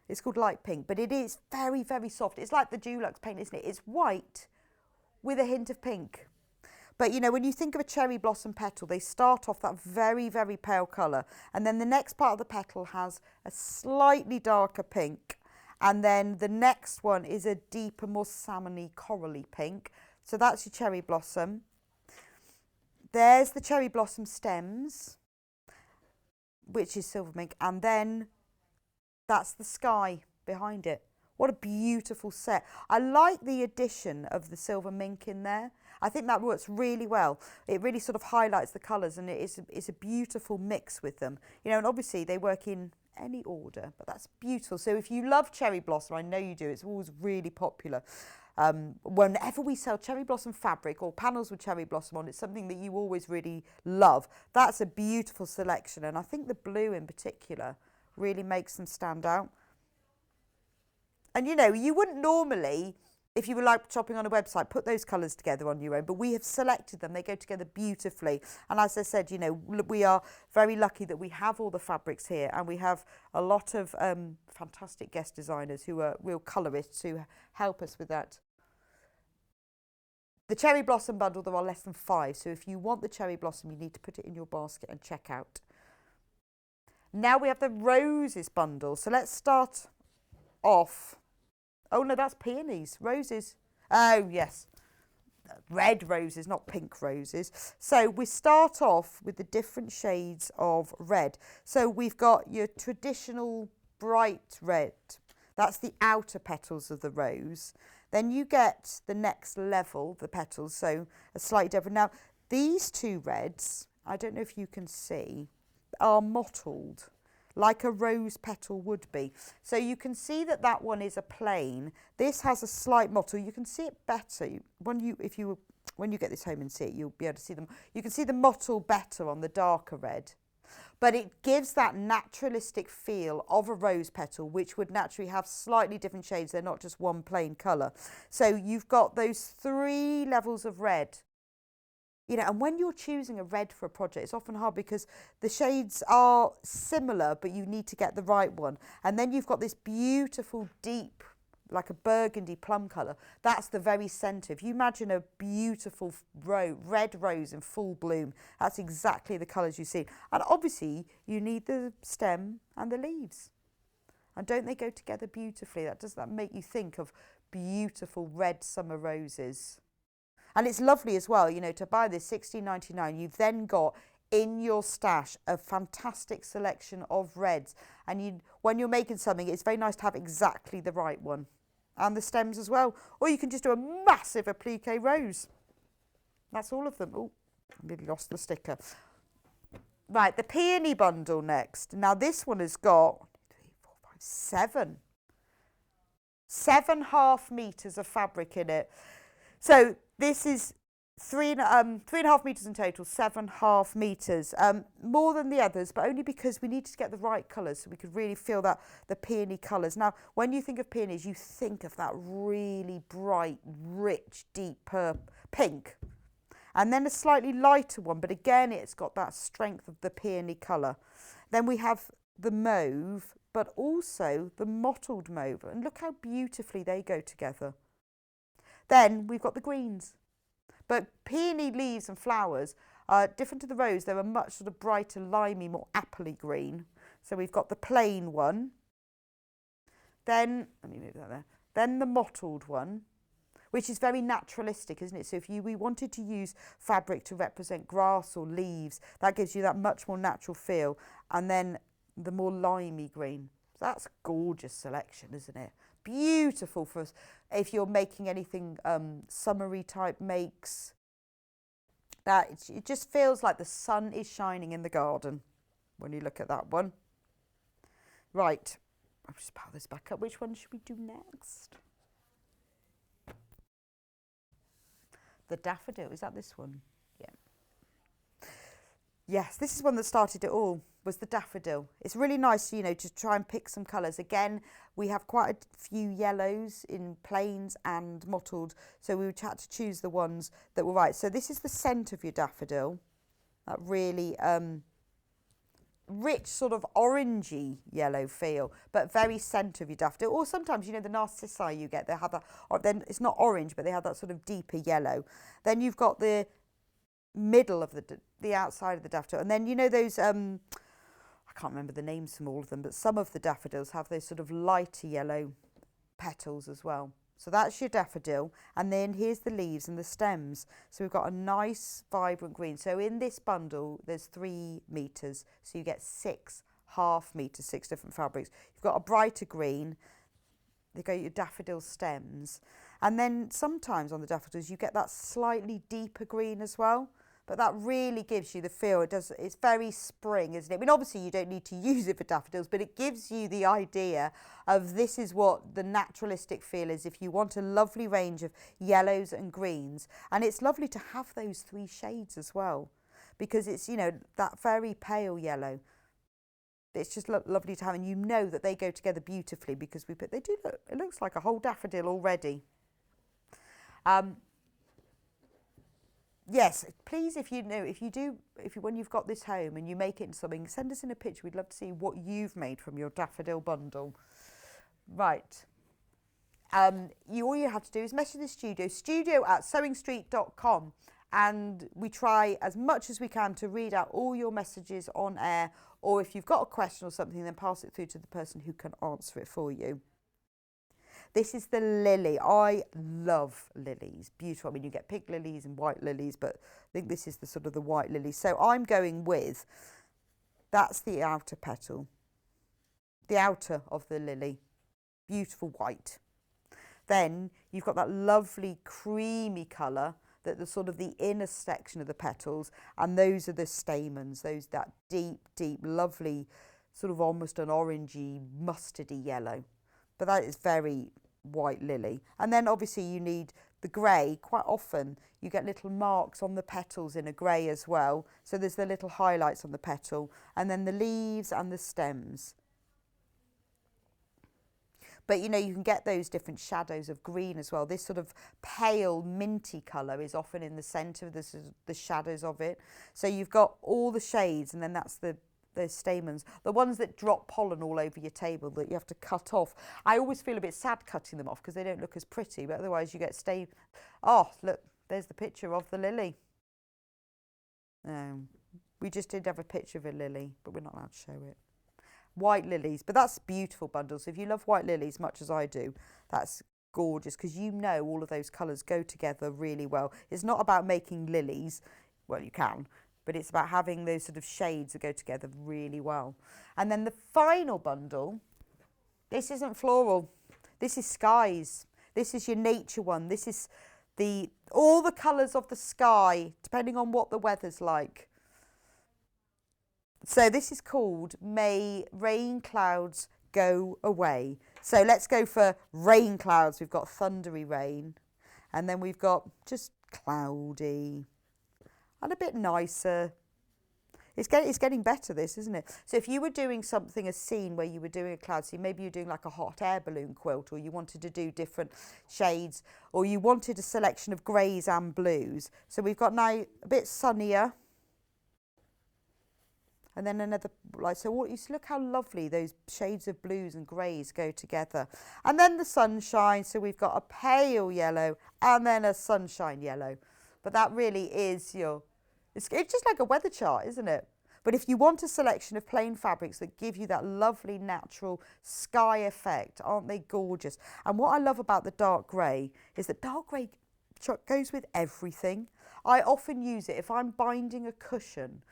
It's called light pink, but it is very, very soft. It's like the Dulux paint, isn't it? It's white with a hint of pink. But, you know, when you think of a cherry blossom petal, they start off that very, very pale colour. And then the next part of the petal has a slightly darker pink. And then the next one is a deeper, more salmony, corally pink. So that's your cherry blossom. There's the cherry blossom stems, which is silver mink. And then that's the sky behind it. What a beautiful set. I like the addition of the silver mink in there. I think that works really well. It really sort of highlights the colours, and it's a beautiful mix with them. You know, and obviously they work in any order, but that's beautiful. So if you love cherry blossom, I know you do, it's always really popular. Whenever we sell cherry blossom fabric or panels with cherry blossom on, it's something that you always really love. That's a beautiful selection, and I think the blue in particular really makes them stand out. And you know, you wouldn't normally, if you were like shopping on a website, put those colours together on your own, but we have selected them. They go together beautifully. And as I said, you know, we are very lucky that we have all the fabrics here, and we have a lot of fantastic guest designers who are real colourists who help us with that. The cherry blossom bundle, there are less than 5. So if you want the cherry blossom, you need to put it in your basket and check out. Now we have the roses bundle. So let's start off. Oh no, that's peonies. Roses. Oh yes, red roses, not pink roses. So we start off with the different shades of red. So we've got your traditional bright red. That's the outer petals of the rose. Then you get the next level, the petals, so a slightly different. Now these two reds, I don't know if you can see, are mottled. like a rose petal would be. So you can see that that one is a plain. This has a slight mottle. You can see it better when you get this home and see it. You'll be able to see them. You can see the mottle better on the darker red, but it gives that naturalistic feel of a rose petal, which would naturally have slightly different shades. They're not just one plain colour. So you've got those 3 levels of red. You know, and when you're choosing a red for a project, it's often hard because the shades are similar, but you need to get the right one. And then you've got this beautiful deep, like a burgundy plum colour. That's the very centre. If you imagine a beautiful red rose in full bloom, that's exactly the colours you see. And obviously, you need the stem and the leaves. And don't they go together beautifully? Does that make you think of beautiful red summer roses? And it's lovely as well, you know, to buy this £16.99. You've then got in your stash a fantastic selection of reds. And when you're making something, it's very nice to have exactly the right one. And the stems as well. Or you can just do a massive applique rose. That's all of them. Oh, I nearly lost the sticker. Right, the peony bundle next. Now this one has got 7 half metres of fabric in it. So this is 3.5 metres in total, 7.5 metres, more than the others, but only because we needed to get the right colours so we could really feel that the peony colours. Now, when you think of peonies, you think of that really bright, rich, deep pink, and then a slightly lighter one, but again, it's got that strength of the peony colour. Then we have the mauve, but also the mottled mauve, and look how beautifully they go together. Then we've got the greens. But peony leaves and flowers are different to the rose. They're a much sort of brighter, limey, more appley green. So we've got the plain one. Then, let me move that there. Then the mottled one, which is very naturalistic, isn't it? So if we wanted to use fabric to represent grass or leaves, that gives you that much more natural feel. And then the more limey green. That's a gorgeous selection, isn't it? Beautiful for us if you're making anything summery type makes. It just feels like the sun is shining in the garden when you look at that one. Right, I'll just pile this back up. Which one should we do next? The daffodil, is that this one? Yeah. Yes, this is one that started it all, was the daffodil. It's really nice, you know, to try and pick some colours. Again, we have quite a few yellows in plains and mottled, so we had to choose the ones that were right. So this is the scent of your daffodil, that really rich sort of orangey yellow feel, but very scent of your daffodil. Or sometimes, you know, the narcissi you get, they have that, or then it's not orange, but they have that sort of deeper yellow. Then you've got the middle of the outside of the daffodil, and then you know those I can't remember the names from all of them, but some of the daffodils have those sort of lighter yellow petals as well. So that's your daffodil, and then here's the leaves and the stems. So we've got a nice vibrant green. So in this bundle there's 3 metres, so you get 6.5 metres, 6 different fabrics. You've got a brighter green, they go your daffodil stems, and then sometimes on the daffodils you get that slightly deeper green as well. But that really gives you the feel. It's very spring, isn't it? I mean, obviously you don't need to use it for daffodils, but it gives you the idea of this is what the naturalistic feel is if you want a lovely range of yellows and greens. And it's lovely to have those 3 shades as well, because it's, you know, that very pale yellow. It's just lovely to have, and you know that they go together beautifully because they do look, it looks like a whole daffodil already. Yes, please, when you've got this home and you make it into something, send us in a picture. We'd love to see what you've made from your daffodil bundle. Right. All you have to do is message the studio@sewingstreet.com, and we try as much as we can to read out all your messages on air, or if you've got a question or something, then pass it through to the person who can answer it for you. This is the lily. I love lilies. Beautiful. I mean, you get pink lilies and white lilies, but I think this is the sort of the white lily. So I'm going with, that's the outer petal, the outer of the lily. Beautiful white. Then you've got that lovely creamy colour, that the sort of the inner section of the petals, and those are the stamens, that deep, deep, lovely sort of almost an orangey, mustardy yellow. But that is very white lily. And then obviously you need the grey. Quite often you get little marks on the petals in a grey as well. So there's the little highlights on the petal, and then the leaves and the stems. But you know, you can get those different shadows of green as well. This sort of pale minty colour is often in the centre of the shadows of it. So you've got all the shades, and then that's those stamens, the ones that drop pollen all over your table that you have to cut off. I always feel a bit sad cutting them off because they don't look as pretty, but otherwise you get Oh, look, there's the picture of the lily. We just did have a picture of a lily, but we're not allowed to show it. White lilies, but that's beautiful bundles. If you love white lilies much as I do, that's gorgeous, because you know all of those colours go together really well. It's not about making lilies, well, you can, but it's about having those sort of shades that go together really well. And then the final bundle, this isn't floral, this is skies. This is your nature one. This is all the colours of the sky, depending on what the weather's like. So this is called May Rain Clouds Go Away. So let's go for rain clouds. We've got thundery rain, and then we've got just cloudy and a bit nicer. It's getting better, this, isn't it? So if you were doing something, a scene where you were doing a cloud scene, maybe you're doing like a hot air balloon quilt, or you wanted to do different shades, or you wanted a selection of greys and blues. So we've got now a bit sunnier. And then another, like, so what, you look how lovely those shades of blues and greys go together. And then the sunshine, so we've got a pale yellow and then a sunshine yellow. But that really is it's just like a weather chart, isn't it? But if you want a selection of plain fabrics that give you that lovely natural sky effect, aren't they gorgeous? And what I love about the dark grey is that dark grey goes with everything. I often use it if I'm binding a cushion,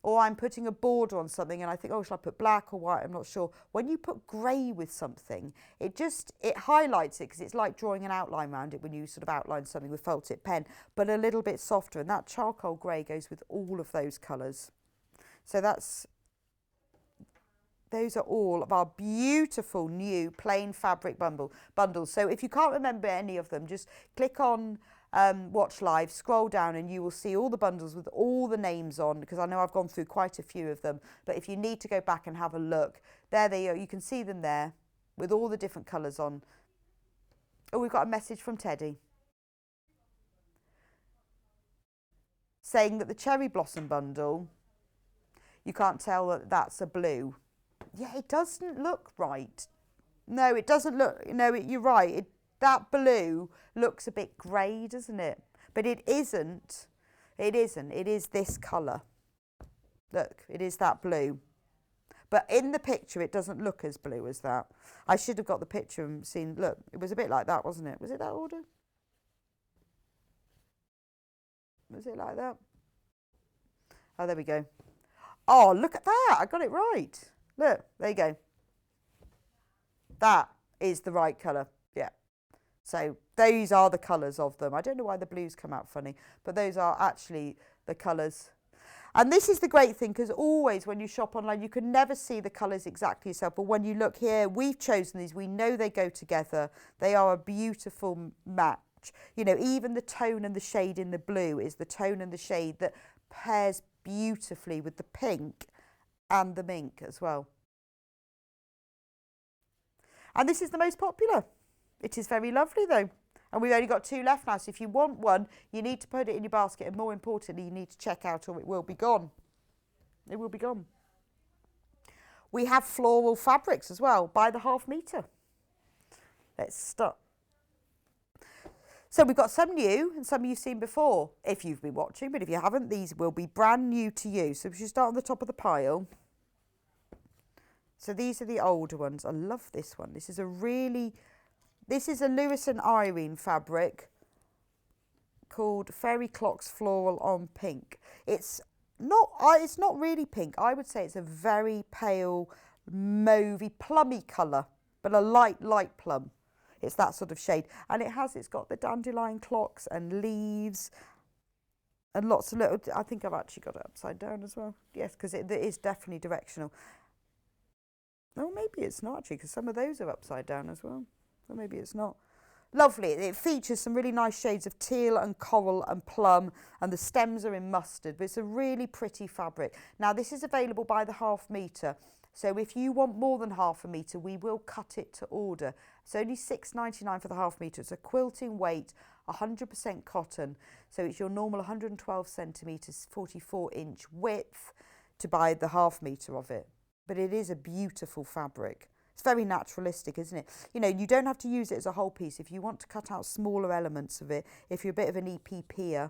or I'm putting a border on something and I think, oh, shall I put black or white? I'm not sure. When you put grey with something, it highlights it, because it's like drawing an outline around it when you sort of outline something with felt tip pen, but a little bit softer. And that charcoal grey goes with all of those colours. So those are all of our beautiful new plain fabric bundles. So if you can't remember any of them, just click on Watch Live, scroll down, and you will see all the bundles with all the names on, because I know I've gone through quite a few of them. But if you need to go back and have a look, there they are. You can see them there with all the different colours on. Oh, we've got a message from Teddy saying that the cherry blossom bundle, you can't tell that that's a blue. Yeah, it doesn't look right. No, it doesn't look, no, you're right. That blue looks a bit grey, doesn't it? But it isn't. It isn't. It is this colour. Look, it is that blue. But in the picture, it doesn't look as blue as that. I should have got the picture and seen, look, it was a bit like that, wasn't it? Was it that order? Was it like that? Oh, there we go. Oh, look at that. I got it right. Look, there you go. That is the right colour. Yeah. So those are the colours of them. I don't know why the blues come out funny, but those are actually the colours. And this is the great thing, because always when you shop online, you can never see the colours exactly yourself. But when you look here, we've chosen these. We know they go together. They are a beautiful match. You know, even the tone and the shade in the blue is the tone and the shade that pairs beautifully with the pink and the mink as well. And this is the most popular. It is very lovely though. And we've only got 2 left now. So if you want one, you need to put it in your basket. And more importantly, you need to check out or it will be gone. It will be gone. We have floral fabrics as well by the half metre. Let's start. So we've got some new and some you've seen before if you've been watching. But if you haven't, these will be brand new to you. So we should start on the top of the pile. So these are the older ones. I love this one. This is a Lewis and Irene fabric called Fairy Clocks Floral on Pink. It's not really pink. I would say it's a very pale, mauvey, plummy colour, but a light plum. It's that sort of shade. And it's got the dandelion clocks and leaves and lots of little, I think I've actually got it upside down as well. Yes, because it is definitely directional. Oh, maybe it's not actually, because some of those are upside down as well. So maybe it's not. Lovely. It features some really nice shades of teal and coral and plum, and the stems are in mustard, but it's a really pretty fabric. Now, this is available by the ½ metre. So if you want more than ½ metre, we will cut it to order. It's only £6.99 for the ½ metre. It's a quilting weight, 100% cotton. So it's your normal 112 centimetres, 44-inch width to buy the ½ metre of it. But it is a beautiful fabric. It's very naturalistic, isn't it? You know, you don't have to use it as a whole piece. If you want to cut out smaller elements of it, if you're a bit of an EPPer,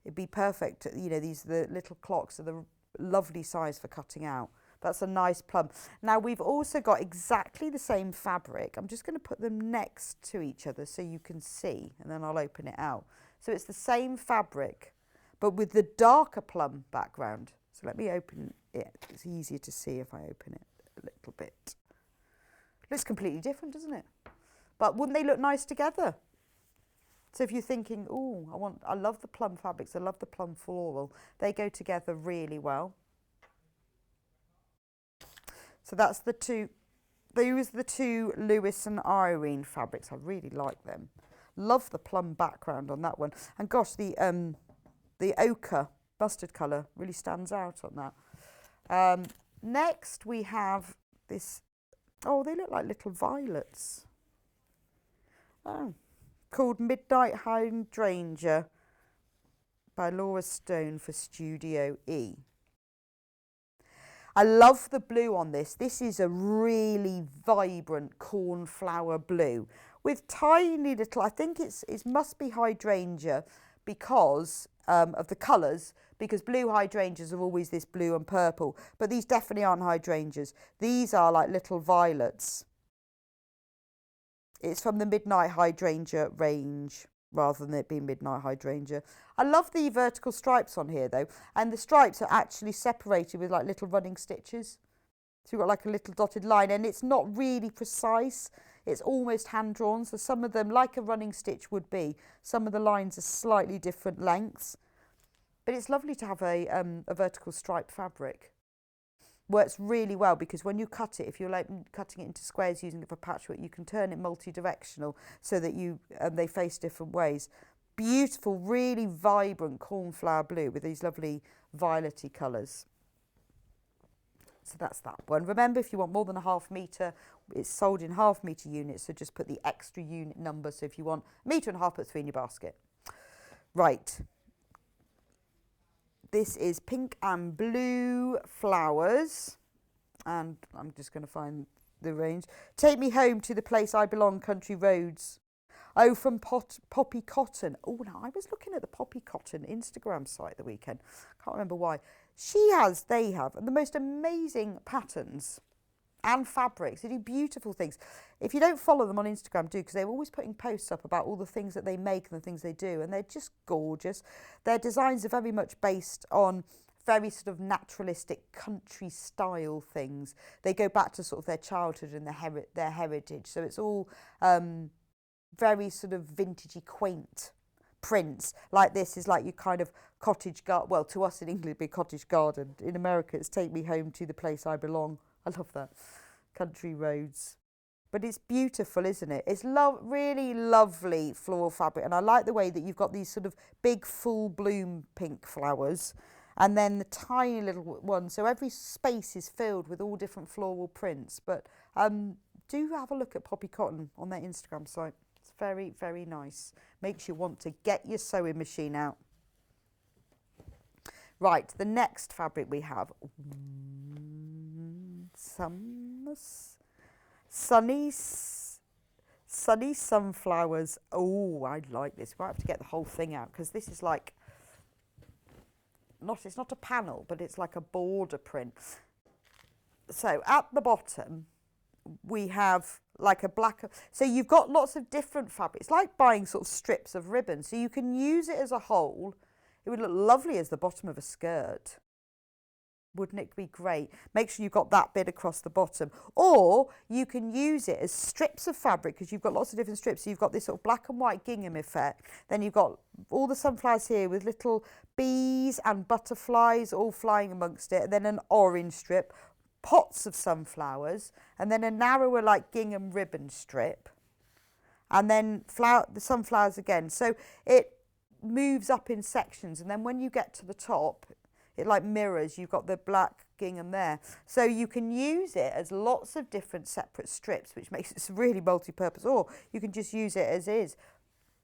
it'd be perfect. You know, the little clocks are the lovely size for cutting out. That's a nice plum. Now, we've also got exactly the same fabric. I'm just going to put them next to each other so you can see, and then I'll open it out. So it's the same fabric, but with the darker plum background. So let me open it. It's easier to see if I open it a little bit. Looks completely different, doesn't it? But wouldn't they look nice together? So if you're thinking, oh, I love the plum fabrics, I love the plum floral, they go together really well. So that's the two, those are the two Lewis and Irene fabrics. I really like them. Love the plum background on that one. And gosh, the ochre mustard colour really stands out on that. Next we have this, oh, they look like little violets. Oh, called Midnight Hydrangea by Laura Stone for Studio E. I love the blue on this. This is a really vibrant cornflower blue with tiny little, I think it must be hydrangea because of the colours, because blue hydrangeas are always this blue and purple, but these definitely aren't hydrangeas. These are like little violets. It's from the Midnight Hydrangea range rather than it being Midnight Hydrangea. I love the vertical stripes on here though, and the stripes are actually separated with like little running stitches. So you've got like a little dotted line, and it's not really precise. It's almost hand-drawn, so some of them, like a running stitch would be, some of the lines are slightly different lengths. But it's lovely to have a vertical stripe fabric. Works really well because when you cut it, if you're like cutting it into squares using it for patchwork, you can turn it multi-directional so that they face different ways. Beautiful, really vibrant cornflower blue with these lovely violet-y colours. So that's that one. Remember, if you want more than a ½ metre, it's sold in ½ metre units, so just put the extra unit number. So if you want 1.5 metres, put 3 in your basket. Right. This is pink and blue flowers, and I'm just going to find the range. Take Me Home to the Place I Belong, Country Roads. Oh, from Poppy Cotton. Oh, now I was looking at the Poppy Cotton Instagram site the weekend. Can't remember why. They have the most amazing patterns and fabrics. They do beautiful things. If you don't follow them on Instagram, do, because they're always putting posts up about all the things that they make and the things they do, and they're just gorgeous. Their designs are very much based on very sort of naturalistic country style things. They go back to sort of their childhood and their heritage. So it's all very sort of vintagey, quaint prints. Like this is like your kind of cottage garden. Well, to us in England, it'd be cottage garden. In America, it's Take Me Home to the Place I Belong. I love that. Country roads. But it's beautiful, isn't it? It's really lovely floral fabric. And I like the way that you've got these sort of big full bloom pink flowers and then the tiny little ones. So every space is filled with all different floral prints. But do have a look at Poppy Cotton on their Instagram site. It's very, very nice. Makes you want to get your sewing machine out. Right, the next fabric we have. Sunny sunflowers. Oh, I like this. We'll have to get the whole thing out because this is like it's not a panel, but it's like a border print. So at the bottom we have like a black, so you've got lots of different fabrics, like buying sort of strips of ribbon, so you can use it as a whole. It would look lovely as the bottom of a skirt. Wouldn't it be great? Make sure you've got that bit across the bottom. Or you can use it as strips of fabric because you've got lots of different strips. So you've got this sort of black and white gingham effect. Then you've got all the sunflowers here with little bees and butterflies all flying amongst it. And then an orange strip. pots of sunflowers, and then a narrower like gingham ribbon strip, and then the sunflowers again. So it moves up in sections, and then when you get to the top, it like mirrors. You've got the black gingham there. So you can use it as lots of different separate strips, which makes it really multi-purpose, or you can just use it as is.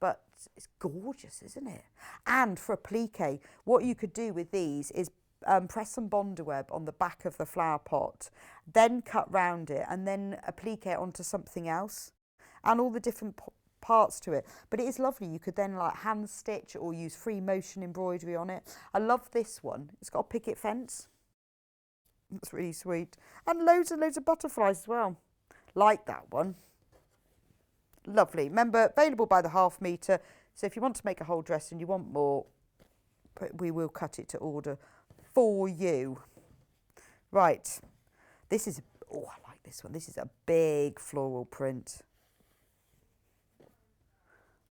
But it's gorgeous, isn't it? And for applique, what you could do with these is press some Bondaweb on the back of the flower pot, then cut round it, and then applique it onto something else, and all the different parts to it. But it is lovely. You could then like hand stitch or use free motion embroidery on it. I love this one. It's got a picket fence. That's really sweet. And loads and loads of butterflies as well. Like that one. Lovely. Remember, available by the ½ metre. So if you want to make a whole dress and you want more, we will cut it to order for you. Right. This is, oh, I like this one. This is a big floral print.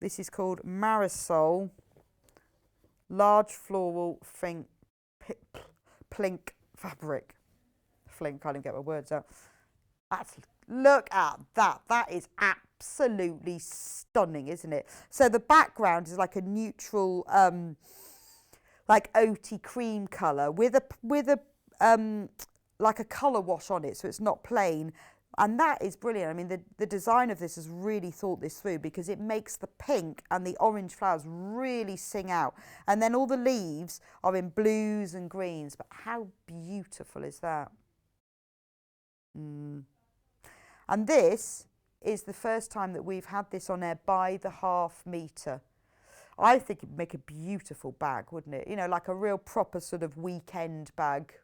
This is called Marisol Large Floral Plink Fabric. Flink, can't even get my words out. Look at that. That is absolutely stunning, isn't it? So the background is like a neutral, like oaty cream colour with a like a colour wash on it, so it's not plain. And that is brilliant. I mean, the design of this has really thought this through, because it makes the pink and the orange flowers really sing out. And then all the leaves are in blues and greens. But how beautiful is that? And this is the first time that we've had this on air by the ½ metre. I think it'd make a beautiful bag, wouldn't it? You know, like a real proper sort of weekend bag.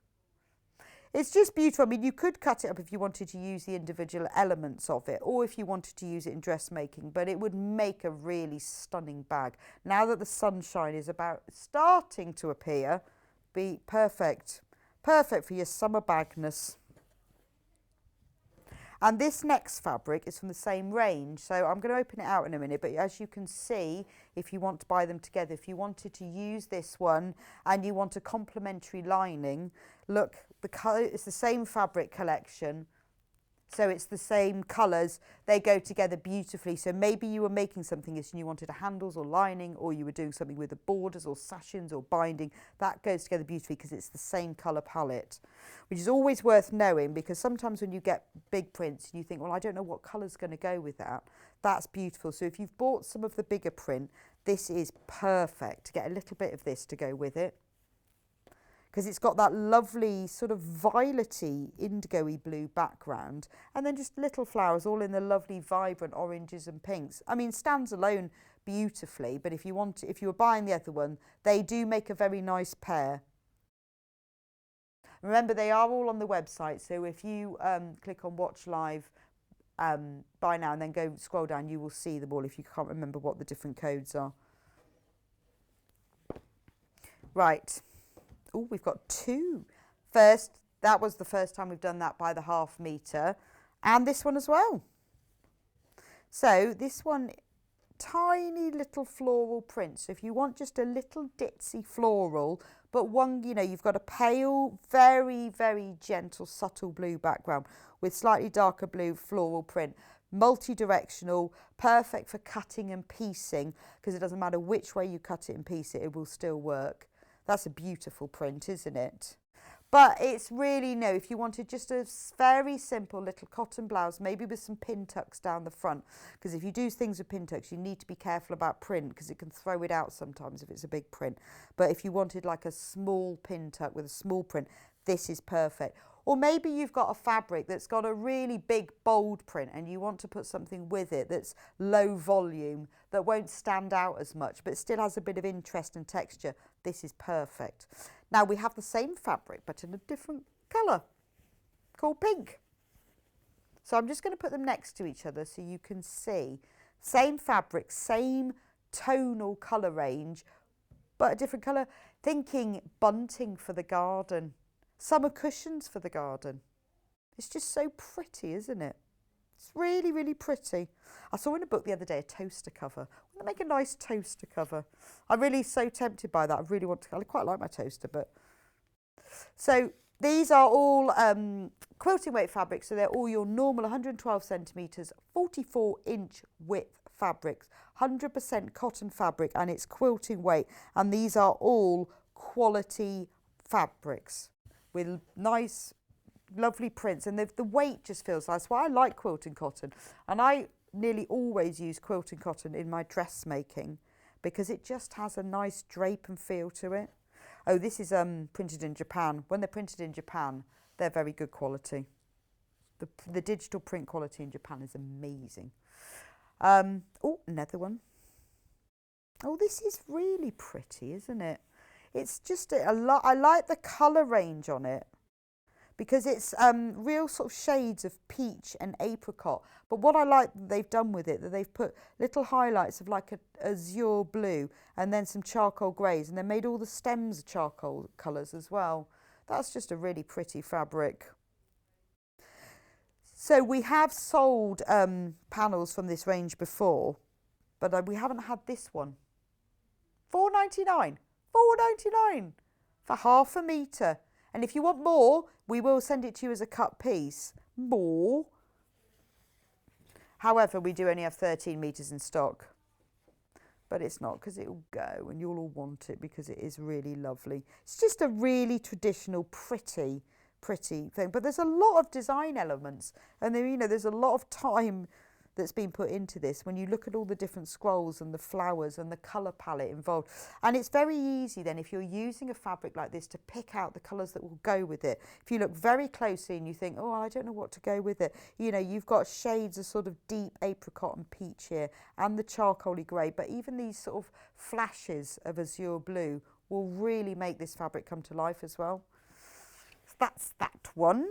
It's just beautiful. I mean, you could cut it up if you wanted to use the individual elements of it, or if you wanted to use it in dressmaking, but it would make a really stunning bag. Now that the sunshine is about starting to appear, be perfect. Perfect for your summer bagness. And this next fabric is from the same range, so I'm going to open it out in a minute, but as you can see, if you want to buy them together, if you wanted to use this one and you want a complementary lining, look, the colour, it's the same fabric collection, so it's the same colours, they go together beautifully. So maybe you were making something and you wanted a handles or lining, or you were doing something with the borders or sashings or binding, that goes together beautifully because it's the same colour palette, which is always worth knowing, because sometimes when you get big prints you think, well, I don't know what colour's going to go with that. That's beautiful. So if you've bought some of the bigger print, this is perfect to get a little bit of this to go with it, because it's got that lovely sort of violety, indigo-y blue background, and then just little flowers all in the lovely vibrant oranges and pinks. I mean, stands alone beautifully, but if you were buying the other one, they do make a very nice pair. Remember, they are all on the website, so if you click on Watch Live buy now and then go scroll down, you will see them all if you can't remember what the different codes are. Right. Oh, we've got two. First, that was the first time we've done that by the ½ metre, and this one as well. So this one, tiny little floral print. So if you want just a little ditzy floral, but one, you know, you've got a pale, very, very gentle, subtle blue background with slightly darker blue floral print. Multi-directional, perfect for cutting and piecing, because it doesn't matter which way you cut it and piece it, it will still work. That's a beautiful print, isn't it? But it's really, no, if you wanted just a very simple little cotton blouse, maybe with some pin tucks down the front, because if you do things with pin tucks, you need to be careful about print, because it can throw it out sometimes if it's a big print. But if you wanted like a small pin tuck with a small print, this is perfect. Or maybe you've got a fabric that's got a really big, bold print and you want to put something with it that's low volume, that won't stand out as much, but still has a bit of interest and texture. This is perfect. Now we have the same fabric, but in a different colour, called pink. So I'm just going to put them next to each other so you can see. Same fabric, same tonal colour range, but a different colour. Thinking bunting for the garden. Summer cushions for the garden. It's just so pretty, isn't it? It's really, really pretty. I saw in a book the other day a toaster cover. I want to make a nice toaster cover. I'm really so tempted by that. I really want to. I quite like my toaster, but... So These are all quilting weight fabrics, so they're all your normal 112 centimetres, 44-inch width fabrics, 100% cotton fabric, and it's quilting weight. And these are all quality fabrics with nice, lovely prints, and the weight just feels nice. That's why I like quilting cotton, and I nearly always use quilting cotton in my dressmaking because it just has a nice drape and feel to it. Oh, this is printed in Japan. When they're printed in Japan, they're very good quality. The digital print quality in Japan is amazing. Oh, another one. Oh, this is really pretty, isn't it? It's just a lot. I like the colour range on it because it's real sort of shades of peach and apricot. But what I like that they've done with it, that they've put little highlights of like a azure blue and then some charcoal greys, and they made all the stems charcoal colours as well. That's just a really pretty fabric. So we have sold panels from this range before, but we haven't had this one. $4.99. $4.99 for half a metre. And if you want more, we will send it to you as a cut piece. More. However, we do only have 13 metres in stock. But it's not, because it will go and you'll all want it because it is really lovely. It's just a really traditional, pretty thing. But there's a lot of design elements, and then, you know, there's a lot of time that's been put into this when you look at all the different scrolls and the flowers and the colour palette involved. And it's very easy then, if you're using a fabric like this, to pick out the colours that will go with it. If you look very closely and you think, oh, I don't know what to go with it, you know, you've got shades of sort of deep apricot and peach here and the charcoaly grey, but even these sort of flashes of azure blue will really make this fabric come to life as well. So that's that one.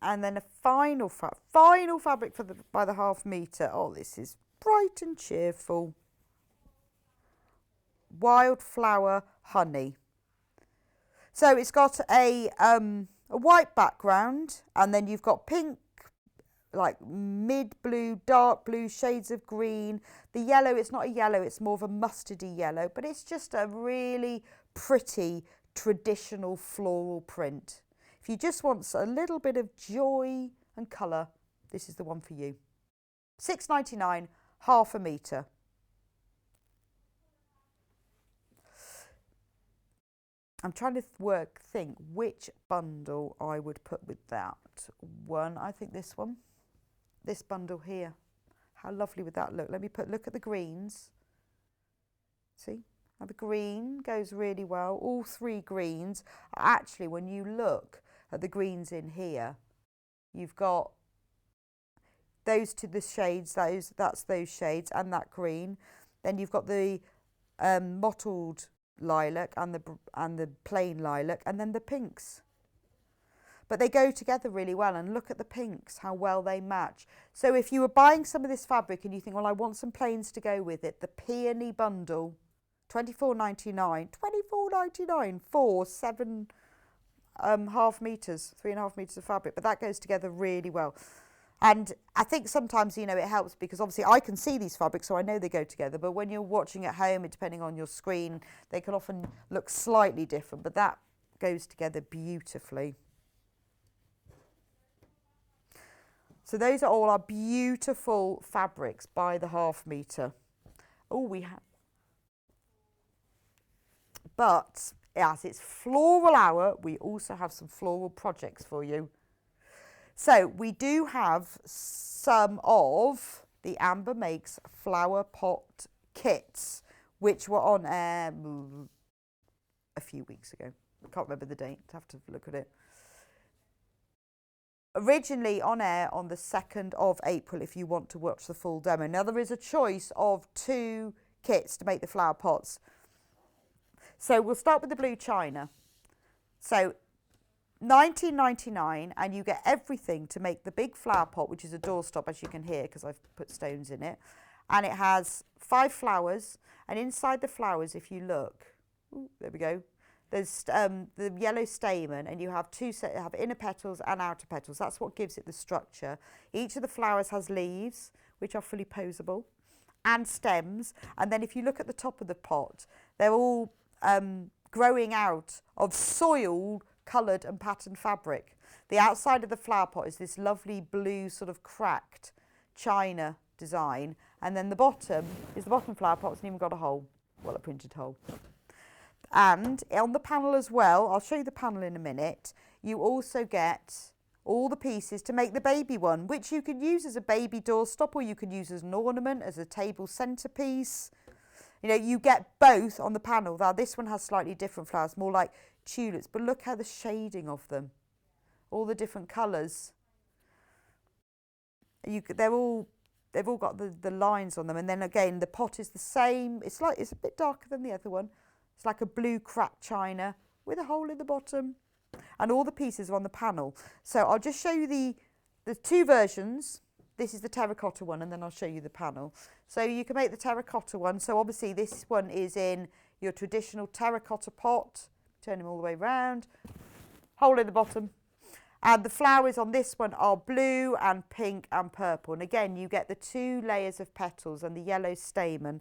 And then a final fabric for by the half metre. Oh, this is bright and cheerful. Wildflower honey. So it's got a white background, and then you've got pink, like mid-blue, dark blue, shades of green. The yellow, it's not a yellow, it's more of a mustardy yellow, but it's just a really pretty traditional floral print. If you just want a little bit of joy and colour, this is the one for you. $6.99, half a metre. I'm trying to think which bundle I would put with that one. I think this one. This bundle here. How lovely would that look? Let me look at the greens. See? Now the green goes really well. All three greens. Actually, when you look at the greens in here, you've got those to the shades, that's those shades, and that green. Then you've got the mottled lilac and the plain lilac, and then the pinks. But they go together really well, and look at the pinks, how well they match. So if you were buying some of this fabric and you think, well, I want some plains to go with it, the peony bundle, $24.99, $24.99 for 7 half metres, 3.5 metres of fabric, but that goes together really well. And I think sometimes, you know, it helps because obviously I can see these fabrics, so I know they go together, but when you're watching at home, depending on your screen, they can often look slightly different, but that goes together beautifully. So those are all our beautiful fabrics by the half metre. Oh, we have, but as it's floral hour, we also have some floral projects for you. So we do have some of the Amber Makes flower pot kits, which were on air a few weeks ago. I can't remember the date, I have to look at it. Originally on air on the 2nd of April, if you want to watch the full demo. Now there is a choice of 2 kits to make the flower pots. So we'll start with the blue china. So $19.99, and you get everything to make the big flower pot, which is a doorstop, as you can hear, because I've put stones in it. And it has 5 flowers, and inside the flowers, if you look, ooh, there we go, there's the yellow stamen, and you have inner petals and outer petals. That's what gives it the structure. Each of the flowers has leaves, which are fully posable, and stems. And then if you look at the top of the pot, they're all growing out of soiled, coloured and patterned fabric. The outside of the flower pot is this lovely blue sort of cracked china design, and then the bottom is the bottom flower pot. It's even got a hole, well, a printed hole. And on the panel as well, I'll show you the panel in a minute, you also get all the pieces to make the baby one, which you can use as a baby doorstop, or you can use as an ornament, as a table centrepiece. You know, you get both on the panel. Now this one has slightly different flowers, more like tulips, but look how the shading of them, all the different colours. They've all got the lines on them, and then again the pot is the same. It's a bit darker than the other one. It's like a blue cracked china with a hole in the bottom, and all the pieces are on the panel. So I'll just show you the two versions. This is the terracotta one, and then I'll show you the panel. So you can make the terracotta one. So obviously this one is in your traditional terracotta pot. Turn them all the way around. Hole in the bottom. And the flowers on this one are blue and pink and purple. And again, you get the 2 layers of petals and the yellow stamen.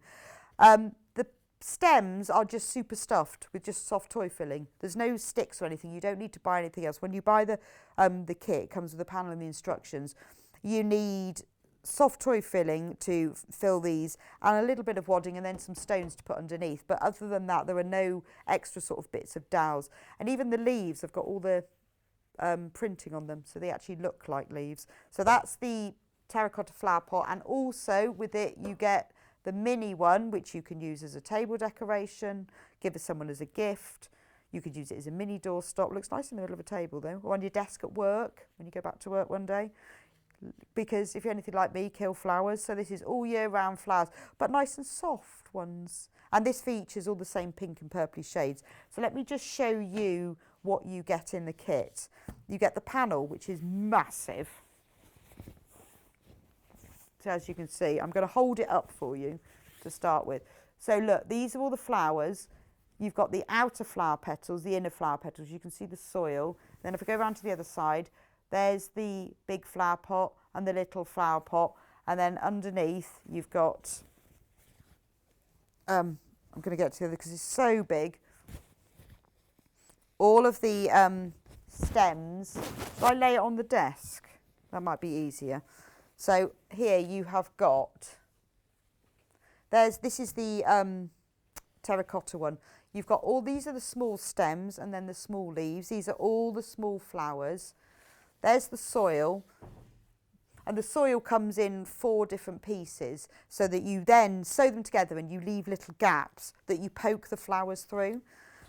The stems are just super stuffed with just soft toy filling. There's no sticks or anything. You don't need to buy anything else. When you buy the kit, it comes with the panel and the instructions. You need soft toy filling to fill these, and a little bit of wadding, and then some stones to put underneath. But other than that, there are no extra sort of bits of dowels. And even the leaves have got all the printing on them, so they actually look like leaves. So that's the terracotta flower pot, and also with it you get the mini one, which you can use as a table decoration, give someone as a gift. You could use it as a mini doorstop. Looks nice in the middle of a table though, or on your desk at work when you go back to work one day. Because if you're anything like me, kill flowers. So this is all year round flowers, but nice and soft ones. And this features all the same pink and purpley shades. So let me just show you what you get in the kit. You get the panel, which is massive. So as you can see, I'm going to hold it up for you to start with. So look, these are all the flowers. You've got the outer flower petals, the inner flower petals. You can see the soil. Then if I go around to the other side, there's the big flower pot and the little flower pot. And then underneath, you've got, I'm going to get to the other because it's so big. All of the stems. So I lay it on the desk. That might be easier. So here you have got, this is the terracotta one. You've got all, these are the small stems and then the small leaves. These are all the small flowers. There's the soil, and the soil comes in 4 different pieces so that you then sew them together and you leave little gaps that you poke the flowers through.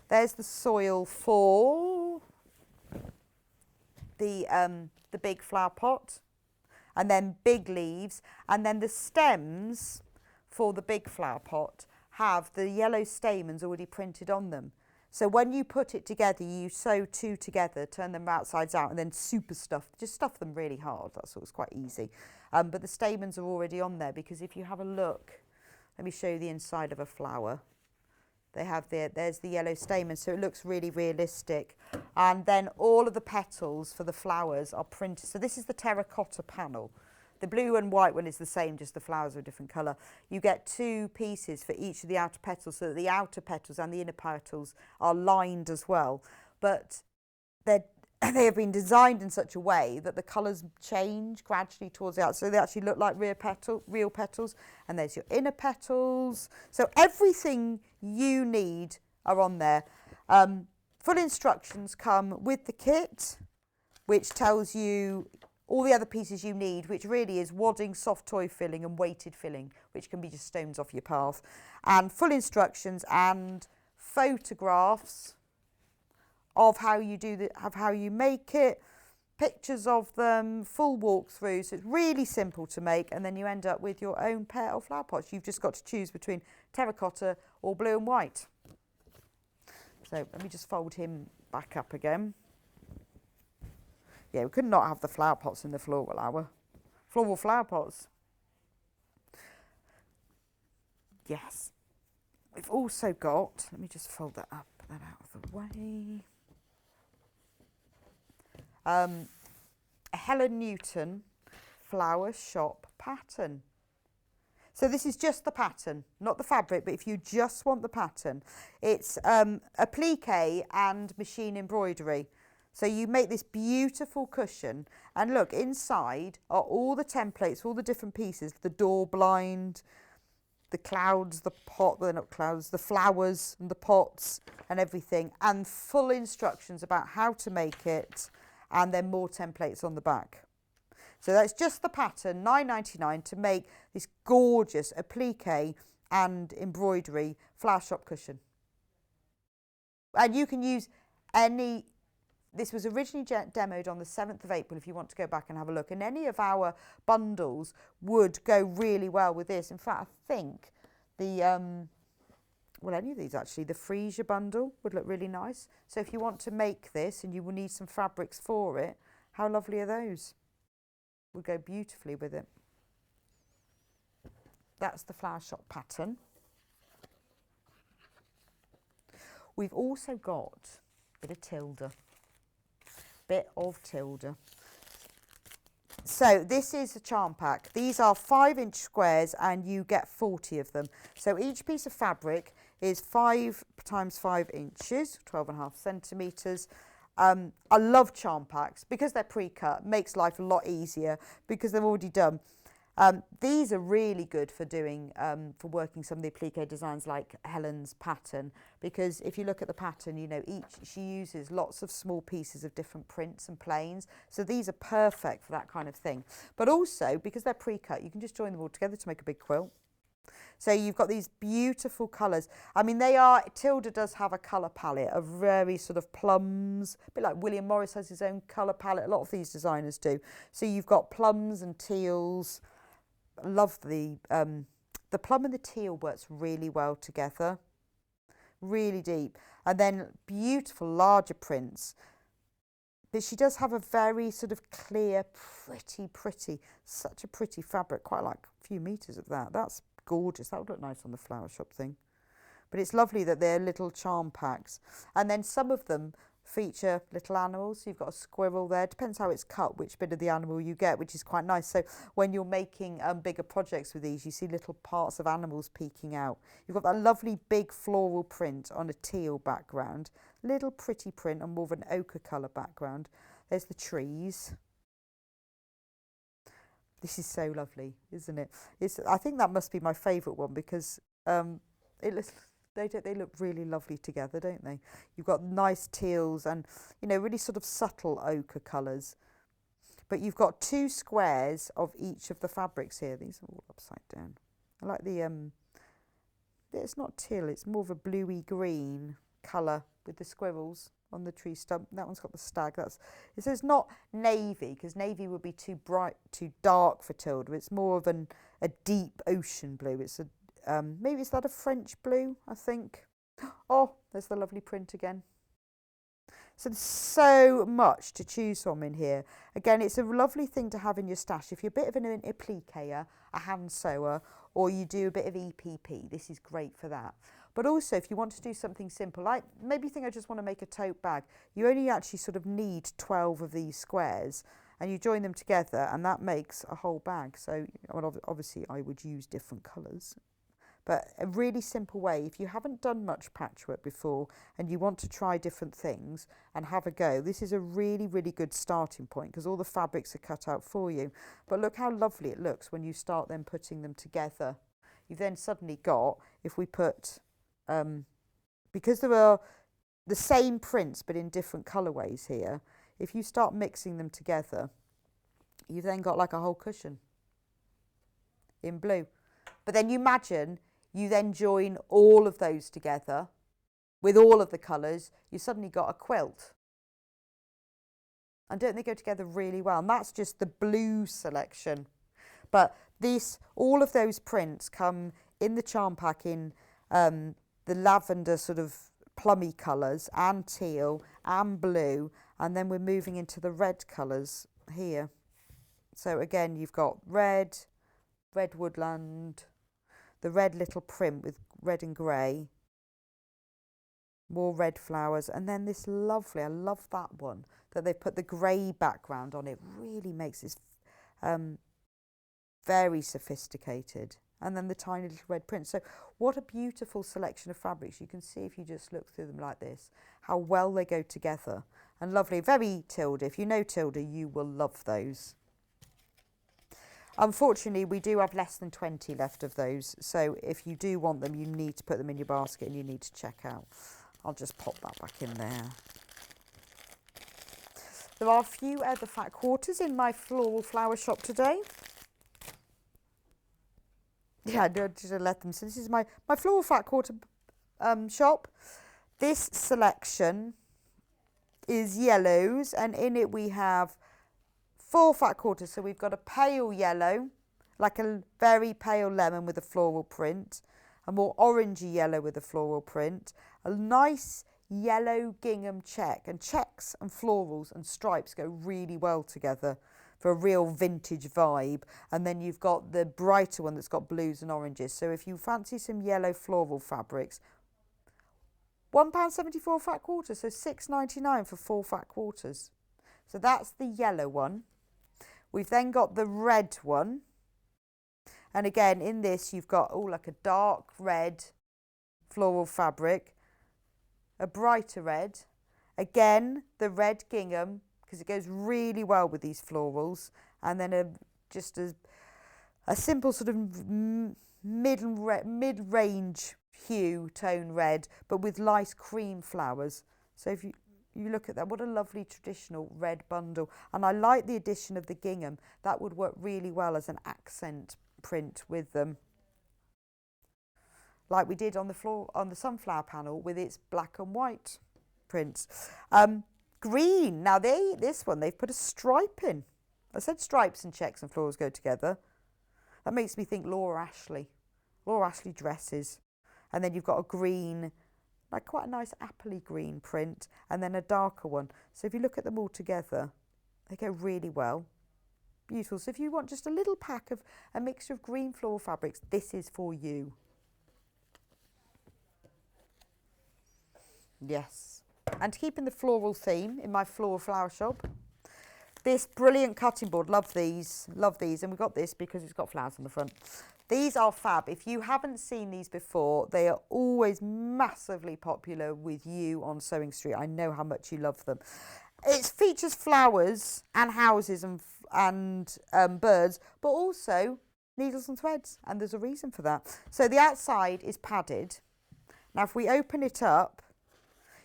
There's the soil for the big flower pot, and then big leaves, and then the stems for the big flower pot have the yellow stamens already printed on them. So when you put it together, you sew 2 together, turn them outsides out, and then super stuff. Just stuff them really hard. That's what's quite easy. But the stamens are already on there, because if you have a look, let me show you the inside of a flower. They have there's the yellow stamen, so it looks really realistic. And then all of the petals for the flowers are printed. So this is the terracotta panel. The blue and white one is the same, just the flowers are a different colour. You get 2 pieces for each of the outer petals, so that the outer petals and the inner petals are lined as well. But they have been designed in such a way that the colours change gradually towards the outside, so they actually look like real petals. And there's your inner petals. So everything you need are on there. Full instructions come with the kit, which tells you all the other pieces you need, which really is wadding, soft toy filling and weighted filling, which can be just stones off your path. And full instructions and photographs of how you how you make it, pictures of them, full walkthrough. So it's really simple to make, and then you end up with your own pair of flower pots. You've just got to choose between terracotta or blue and white. So let me just fold him back up again. Yeah, we could not have the flower pots in the floral hour. Floral flower pots. Yes. We've also got, let me just fold that up, put that out of the way. A Helen Newton flower shop pattern. So this is just the pattern, not the fabric, but if you just want the pattern, it's applique and machine embroidery. So you make this beautiful cushion, and look, inside are all the templates, all the different pieces, the door blind, the clouds, the pot, well, not clouds, the flowers and the pots and everything, and full instructions about how to make it, and then more templates on the back. So that's just the pattern, £9.99, to make this gorgeous applique and embroidery flower shop cushion. And you can use any, this was originally demoed on the 7th of April if you want to go back and have a look, and any of our bundles would go really well with this. In fact, I think the, well, any of these actually, the freesia bundle would look really nice. So if you want to make this and you will need some fabrics for it, how lovely are those? Would go beautifully with it. That's the flower shop pattern. We've also got a bit of Tilda. So this is a charm pack. These are 5-inch squares and you get 40 of them. So each piece of fabric is 5 times 5 inches, 12.5 centimetres. I love charm packs because they're pre-cut, makes life a lot easier because they're already done. These are really good for doing, for working some of the applique designs like Helen's pattern, because if you look at the pattern, you know, she uses lots of small pieces of different prints and planes. So these are perfect for that kind of thing. But also, because they're pre-cut, you can just join them all together to make a big quilt. So you've got these beautiful colours. I mean, Tilda does have a colour palette of very sort of plums, a bit like William Morris has his own colour palette. A lot of these designers do. So you've got plums and teals. I love the plum and the teal works really well together. Really deep. And then beautiful larger prints. But she does have a very sort of clear, pretty, such a pretty fabric. Quite like a few metres of that. That's gorgeous. That would look nice on the flower shop thing. But it's lovely that they're little charm packs. And then some of them feature little animals. So you've got a squirrel there. Depends how it's cut, which bit of the animal you get, which is quite nice. So when you're making bigger projects with these, you see little parts of animals peeking out. You've got that lovely big floral print on a teal background. Little pretty print on more of an ochre colour background. There's the trees. This is so lovely, isn't it? I think that must be my favourite one because they look really lovely together, don't they? You've got nice teals and, you know, really sort of subtle ochre colours. But you've got 2 squares of each of the fabrics here. These are all upside down. I like the, it's not teal, it's more of a bluey green colour with the squirrels on the tree stump. That one's got the stag. It says not navy, because navy would be too bright, too dark for Tilda. It's more of a deep ocean blue. It's a maybe is that a French blue, I think. Oh, there's the lovely print again. So there's so much to choose from in here. Again, it's a lovely thing to have in your stash. If you're a bit of an appliquer, a hand sewer, or you do a bit of EPP, this is great for that. But also, if you want to do something simple, like maybe you think I just want to make a tote bag, you only actually sort of need 12 of these squares, and you join them together, and that makes a whole bag. So, well, obviously, I would use different colours. But a really simple way, if you haven't done much patchwork before and you want to try different things and have a go, this is a really, really good starting point because all the fabrics are cut out for you. But look how lovely it looks when you start then putting them together. You've then suddenly got, if we put, because there are the same prints but in different colourways here, if you start mixing them together, you've then got like a whole cushion in blue. But then you imagine you then join all of those together with all of the colours, you've suddenly got a quilt. And don't they go together really well? And that's just the blue selection. But all of those prints come in the charm pack in the lavender sort of plummy colours and teal and blue. And then we're moving into the red colours here. So again, you've got red woodland, the red little print with red and grey, more red flowers, and then this lovely, I love that one, that they've put the grey background on it, really makes this very sophisticated and then the tiny little red print. So what a beautiful selection of fabrics. You can see if you just look through them like this, how well they go together. And lovely, very Tilda. If you know Tilda, you will love those. Unfortunately, we do have less than 20 left of those. So if you do want them, you need to put them in your basket and you need to check out. I'll just pop that back in there. There are a few other fat quarters in my floral flower shop today. Yeah, I just let them. So this is my floral fat quarter shop. This selection is yellows, and in it we have 4 fat quarters. So we've got a pale yellow, like a very pale lemon with a floral print, a more orangey yellow with a floral print, a nice yellow gingham check, and checks and florals and stripes go really well together for a real vintage vibe. And then you've got the brighter one that's got blues and oranges. So if you fancy some yellow floral fabrics, £1.74 fat quarters, so £6.99 for 4 fat quarters. So that's the yellow one. We've then got the red one. And again, in this, you've got, like a dark red floral fabric, a brighter red. Again, the red gingham, because it goes really well with these florals. And then just a simple sort of mid-range hue tone red, but with nice cream flowers. So if you look at that, what a lovely traditional red bundle. And I like the addition of the gingham. That would work really well as an accent print with them, like we did on the sunflower panel with its black and white prints. Green, now this one they've put a stripe in. I said stripes and checks and florals go together. That makes me think Laura Ashley dresses. And then you've got a green, like quite a nice appley green print, and then a darker one. So if you look at them all together, they go really well. Beautiful. So if you want just a little pack of a mixture of green floral fabrics, this is for you. Yes. And to keep in the floral theme in my floral flower shop, this brilliant cutting board, love these, and we got this because it's got flowers on the front. These are fab. If you haven't seen these before, they are always massively popular with you on Sewing Street. I know how much you love them. It features flowers and houses and birds, but also needles and threads, and there's a reason for that. So the outside is padded. Now if we open it up,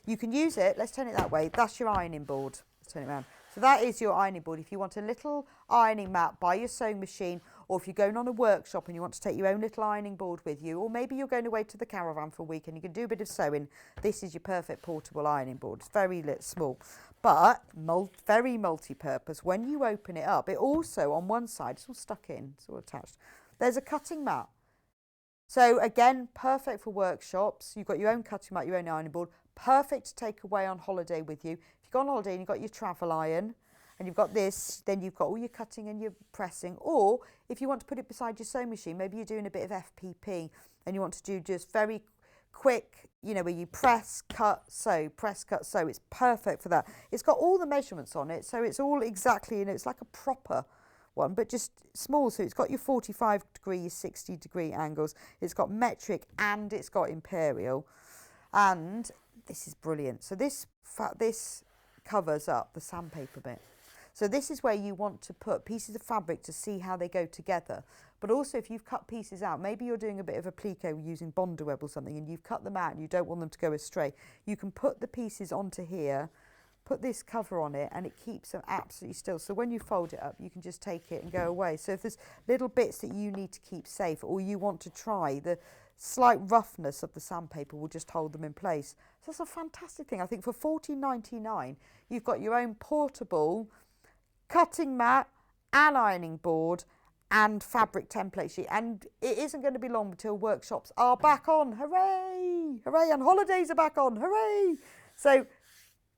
you can use it, let's turn it that way, that's your ironing board. Let's turn it around. So that is your ironing board. If you want a little ironing mat by your sewing machine, or if you're going on a workshop and you want to take your own little ironing board with you, or maybe you're going away to the caravan for a week and you can do a bit of sewing, this is your perfect portable ironing board. It's very small, but very multi-purpose. When you open it up, it also, on one side, it's all stuck in, it's all attached, there's a cutting mat. So again, perfect for workshops. You've got your own cutting mat, your own ironing board, perfect to take away on holiday with you. If you go on holiday and you've got your travel iron, and you've got this, then you've got all your cutting and your pressing. Or if you want to put it beside your sewing machine, maybe you're doing a bit of FPP and you want to do just very quick, where you press, cut, sew, press, cut, sew. It's perfect for that. It's got all the measurements on it, so it's all exactly, it's like a proper one, but just small. So it's got your 45 degree, your 60 degree angles. It's got metric and it's got imperial. And this is brilliant. So this covers up the sandpaper bit. So this is where you want to put pieces of fabric to see how they go together. But also if you've cut pieces out, maybe you're doing a bit of a plique using Bondo web or something and you've cut them out and you don't want them to go astray, you can put the pieces onto here, put this cover on it, and it keeps them absolutely still. So when you fold it up, you can just take it and go away. So if there's little bits that you need to keep safe or you want to try, the slight roughness of the sandpaper will just hold them in place. So that's a fantastic thing. I think for $14.99, you've got your own portable cutting mat and ironing board and fabric template sheet. And it isn't going to be long until workshops are back on. Hooray! Hooray! And holidays are back on. Hooray! So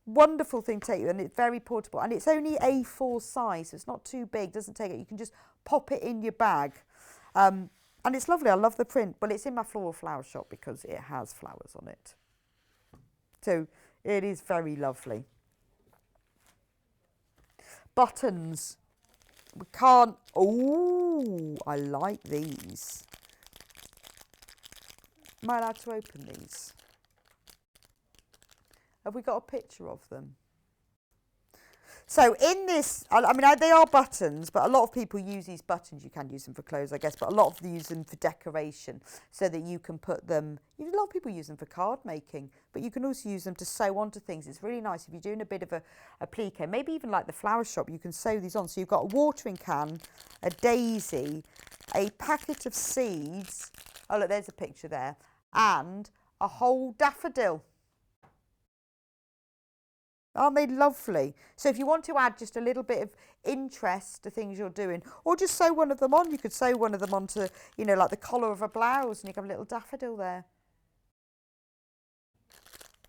wonderful thing to take you, and it's very portable. And it's only A4 size, so it's not too big, doesn't take it. You can just pop it in your bag. And it's lovely. I love the print. Well, it's in my floral flower shop because it has flowers on it. So it is very lovely. Buttons. We can't. Oh, I like these. Am I allowed to open these? Have we got a picture of them? So in this, I mean, they are buttons, but a lot of people use these buttons. You can use them for clothes, I guess, but a lot of them use them for decoration so that you can put them, a lot of people use them for card making, but you can also use them to sew onto things. It's really nice if you're doing a bit of a applique, maybe even like the flower shop, you can sew these on. So you've got a watering can, a daisy, a packet of seeds. Oh, look, there's a picture there. And a whole daffodil. Aren't they lovely? So if you want to add just a little bit of interest to things you're doing, or just sew one of them on, you could sew one of them onto, you know, like the collar of a blouse, and you can have a little daffodil there.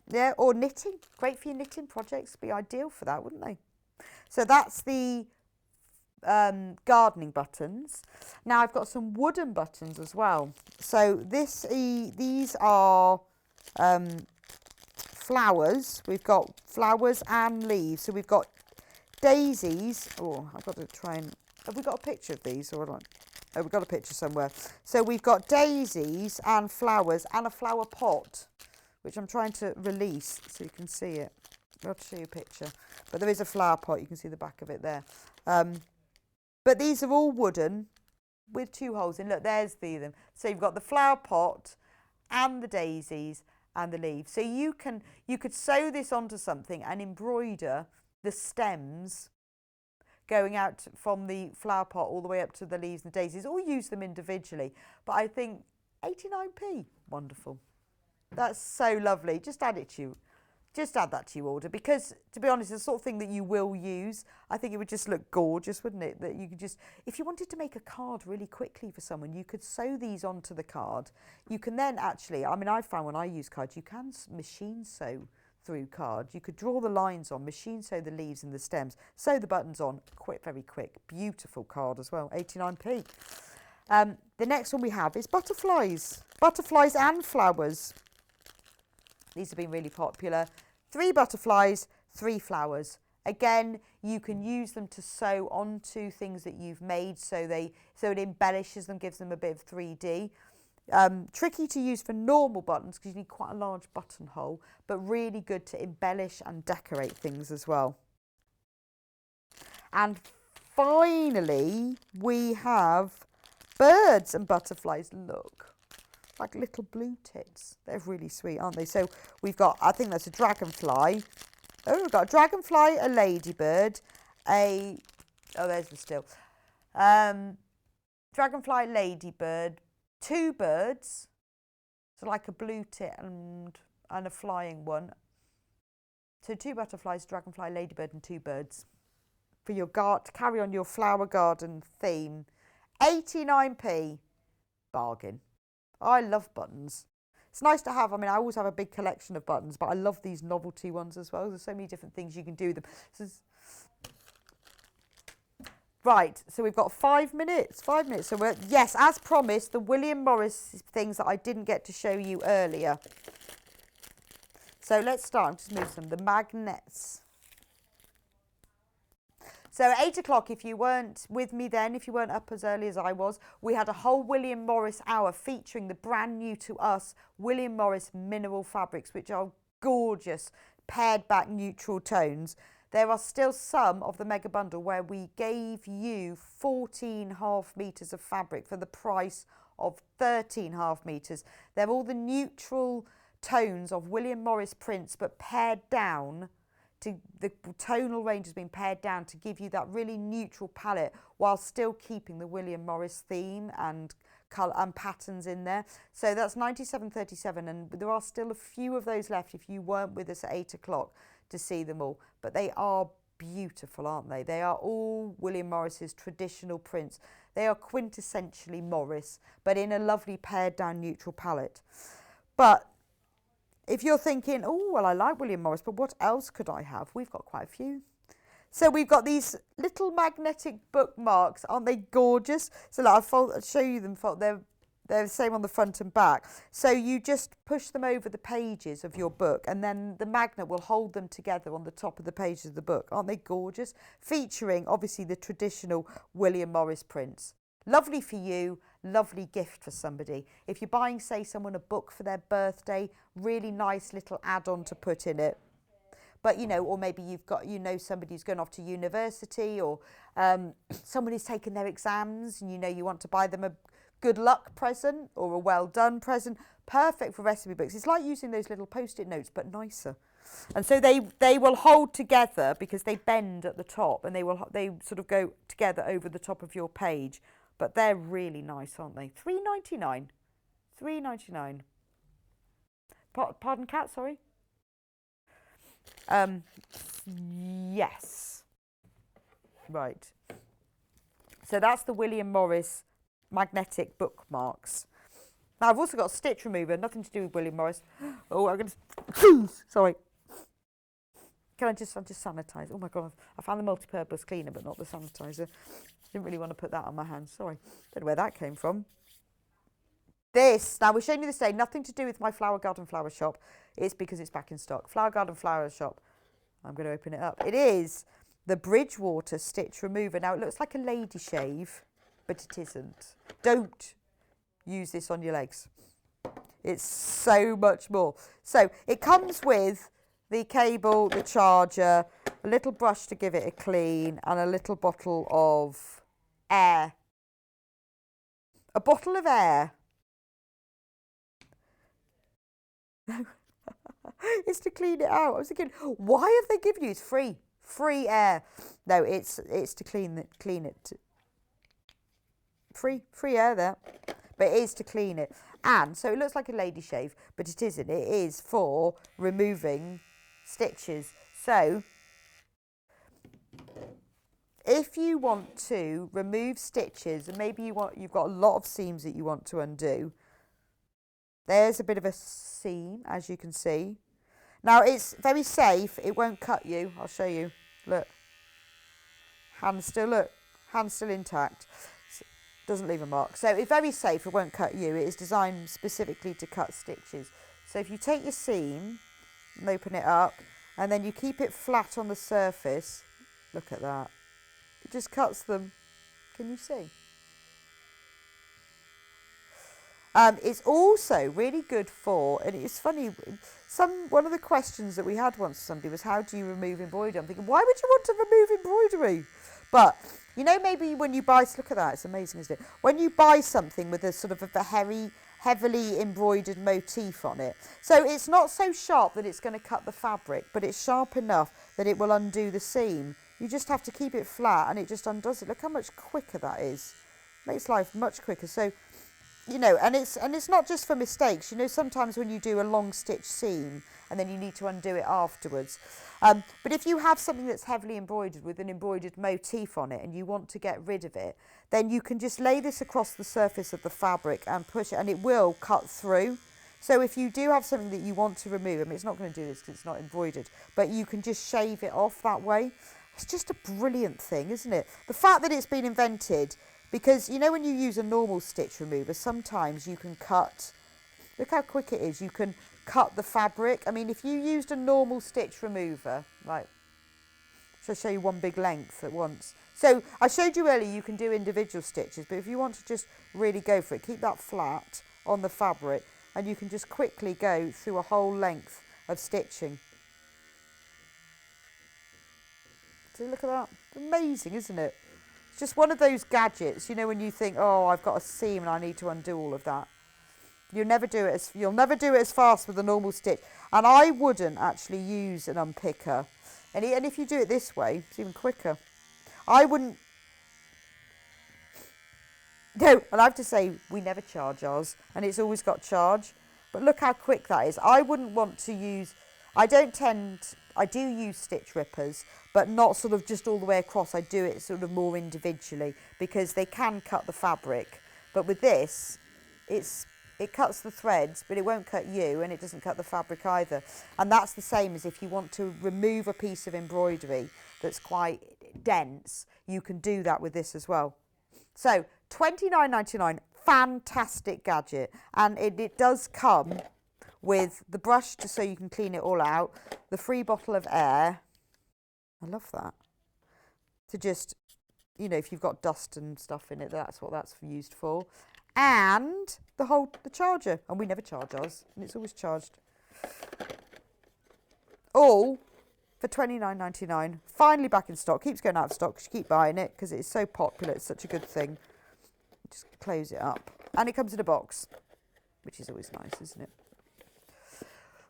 Yeah, or knitting. Great for your knitting projects. Be ideal for that, wouldn't they? So that's the gardening buttons. Now I've got some wooden buttons as well. So these are flowers. We've got flowers and leaves. So we've got daisies. Oh, I've got to try and... Have we got a picture of these? Or oh, we've got a picture somewhere. So we've got daisies and flowers and a flower pot, which I'm trying to release so you can see it. I'll have to show you a picture. But there is a flower pot. You can see the back of it there. But these are all wooden with 2 holes in. Look, there's them. So you've got the flower pot and the daisies and the leaves. So you could sew this onto something and embroider the stems going out from the flower pot all the way up to the leaves and the daisies, or use them individually. But I think 89p, wonderful. That's so lovely. Just add it to you. Just add that to your order, because to be honest, it's the sort of thing that you will use. I think it would just look gorgeous, wouldn't it? That you could just, if you wanted to make a card really quickly for someone, you could sew these onto the card. You can then actually, I mean, I found when I use cards, you can machine sew through cards. You could draw the lines on, machine sew the leaves and the stems, sew the buttons on, quick, very quick. Beautiful card as well, 89p. The next one we have is butterflies. Butterflies and flowers. These have been really popular. 3 butterflies, 3 flowers. Again, you can use them to sew onto things that you've made, so it embellishes them, gives them a bit of 3D. Tricky to use for normal buttons because you need quite a large buttonhole, but really good to embellish and decorate things as well. And finally, we have birds and butterflies. Look. Like little blue tits. They're really sweet, aren't they? So we've got, I think that's a dragonfly. Oh, we've got a dragonfly, a ladybird, oh, there's the still. Dragonfly, ladybird, 2 birds. So like a blue tit and a flying one. So 2 butterflies, dragonfly, ladybird, and 2 birds. For your to carry on your flower garden theme. 89p. Bargain. I love buttons. It's nice to have, I mean, I always have a big collection of buttons, but I love these novelty ones as well. There's so many different things you can do with them. Right, so we've got 5 minutes. 5 minutes. So yes, as promised, the William Morris things that I didn't get to show you earlier. So let's start. I'm just move some. The magnets. So at 8 o'clock, if you weren't with me then, if you weren't up as early as I was, we had a whole William Morris hour featuring the brand new to us William Morris mineral fabrics, which are gorgeous, pared back neutral tones. There are still some of the mega bundle where we gave you 14.5 metres of fabric for the price of 13.5 metres. They're all the neutral tones of William Morris prints, but pared down. The tonal range has been pared down to give you that really neutral palette while still keeping the William Morris theme and colour and patterns in there. So that's 97.37, and there are still a few of those left if you weren't with us at 8 o'clock to see them all. But they are beautiful, aren't they? They are all William Morris's traditional prints. They are quintessentially Morris, but in a lovely pared down neutral palette. But if you're thinking, oh, well, I like William Morris, but what else could I have? We've got quite a few. So we've got these little magnetic bookmarks. Aren't they gorgeous? So like, I'll show you them. They're the same on the front and back. So you just push them over the pages of your book, and then the magnet will hold them together on the top of the pages of the book. Aren't they gorgeous? Featuring, obviously, the traditional William Morris prints. Lovely for you, lovely gift for somebody. If you're buying, say, someone a book for their birthday, really nice little add-on to put in it. But, you know, or maybe you've got, you know, somebody who's going off to university, or someone who's taken their exams and, you know, you want to buy them a good luck present or a well done present. Perfect for recipe books. It's like using those little post-it notes, but nicer. And so they will hold together because they bend at the top, and they sort of go together over the top of your page. But they're really nice, aren't they? $3.99. $3.99. Pardon, Kat, sorry? Yes. Right. So that's the William Morris magnetic bookmarks. Now I've also got a stitch remover, nothing to do with William Morris. Oh, I'm going to... Sorry. Can I just sanitize? Oh my God, I found the multi-purpose cleaner, but not the sanitizer. Didn't really want to put that on my hands. Sorry. Don't know where that came from. This, now we're showing you this day, nothing to do with my Flower Garden Flower Shop. It's because it's back in stock. Flower Garden Flower Shop. I'm going to open it up. It is the Bridgewater Stitch Remover. Now it looks like a lady shave, but it isn't. Don't use this on your legs. It's so much more. So it comes with the cable, the charger, a little brush to give it a clean, and a little bottle of air. A bottle of air. It's to clean it out. I was thinking, why have they given you? It's free air. No, it's to clean it. Free air there, but it is to clean it. And so it looks like a lady shave, but it isn't. It is for removing stitches. So if you want to remove stitches, and maybe you've got a lot of seams that you want to undo, there's a bit of a seam, as you can see. Now it's very safe, it won't cut you. I'll show you. Look, hand's still intact. Doesn't leave a mark. So it's very safe, it won't cut you. It is designed specifically to cut stitches. So if you take your seam and open it up, and then you keep it flat on the surface, look at that. It just cuts them. Can you see? It's also really good for, and it's funny, one of the questions that we had once from somebody was, how do you remove embroidery? I'm thinking, why would you want to remove embroidery? But, you know, maybe when you buy, look at that, it's amazing, isn't it? When you buy something with a sort of a heavily embroidered motif on it, so it's not so sharp that it's going to cut the fabric, but it's sharp enough that it will undo the seam. You just have to keep it flat and it just undoes it. Look how much quicker that is. Makes life much quicker. So, you know, and it's not just for mistakes. You know, sometimes when you do a long stitch seam and then you need to undo it afterwards. But if you have something that's heavily embroidered with an embroidered motif on it and you want to get rid of it, then you can just lay this across the surface of the fabric and push it, and it will cut through. So if you do have something that you want to remove, I mean, it's not going to do this because it's not embroidered, but you can just shave it off that way. It's just a brilliant thing, isn't it? The fact that it's been invented, because, you know, when you use a normal stitch remover, sometimes you can cut, look how quick it is, you can cut the fabric. I mean, if you used a normal stitch remover, like, I'll show you one big length at once. So I showed you earlier you can do individual stitches, but if you want to just really go for it, keep that flat on the fabric, and you can just quickly go through a whole length of stitching. So look at that. Amazing, isn't it? It's just one of those gadgets, you know, when you think, oh, I've got a seam and I need to undo all of that. You'll never do it as fast with a normal stitch. And I wouldn't actually use an unpicker. And if you do it this way, it's even quicker. I wouldn't. No, and I have to say, we never charge ours, and it's always got charge. But look how quick that is. I wouldn't want to use, I do use stitch rippers, but not sort of just all the way across. I do it sort of more individually because they can cut the fabric. But with this, it cuts the threads, but it won't cut you, and it doesn't cut the fabric either. And that's the same as if you want to remove a piece of embroidery that's quite dense, you can do that with this as well. So $29.99, fantastic gadget. And it does come with the brush so you can clean it all out, the free bottle of air. I love that. To just you know, if you've got dust and stuff in it, that's what that's used for. And the charger, and we never charge ours, and it's always charged. All for $29.99. Finally back in stock. Keeps going out of stock because you keep buying it because it's so popular. It's such a good thing. Just close it up, and it comes in a box, which is always nice, isn't it?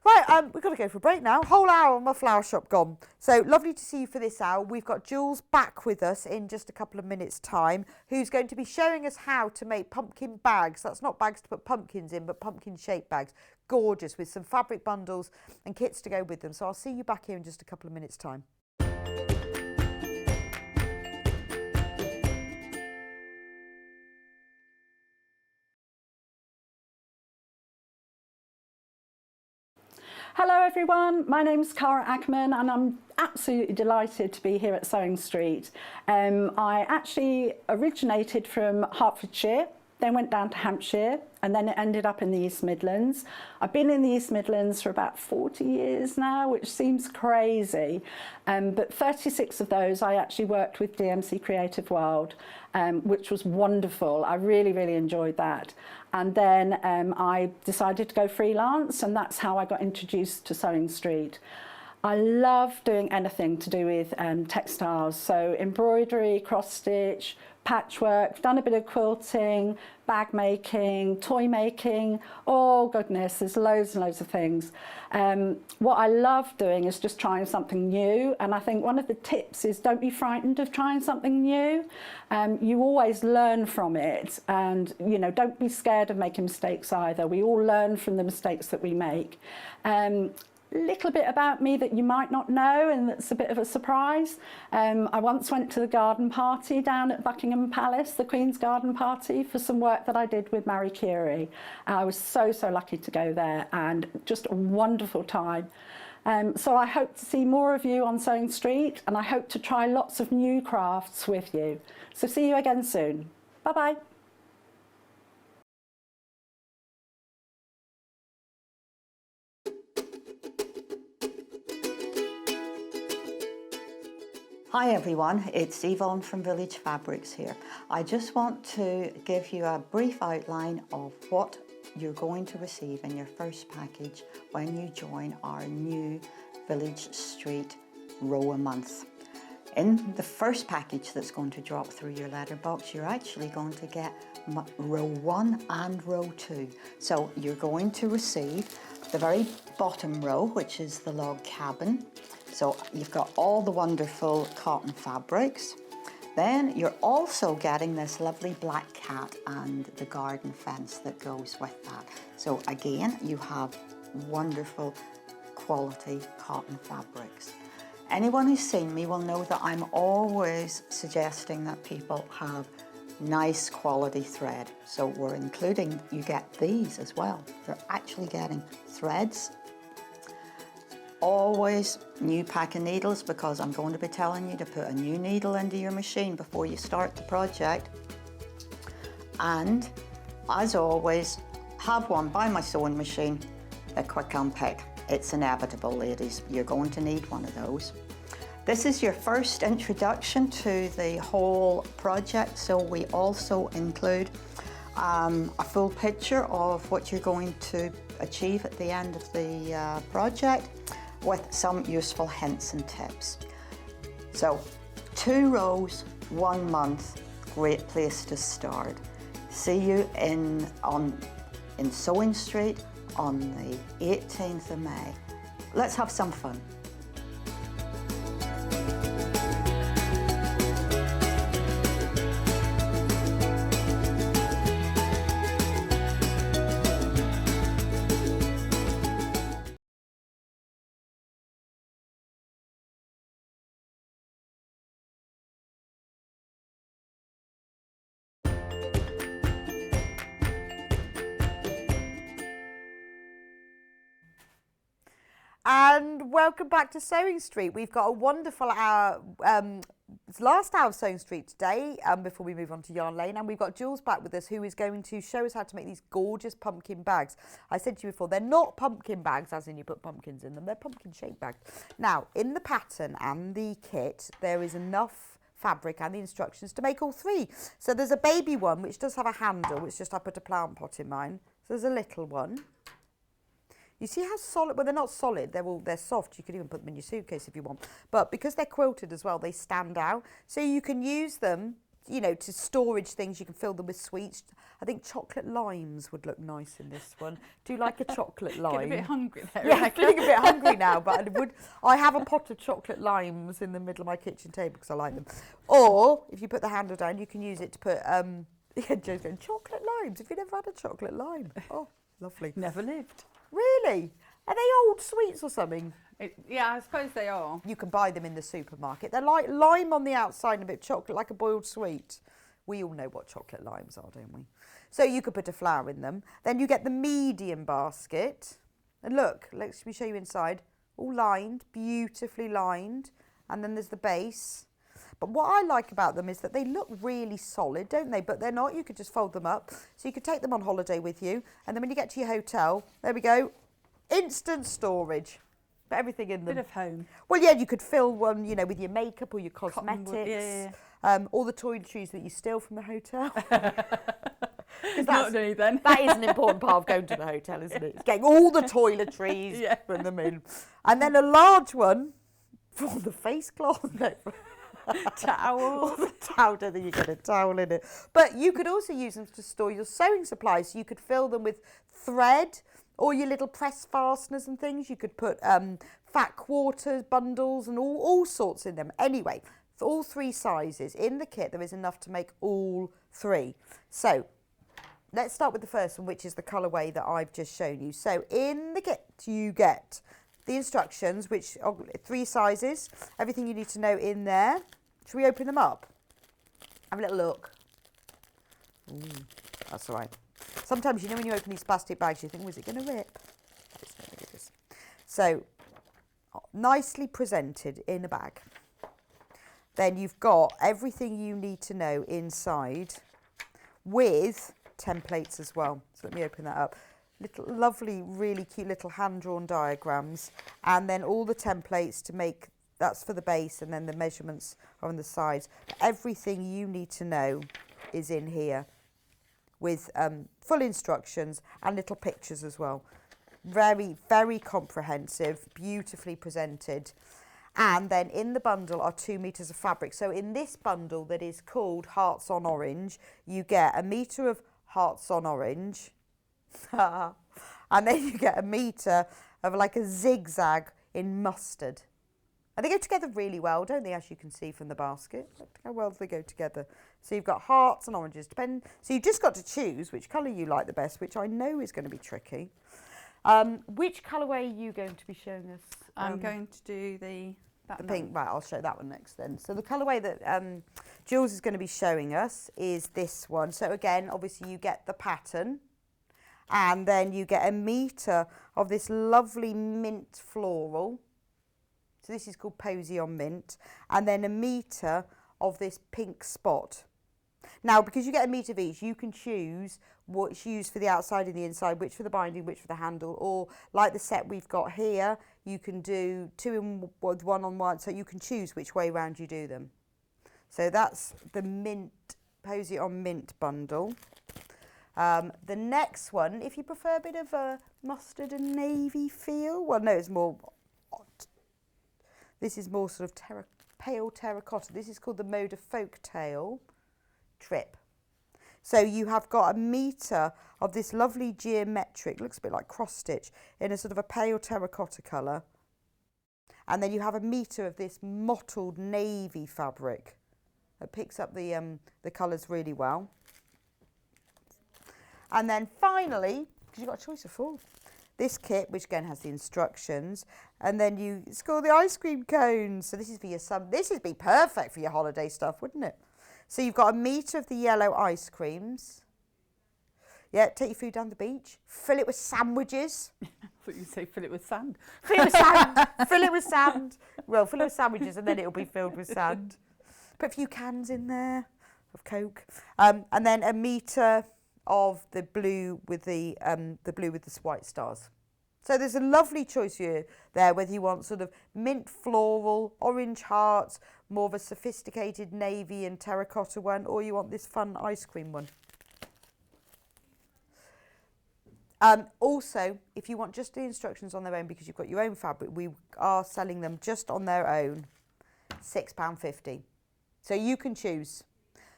Right, we've got to go for a break now. Whole hour on my flower shop gone. So lovely to see you for this hour. We've got Jules back with us in just a couple of minutes' time, who's going to be showing us how to make pumpkin bags. That's not bags to put pumpkins in, but pumpkin-shaped bags. Gorgeous, with some fabric bundles and kits to go with them. So I'll see you back here in just a couple of minutes' time. Hello everyone, my name's Cara Ackerman and I'm absolutely delighted to be here at Sewing Street. I actually originated from Hertfordshire, then went down to Hampshire and then it ended up in the East Midlands. I've been in the East Midlands for about 40 years now, which seems crazy, but 36 of those I actually worked with DMC Creative World, which was wonderful. I really, really enjoyed that. And then I decided to go freelance, and that's how I got introduced to Sewing Street. I love doing anything to do with textiles, so embroidery, cross stitch, patchwork, done a bit of quilting, bag making, toy making, oh goodness, there's loads and loads of things. What I love doing is just trying something new, and I think one of the tips is don't be frightened of trying something new. You always learn from it, and you know, don't be scared of making mistakes either. We all learn from the mistakes that we make. Little bit about me that you might not know, and that's a bit of a surprise. I once went to the garden party down at Buckingham Palace, the Queen's garden party, for some work that I did with Marie Curie. I was so lucky to go there, and just a wonderful time. So I hope to see more of you on Sewing Street, and I hope to try lots of new crafts with you. So see you again soon. Bye-bye. Hi everyone, it's Yvonne from Village Fabrics here. I just want to give you a brief outline of what you're going to receive in your first package when you join our new Village Street row a month. In the first package that's going to drop through your letterbox, you're actually going to get row 1 and row 2. So you're going to receive the very bottom row, which is the log cabin. So you've got all the wonderful cotton fabrics. Then you're also getting this lovely black cat and the garden fence that goes with that. So again, you have wonderful quality cotton fabrics. Anyone who's seen me will know that I'm always suggesting that people have nice quality thread. So we're including, you get these as well. You're actually getting threads. Always new pack of needles, because I'm going to be telling you to put a new needle into your machine before you start the project. And as always, have one by my sewing machine, a quick unpick. It's inevitable, ladies. You're going to need one of those. This is your first introduction to the whole project, so we also include a full picture of what you're going to achieve at the end of the project, with some useful hints and tips. So 2 rows, 1 month, great place to start. See you in Sewing Street on the 18th of May. Let's have some fun. And welcome back to Sewing Street. We've got a wonderful hour, last hour of Sewing Street today, before we move on to Yarn Lane. And we've got Jules back with us, who is going to show us how to make these gorgeous pumpkin bags. I said to you before, they're not pumpkin bags, as in you put pumpkins in them. They're pumpkin-shaped bags. Now, in the pattern and the kit, there is enough fabric and the instructions to make all 3. So there's a baby one which does have a handle, which just I put a plant pot in mine. So there's a little one. You see how solid, well they're not solid, they're soft, you could even put them in your suitcase if you want. But because they're quilted as well, they stand out. So you can use them, you know, to storage things, you can fill them with sweets. I think chocolate limes would look nice in this one. Do you like a chocolate lime? Getting a bit hungry there. Yeah, I'm getting a bit hungry now, but I have a pot of chocolate limes in the middle of my kitchen table because I like them. Or, if you put the handle down, you can use it to put, yeah, Joe's going, chocolate limes? Have you never had a chocolate lime? Oh, lovely. Never lived. Really? Are they old sweets or something? Yeah, I suppose they are. You can buy them in the supermarket. They're like lime on the outside and a bit of chocolate, like a boiled sweet. We all know what chocolate limes are, don't we? So you could put a flower in them. Then you get the medium basket. And look, let me show you inside. All lined, beautifully lined. And then there's the base. But what I like about them is that they look really solid, don't they? But they're not. You could just fold them up. So you could take them on holiday with you. And then when you get to your hotel, there we go. Instant storage. Put everything in them. Bit of home. Well, yeah, you could fill one, you know, with your makeup or your cosmetics. Yeah. All the toiletries that you steal from the hotel. Not me then. That is an important part of going to the hotel, isn't it? It's getting all the toiletries, Yeah. putting them in. And then a large one for the face cloth. Towel. The towel, don't think you get a towel in it. But you could also use them to store your sewing supplies. So you could fill them with thread or your little press fasteners and things. You could put fat quarters, bundles and all sorts in them. Anyway, for all 3 sizes in the kit, there is enough to make all 3. So let's start with the first one, which is the colourway that I've just shown you. So in the kit, you get the instructions, which are 3 sizes, everything you need to know in there. Should we open them up? Have a little look. Ooh, that's all right. Sometimes, you know, when you open these plastic bags, you think, was it going to rip? It is. So, nicely presented in a bag. Then you've got everything you need to know inside with templates as well. So let me open that up. Little lovely, really cute little hand-drawn diagrams, and then all the templates to make, that's for the base, and then the measurements are on the sides. Everything you need to know is in here with full instructions and little pictures as well. Very, very comprehensive, beautifully presented. And then in the bundle are 2 meters of fabric. So in this bundle that is called Hearts on Orange, you get 1 meter of Hearts on Orange. And then you get 1 meter of like a zigzag in mustard. And they go together really well, don't they, as you can see from the basket? Look how well they go together. So you've got hearts and oranges. So you've just got to choose which colour you like the best, which I know is going to be tricky. Which colourway are you going to be showing us? I'm going to do the pink. Right, I'll show that one next then. So the colourway that Jules is going to be showing us is this one. So again, obviously you get the pattern. And then you get 1 meter of this lovely mint floral. So this is called Posy on Mint. And then 1 meter of this pink spot. Now, because you get 1 meter of each, you can choose what's used for the outside and the inside, which for the binding, which for the handle, or like the set we've got here, you can do 2 in with 1 on 1, so you can choose which way round you do them. So that's the mint, Posy on Mint bundle. The next one, if you prefer a bit of a mustard and navy feel, well, no, it's more, this is more sort of pale terracotta. This is called the Mode of Folktale Trip. So you have got 1 meter of this lovely geometric, looks a bit like cross stitch, in a sort of a pale terracotta colour. And then you have 1 meter of this mottled navy fabric that picks up the colours really well. And then finally, because you've got a choice of 4, this kit, which again has the instructions, and then you score the ice cream cones. So this is for your son. This would be perfect for your holiday stuff, wouldn't it? So you've got 1 meter of the yellow ice creams. Yeah, take your food down the beach. Fill it with sandwiches. I thought you'd say fill it with sand. Fill it with sand. Fill it with sand. Well, fill it with sandwiches and then it'll be filled with sand. Put a few cans in there of Coke. And then 1 meter of the blue with the white stars. So there's a lovely choice here there, whether you want sort of mint floral, orange hearts, more of a sophisticated navy and terracotta one, or you want this fun ice cream one. Also, if you want just the instructions on their own because you've got your own fabric, we are selling them just on their own, £6.50. So you can choose.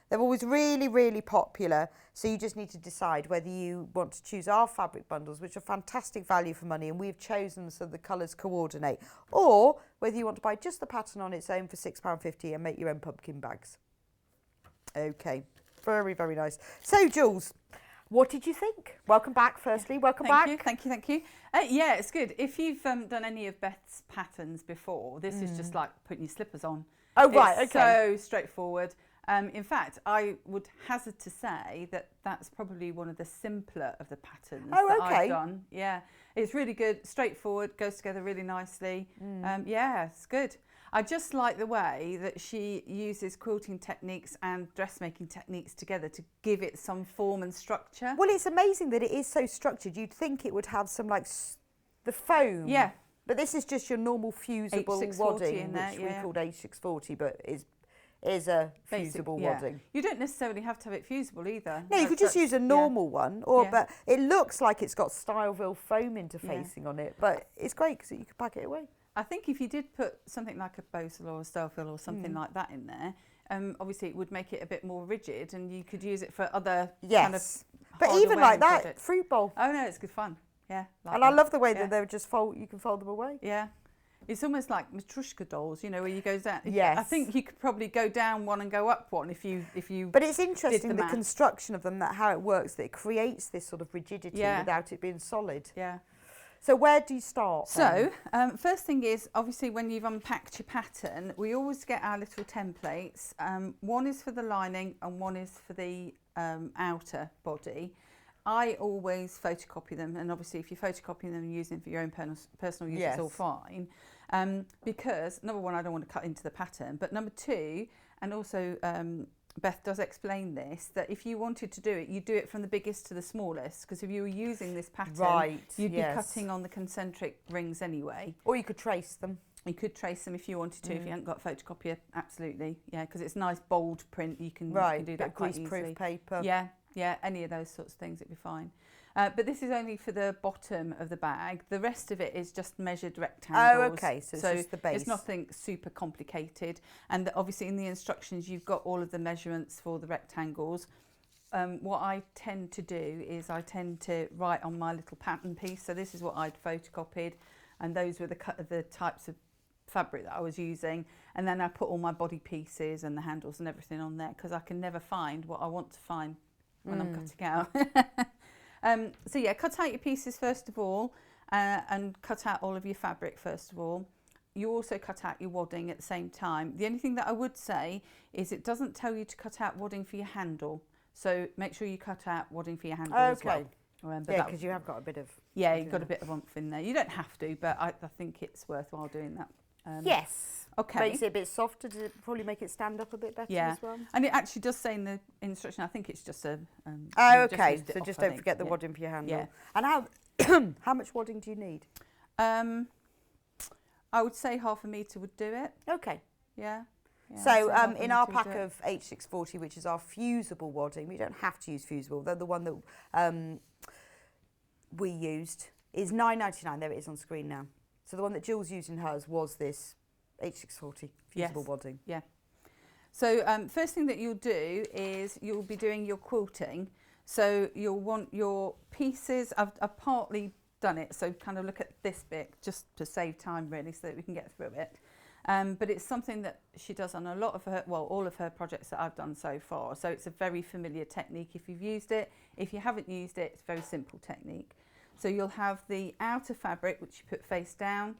They're always really, really popular, so you just need to decide whether you want to choose our fabric bundles, which are fantastic value for money, and we've chosen so the colours coordinate, or whether you want to buy just the pattern on its own for £6.50 and make your own pumpkin bags. Okay, very, very nice. So, Jules, what did you think? Welcome back, firstly. Welcome back. Thank you. Yeah, it's good. If you've done any of Beth's patterns before, this is just like putting your slippers on. Oh, right, it's okay. so straightforward. In fact, I would hazard to say that that's probably one of the simpler of the patterns that I've done. Yeah, it's really good, straightforward, goes together really nicely. Yeah, it's good. I just like the way that she uses quilting techniques and dressmaking techniques together to give it some form and structure. Well, it's amazing that it is so structured. You'd think it would have some like the foam. Yeah. But this is just your normal fusible wadding, in there, which we called H640, but is a fusible wadding. You don't necessarily have to have it fusible either. No, you could just use a normal one, but it looks like it's got Styleville foam interfacing on it, but it's great because you can pack it away. I think if you did put something like a Bosal or a Styleville or something like that in there, obviously it would make it a bit more rigid, and you could use it for other kind of but even like that, projects. Fruit bowl. Oh no, it's good fun. Yeah, and I love the way that they're just you can fold them away. Yeah. It's almost like Matryoshka dolls, you know, where you go down. Yes. I think you could probably go down one and go up one if you. But it's interesting the construction of them, that how it works, that it creates this sort of rigidity without it being solid. Yeah. So where do you start? So first thing is, obviously when you've unpacked your pattern, we always get our little templates. One is for the lining and one is for the outer body. I always photocopy them, and obviously if you're photocopying them and using them for your own personal use, it's all fine. Because number one, I don't want to cut into the pattern, but number two, and also Beth does explain this, that if you wanted to do it, you do it from the biggest to the smallest, because if you were using this pattern, you'd be cutting on the concentric rings anyway. Or you could trace them. You could trace them if you wanted to, if you hadn't got a photocopier, absolutely. Yeah, because it's nice bold print, you can do that quite easily. Greaseproof paper. Yeah, any of those sorts of things, it'd be fine. But this is only for the bottom of the bag. The rest of it is just measured rectangles. Oh, okay, so it's just the base. It's nothing super complicated. And obviously in the instructions, you've got all of the measurements for the rectangles. What I tend to do is I tend to write on my little pattern piece. So this is what I'd photocopied, and those were the types of fabric that I was using, and then I put all my body pieces and the handles and everything on there, because I can never find what I want to find when I'm cutting out. So yeah, cut out your pieces first of all, and cut out all of your fabric first of all. You also cut out your wadding at the same time. The only thing that I would say is it doesn't tell you to cut out wadding for your handle, so make sure you cut out wadding for your handle as well. Yeah, because you have got a bit of... Yeah, you've got a bit of oomph in there. You don't have to, but I think it's worthwhile doing that. Yes. Okay. Makes it a bit softer. Does it probably make it stand up a bit better as well? And it actually does say in the instruction, I think it's just a... okay, so just don't forget the wadding for your handle. Yeah. And how much wadding do you need? I would say 1/2 metre would do it. Okay. Yeah. So in our pack of H640, which is our fusible wadding, we don't have to use fusible. They're the one that we used is £9.99. There it is on screen now. So the one that Jules used in hers was this H640 fusible wadding. Yeah. So first thing that you'll do is you'll be doing your quilting. So you'll want your pieces. I've partly done it, so kind of look at this bit just to save time really, so that we can get through it. But it's something that she does on a lot of her, well, all of her projects that I've done so far. So it's a very familiar technique if you've used it. If you haven't used it, it's a very simple technique. So you'll have the outer fabric, which you put face down,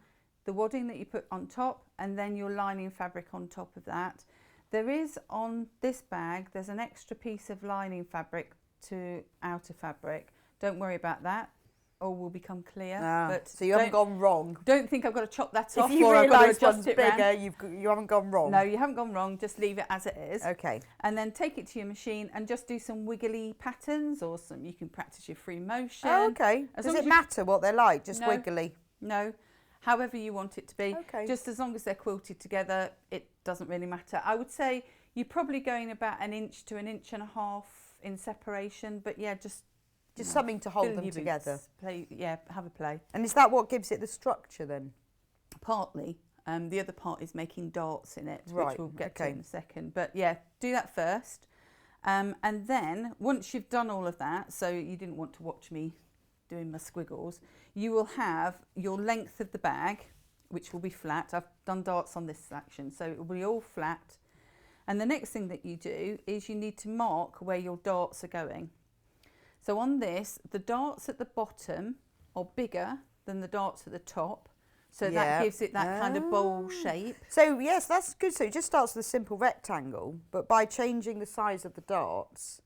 the wadding that you put on top, and then your lining fabric on top of that. There is on this bag, there's an extra piece of lining fabric to outer fabric. Don't worry about that. all will become clear. But so you haven't gone wrong. Don't think I've got to chop that off, If you or I've got to realise adjust one's it bigger, round. you haven't gone wrong. No, you haven't gone wrong. Just leave it as it is. Okay. And then take it to your machine and just do some wiggly patterns, or some. You can practice your free motion. Oh, okay. Does it matter what they're like? Just No. wiggly? No. However you want it to be. Okay. Just as long as they're quilted together, it doesn't really matter. I would say you're probably going about 1 inch to 1.5 inches in separation, but yeah, just something to hold fill them your together. boots. Play, yeah, have a play. And is that what gives it the structure then? Partly. The other part is making darts in it, Right, which we'll get to okay. in a second. But yeah, do that first. And then once you've done all of that, so you didn't want to watch me doing my squiggles, you will have your length of the bag, which will be flat. I've done darts on this section, so it will be all flat. And the next thing that you do is you need to mark where your darts are going. So on this, the darts at the bottom are bigger than the darts at the top. So that gives it that kind of bowl shape. So yes, that's good. So it just starts with a simple rectangle, but by changing the size of the darts,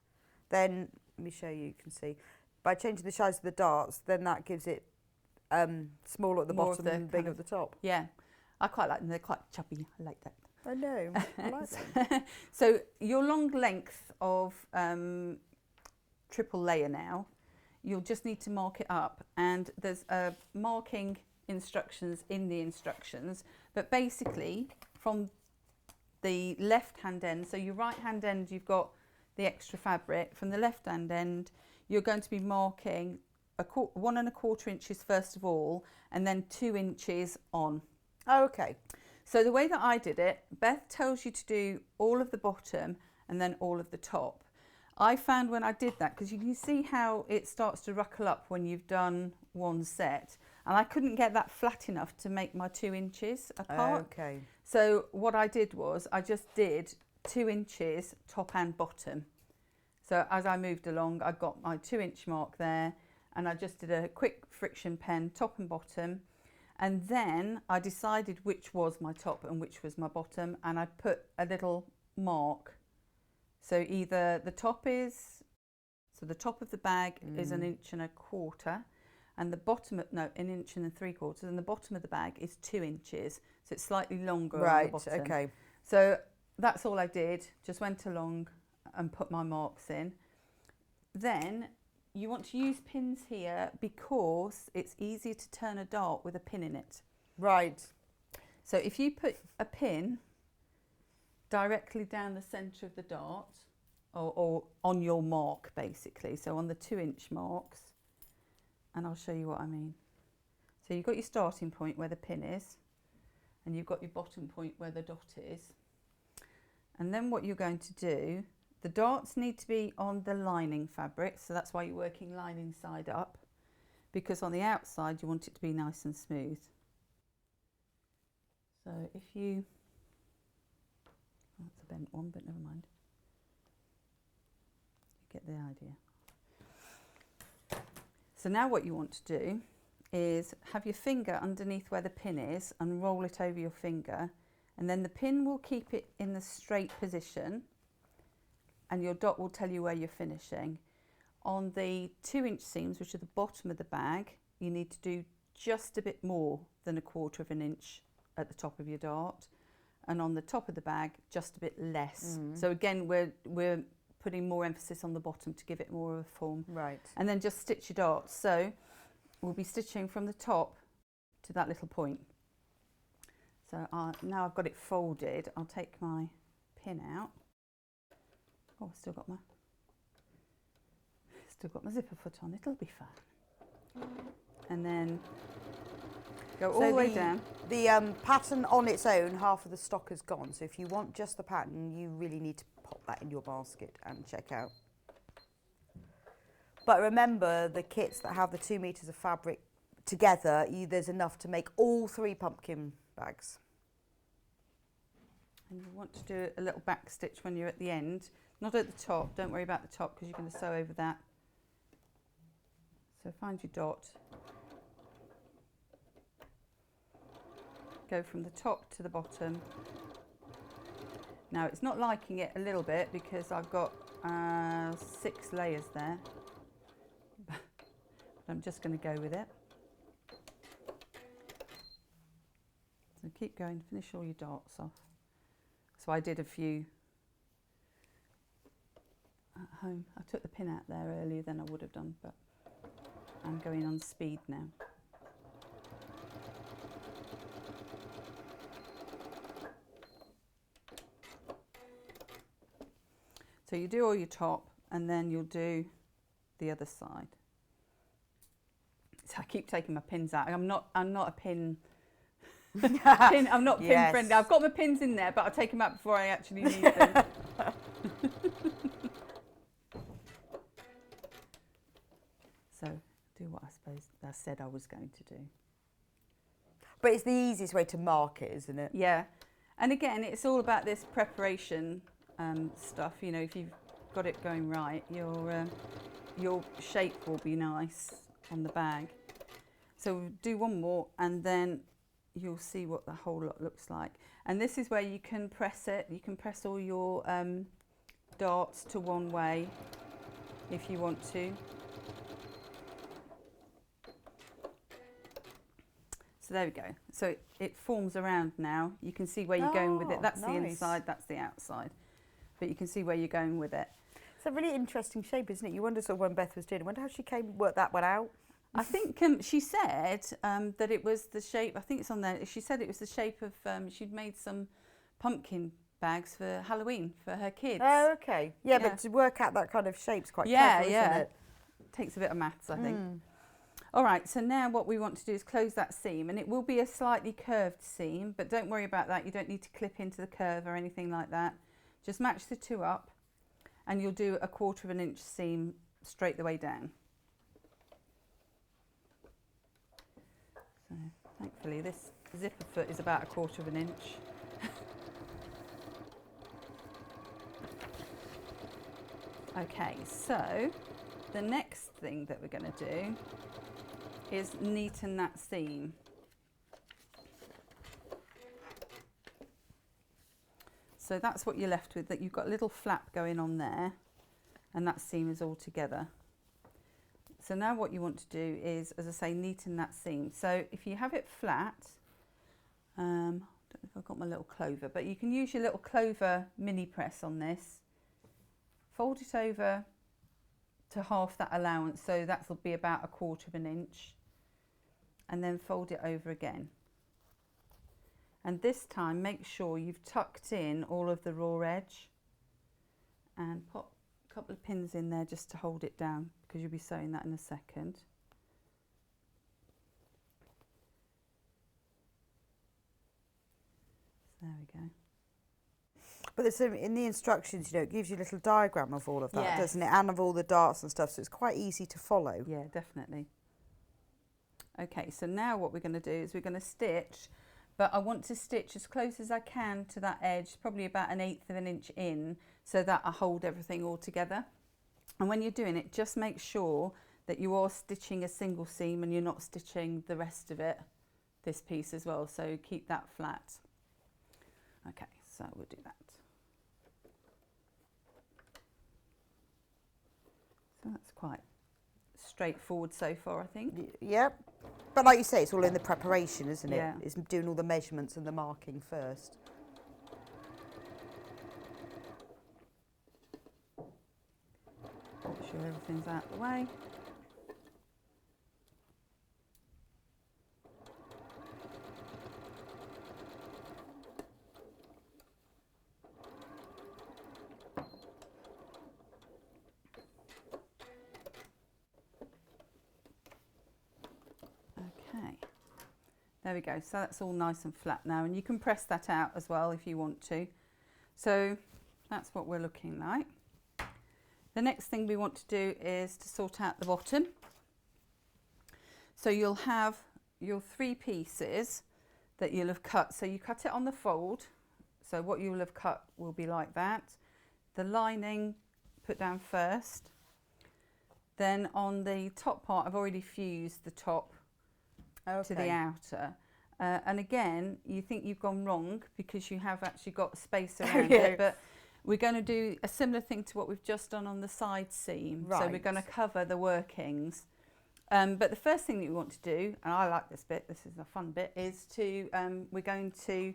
then, let me show you, you can see, by changing the size of the darts, then that gives it smaller at the bottom and bigger at the top. Yeah, I quite like them. They're quite chubby. I like that. I know, I like them. So your long length of triple layer now, you'll just need to mark it up, and there's marking instructions in the instructions, but basically from the left hand end, so your right hand end you've got the extra fabric, from the left hand end you're going to be marking 1 1/4 inches first of all, and then 2 inches on. Oh, okay. So the way that I did it, Beth tells you to do all of the bottom and then all of the top. I found when I did that, because you can see how it starts to ruckle up when you've done one set, and I couldn't get that flat enough to make my 2 inches apart. Okay. So what I did was I just did 2 inches top and bottom. So as I moved along, I got my 2 inch mark there, and I just did a quick friction pen top and bottom, and then I decided which was my top and which was my bottom, and I put a little mark. So either the top is, so the top of the bag is 1 1/4 inch, and the bottom of, no, 1 3/4 inches, and the bottom of the bag is 2 inches. So it's slightly longer on the bottom. Okay. So that's all I did, just went along and put my marks in. Then you want to use pins here because it's easier to turn a dart with a pin in it. Right. So if you put a pin directly down the centre of the dart, or on your mark basically, so on the 2 inch marks, and I'll show you what I mean. So you've got your starting point where the pin is, and you've got your bottom point where the dot is. And then what you're going to do, the darts need to be on the lining fabric, so that's why you're working lining side up, because on the outside you want it to be nice and smooth. So if you, oh, that's a bent one, but never mind. You get the idea. So now what you want to do is have your finger underneath where the pin is and roll it over your finger, and then the pin will keep it in the straight position, and your dot will tell you where you're finishing. On the 2 inch seams, which are the bottom of the bag, you need to do just a bit more than 1/4 inch at the top of your dart, and on the top of the bag just a bit less. So again, we're putting more emphasis on the bottom to give it more of a form. Right. And then just stitch your darts. So we'll be stitching from the top to that little point. So now I've got it folded, I'll take my pin out. Oh, I've still got my zipper foot on, it'll be fine. And then go all the way down. The pattern on its own, half of the stock is gone. So if you want just the pattern, you really need to pop that in your basket and check out. But remember, the kits that have the 2 meters of fabric together, there's enough to make all 3 pumpkin bags. And you want to do a little back stitch when you're at the end, not at the top. Don't worry about the top because you're going to sew over that. So find your dot, go from the top to the bottom. Now it's not liking it a little bit because I've got 6 layers there. I'm just going to go with it. So keep going, finish all your darts off. So I did a few at home. I took the pin out there earlier than I would have done, but I'm going on speed now. So you do all your top and then you'll do the other side. So I keep taking my pins out. I'm not a pin I'm not pin friendly. I've got my pins in there, but I'll take them out before I actually need them. So do what I suppose I said I was going to do. But it's the easiest way to mark it, isn't it? Yeah. And again, it's all about this preparation stuff. You know, if you've got it going right, your shape will be nice on the bag. So do one more and then you'll see what the whole lot looks like. And this is where you can press it. You can press all your darts to one way if you want to. So there we go. So it forms around now. You can see where you're going with it. That's the inside, that's the outside. But you can see where you're going with it. It's a really interesting shape, isn't it? You wonder sort of when Beth was doing it, I wonder how she worked that one out. I think she said that it was the shape, I think it's on there, she said it was the shape of, she'd made some pumpkin bags for Halloween for her kids. Oh, okay. Yeah, but to work out that kind of shape's quite clever, isn't it? Takes a bit of maths, I think. All right, so now what we want to do is close that seam, and it will be a slightly curved seam, but don't worry about that. You don't need to clip into the curve or anything like that. Just match the two up, and you'll do a 1/4 of an inch seam straight the way down. So thankfully this zipper foot is about a 1/4 of an inch. Okay, so the next thing that we're going to do is neaten that seam. So that's what you're left with, that you've got a little flap going on there and that seam is all together. So now what you want to do is, as I say, neaten that seam. So if you have it flat, I don't know if I've got my little clover, but you can use your little clover mini press on this. Fold it over to half that allowance, so that will be about a 1/4 of an inch, and then fold it over again. And this time make sure you've tucked in all of the raw edge and pop a couple of pins in there just to hold it down, because you'll be sewing that in a second. So there we go. But there's in the instructions, you know, it gives you a little diagram of all of that, Yes. doesn't it? And of all the darts and stuff, so it's quite easy to follow. Yeah, definitely. Okay, so now what we're going to do is we're going to stitch, but I want to stitch as close as I can to that edge, probably about 1/8 of an inch in, so that I hold everything all together. And when you're doing it, just make sure that you are stitching a single seam and you're not stitching the rest of it, this piece as well, so keep that flat. Okay, so we'll do that. So that's quite straightforward so far, I think. Yep. But like you say, it's all in the preparation, isn't it? Yeah. It's doing all the measurements and the marking first. Make sure everything's out of the way. Okay, there we go. So that's all nice and flat now, and you can press that out as well if you want to. So that's what we're looking like. The next thing we want to do is to sort out the bottom. So you'll have your 3 pieces that you'll have cut. So you cut it on the fold. So what you'll have cut will be like that. The lining put down first. Then on the top part, I've already fused the top to the outer. And again, you think you've gone wrong because you have actually got space around it. But we're going to do a similar thing to what we've just done on the side seam. Right. So we're going to cover the workings But the first thing that you want to do, and I like this bit, this is a fun bit, is to, we're going to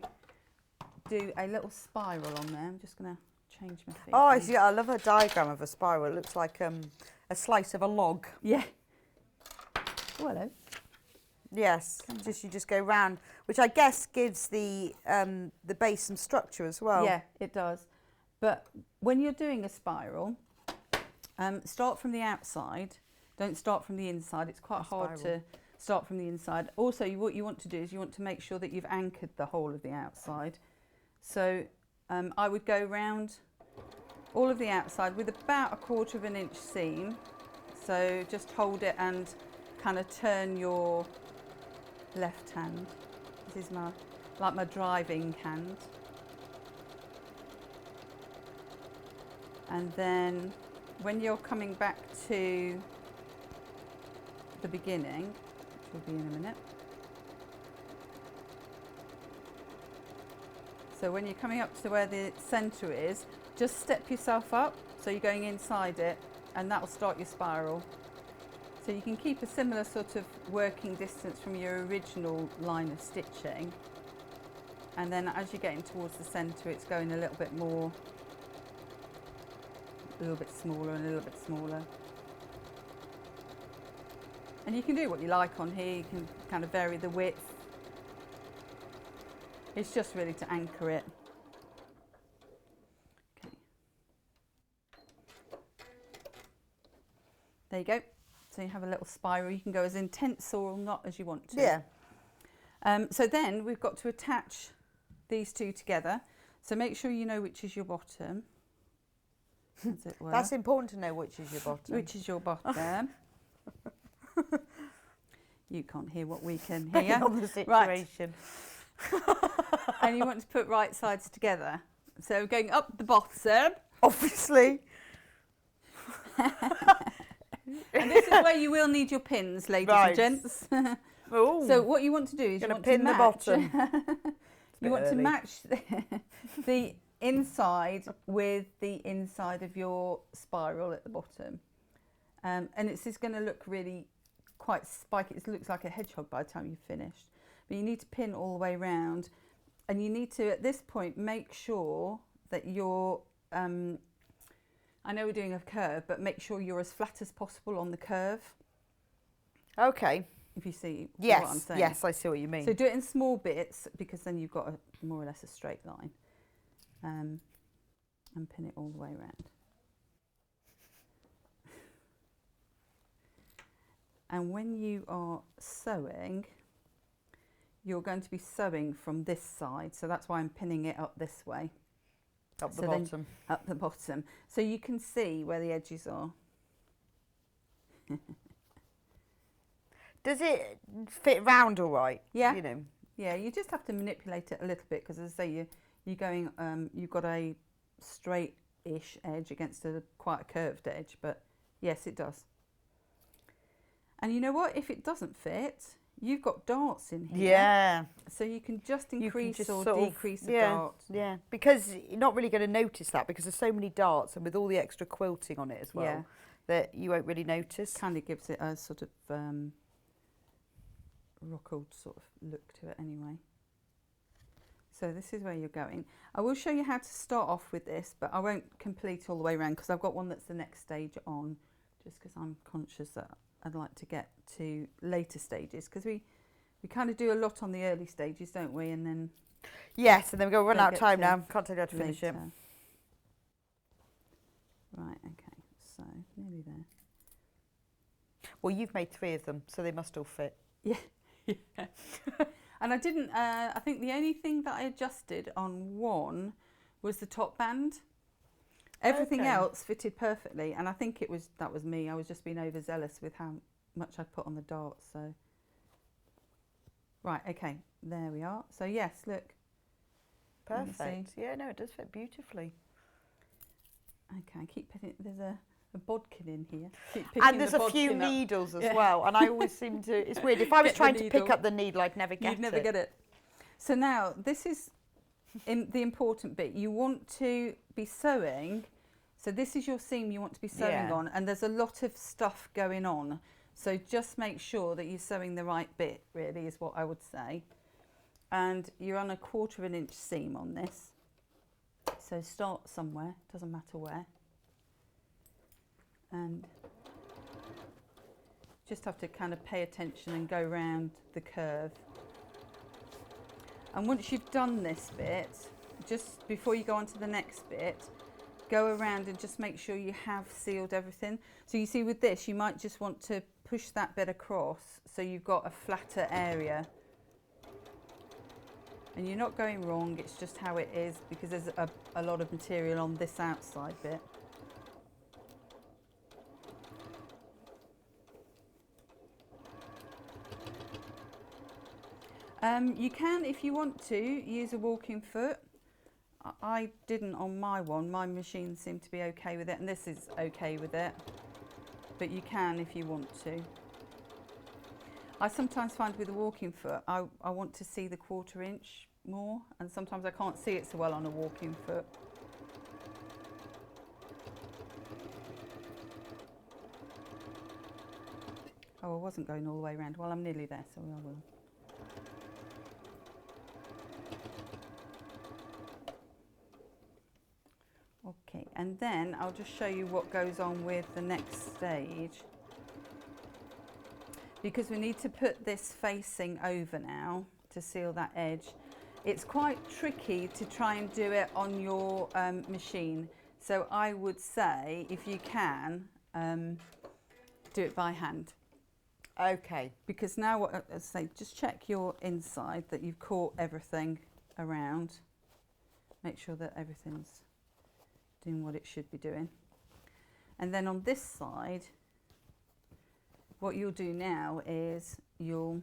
do a little spiral on there. I'm just going to change my feet. Oh, I see. I love a diagram of a spiral. It looks like a slice of a log. Yeah. Oh, hello. Yes, you just go round, which I guess gives the base some structure as well. Yeah, it does. But when you're doing a spiral, start from the outside. Don't start from the inside. It's quite hard to start from the inside. Also, what you want to do is you want to make sure that you've anchored the whole of the outside. So I would go round all of the outside with about 1/4 of an inch seam. So just hold it and kind of turn your left hand. This is my driving hand. And then when you're coming back to the beginning, which will be in a minute. So when you're coming up to where the centre is, just step yourself up, so you're going inside it, and that will start your spiral. So you can keep a similar sort of working distance from your original line of stitching, and then as you're getting towards the centre, it's going a little bit more, a little bit smaller and a little bit smaller. And you can do what you like on here. You can kind of vary the width. It's just really to anchor it. Okay. There you go. So you have a little spiral. You can go as intense or not as you want to. Yeah. So then we've got to attach these two together. So make sure you know which is your bottom, as it were. That's important to know which is your bottom. Which is your bottom. You can't hear what we can hear. On the situation. Right. And you want to put right sides together. So going up the bottom. Obviously. And this is where you will need your pins, ladies and gents. Ooh. So what you want to do is you want to match the bottom. you want to match the inside with the inside of your spiral at the bottom. And this is going to look really quite spiky. It looks like a hedgehog by the time you've finished. But you need to pin all the way round. And you need to, at this point, make sure that you're, I know we're doing a curve, but make sure you're as flat as possible on the curve. Okay. If you see yes, what I'm saying. Yes, I see what you mean. So do it in small bits, because then you've got more or less a straight line. And pin it all the way around. And when you are sewing, you're going to be sewing from this side. So that's why I'm pinning it up this way. Up the bottom. Up the bottom. So you can see where the edges are. Does it fit round all right? Yeah. You know. Yeah, you just have to manipulate it a little bit, because as I say, you're going, you've got a straight-ish edge against quite a curved edge, but yes, it does. And you know what? If it doesn't fit, you've got darts in here. Yeah. So you can just increase or sort of- decrease the yeah, dart. Yeah, because you're not really going to notice that, because there's so many darts, and with all the extra quilting on it as well, Yeah. that you won't really notice. Kind of gives it a sort of rockled sort of look to it anyway. So this is where you're going. I will show you how to start off with this, but I won't complete all the way around, because I've got one that's the next stage on, just because I'm conscious that I'd like to get to later stages, because we kind of do a lot on the early stages, don't we? And then Yes, and then we're going to run Don't out of get time to now. Can't tell you how to finish it. later. Right, okay, so nearly there. Well, you've made 3 of them, so they must all fit. Yeah. And I didn't, I think the only thing that I adjusted on one was the top band. Everything Okay. else fitted perfectly, and I think that was me. I was just being overzealous with how much I'd put on the darts. So, right, okay, there we are. So yes, look. Can you see? Perfect. Yeah, no, it does fit beautifully. Okay, I keep putting. There's a bodkin in here. Keep And picking there's the a few bodkin up. needles as Yeah. well, and I always seem to. It's weird. If I was Get the trying to pick needle. up the needle, I'd never get it. You'd never get it. So now this is the important bit. You want to be sewing. So this is your seam you want to be sewing Yeah. on, and there's a lot of stuff going on. So just make sure that you're sewing the right bit, really, is what I would say. And you're on a 1/4 of an inch seam on this. So start somewhere, doesn't matter where. And just have to kind of pay attention and go round the curve. And once you've done this bit, just before you go on to the next bit, go around and just make sure you have sealed everything. So you see with this, you might just want to push that bit across so you've got a flatter area. And you're not going wrong, it's just how it is, because there's a lot of material on this outside bit. You can, if you want to, use a walking foot. I didn't on my one. My machine seemed to be okay with it, and this is okay with it. But you can if you want to. I sometimes find with a walking foot, I want to see the 1/4 inch more, and sometimes I can't see it so well on a walking foot. Oh, I wasn't going all the way around. Well, I'm nearly there, so I will. Okay, and then I'll just show you what goes on with the next stage. Because we need to put this facing over now to seal that edge. It's quite tricky to try and do it on your machine. So I would say, if you can, do it by hand. Okay. Because now, what I say, just check your inside that you've caught everything around. Make sure that everything's doing what it should be doing. And then on this side, what you'll do now is you'll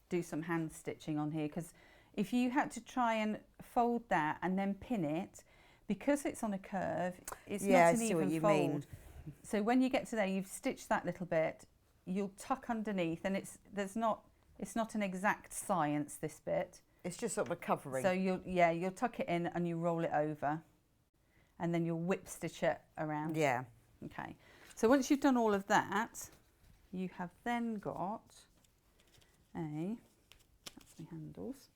do some hand stitching on here, because if you had to try and fold that and then pin it, because it's on a curve, it's not an even fold. So when you get to there, you've stitched that little bit, you'll tuck underneath, and it's not an exact science, this bit. It's just sort of a covering. So you'll tuck it in and you roll it over, and then you'll whip stitch it around. Yeah. Okay. So once you've done all of that, you have then got that's my handles,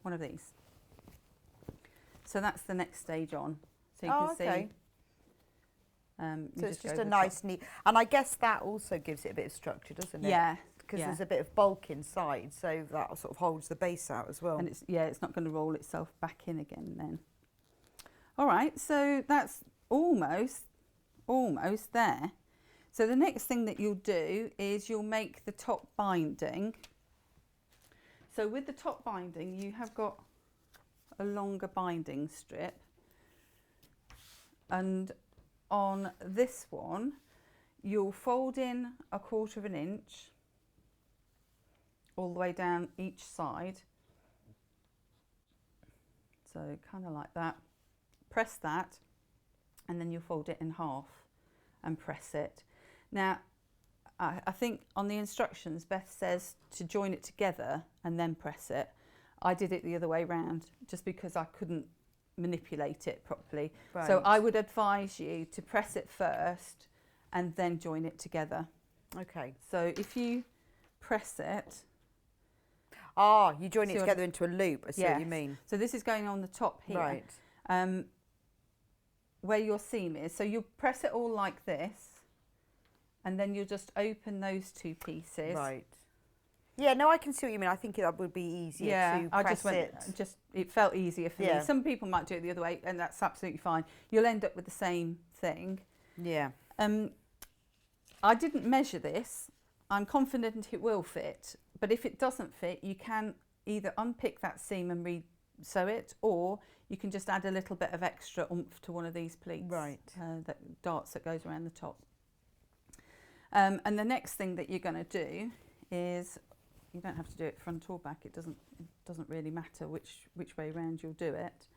one of these. So that's the next stage on. So you can see. So it's just a nice, neat, and I guess that also gives it a bit of structure, doesn't it? Yeah. Because there's a bit of bulk inside, so that sort of holds the base out as well. And it's not going to roll itself back in again then. All right, so that's almost there. So the next thing that you'll do is you'll make the top binding. So with the top binding, you have got a longer binding strip, and on this one, you'll fold in a 1/4 of an inch all the way down each side. So kind of like that. Press that, and then you'll fold it in half and press it. Now, I think on the instructions, Beth says to join it together and then press it. I did it the other way round just because I couldn't manipulate it properly. Right. So I would advise you to press it first and then join it together. Okay. So if you press it. You join it together into a loop, I see what you mean. So this is going on the top here. Right. Where your seam is. So you'll press it all like this, and then you'll just open those two pieces. Right. Yeah, no, I can see what you mean. I think that would be easier to press it felt easier for me. Yeah. Some people might do it the other way, and that's absolutely fine. You'll end up with the same thing. Yeah. I didn't measure this. I'm confident it will fit, but if it doesn't fit, you can either unpick that seam and re-sew it, or you can just add a little bit of extra oomph to one of these pleats, right? That darts that goes around the top. And the next thing that you're going to do is, you don't have to do it front or back. It doesn't really matter which way around you'll do it,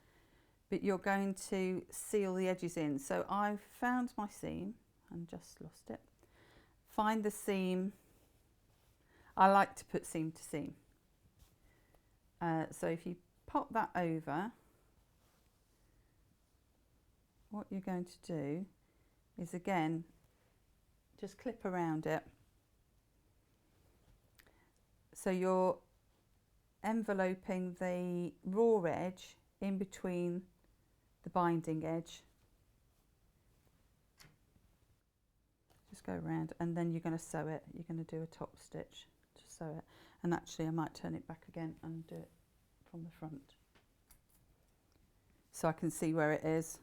but you're going to seal the edges in. So I've found my seam and just lost it. Find the seam. I like to put seam to seam. So if you pop that over, what you're going to do is again just clip around it. So you're enveloping the raw edge in between the binding edge. Just go around, and then you're going to sew it. You're going to do a top stitch to sew it. And actually I might turn it back again and do it from the front, so I can see where it is.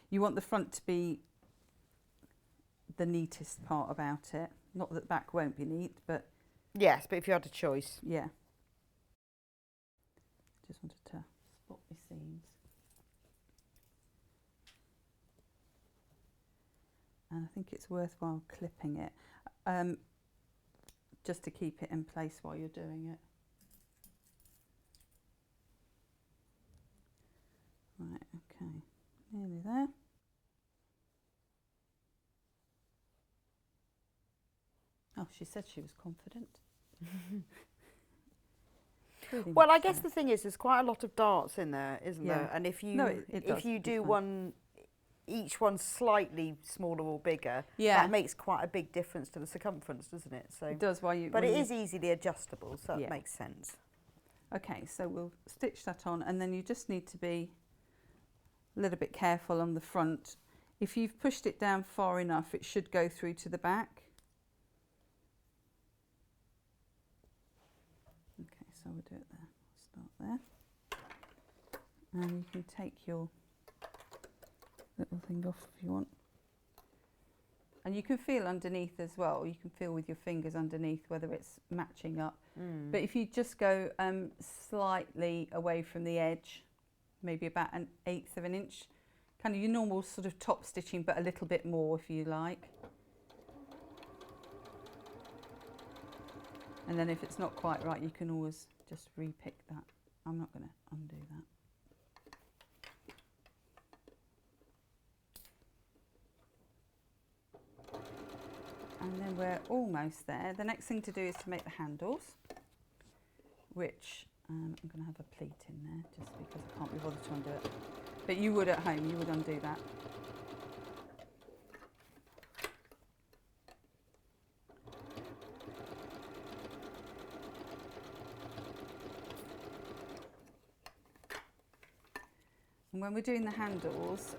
You want the front to be the neatest part about it. Not that the back won't be neat, but... Yes, but if you had a choice. Yeah. Just wanted to spot my seams. And I think it's worthwhile clipping it, just to keep it in place while you're doing it. Right, okay, nearly there. Oh, she said she was confident. Well, I guess the thing is, there's quite a lot of darts in there, isn't there? And if you it do one, each one slightly smaller or bigger, yeah, that makes quite a big difference to the circumference, doesn't it? So it does. But it is easily adjustable, so that makes sense. Okay, so we'll stitch that on, and then you just need to be a little bit careful on the front. If you've pushed it down far enough, it should go through to the back. Okay, so we'll do it there. Start there. And you can take your little thing off if you want. And you can feel underneath as well. You can feel with your fingers underneath whether it's matching up. But if you just go slightly away from the edge, maybe about 1/8 of an inch, kind of your normal sort of top stitching, but a little bit more if you like. And then if it's not quite right, you can always just re-pick that. I'm not going to undo that. And then we're almost there. The next thing to do is to make the handles, which I'm going to have a pleat in there just because I can't be bothered to undo it. But you would at home, you would undo that. And when we're doing the handles,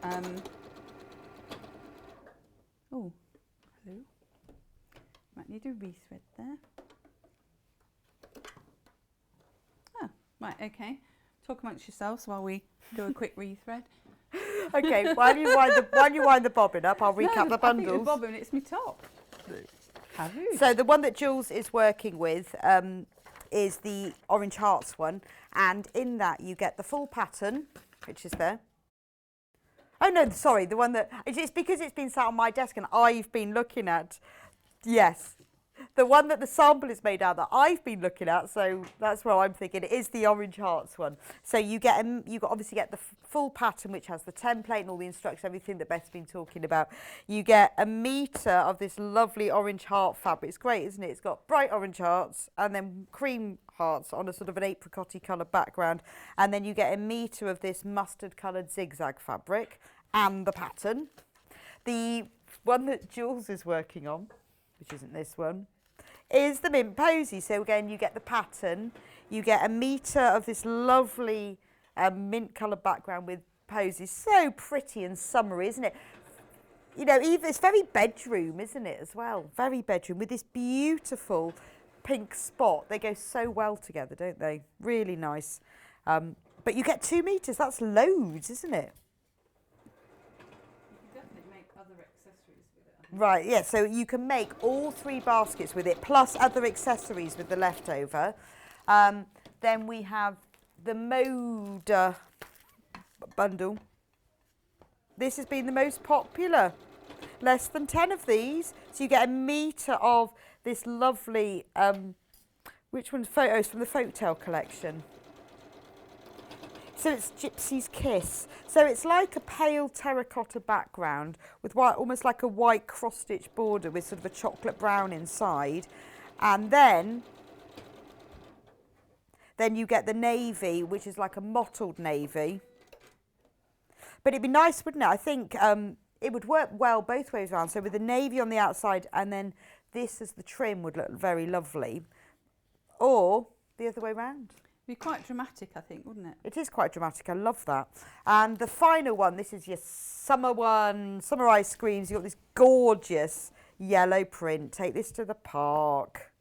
oh, hello. Might need a rethread there. Oh, right, okay. Talk amongst yourselves while we do a quick rethread. Okay, while you wind the bobbin up, I'll recap the bundles. I think the bobbin, it's my top. Have you? So the one that Jules is working with is the Orange Hearts one, and in that you get the full pattern, which is there. Oh no, sorry, the one that, it's because it's been sat on my desk and I've been looking at, yes. The one that the sample is made out that I've been looking at, so that's what I'm thinking. It is the Orange Hearts one. So you obviously get the full pattern, which has the template and all the instructions, everything that Beth's been talking about. You get 1 metre of this lovely orange heart fabric. It's great, isn't it? It's got bright orange hearts and then cream hearts on a sort of an apricot-y coloured background. And then you get 1 metre of this mustard coloured zigzag fabric and the pattern. The one that Jules is working on, which isn't this one, is the mint posy. So again, you get the pattern, you get 1 metre of this lovely mint coloured background with posies. So pretty and summery, isn't it? You know, it's very bedroom, isn't it, as well? Very bedroom with this beautiful pink spot. They go so well together, don't they? Really nice. But you get 2 metres, that's loads, isn't it? Right, yeah, so you can make all 3 baskets with it, plus other accessories with the leftover. Then we have the Moda bundle. This has been the most popular. Less than 10 of these. So you get 1 metre of this lovely, which one's photos from the Folktale collection? So it's Gypsy's Kiss. So it's like a pale terracotta background with white, almost like a white cross-stitch border with sort of a chocolate brown inside. And then you get the navy, which is like a mottled navy. But it'd be nice, wouldn't it? I think it would work well both ways around. So with the navy on the outside and then this as the trim would look very lovely. Or the other way around. It'd be quite dramatic, I think, wouldn't it? It is quite dramatic. I love that. And the final one, this is your summer one, summer ice creams. You've got this gorgeous yellow print. Take this to the park.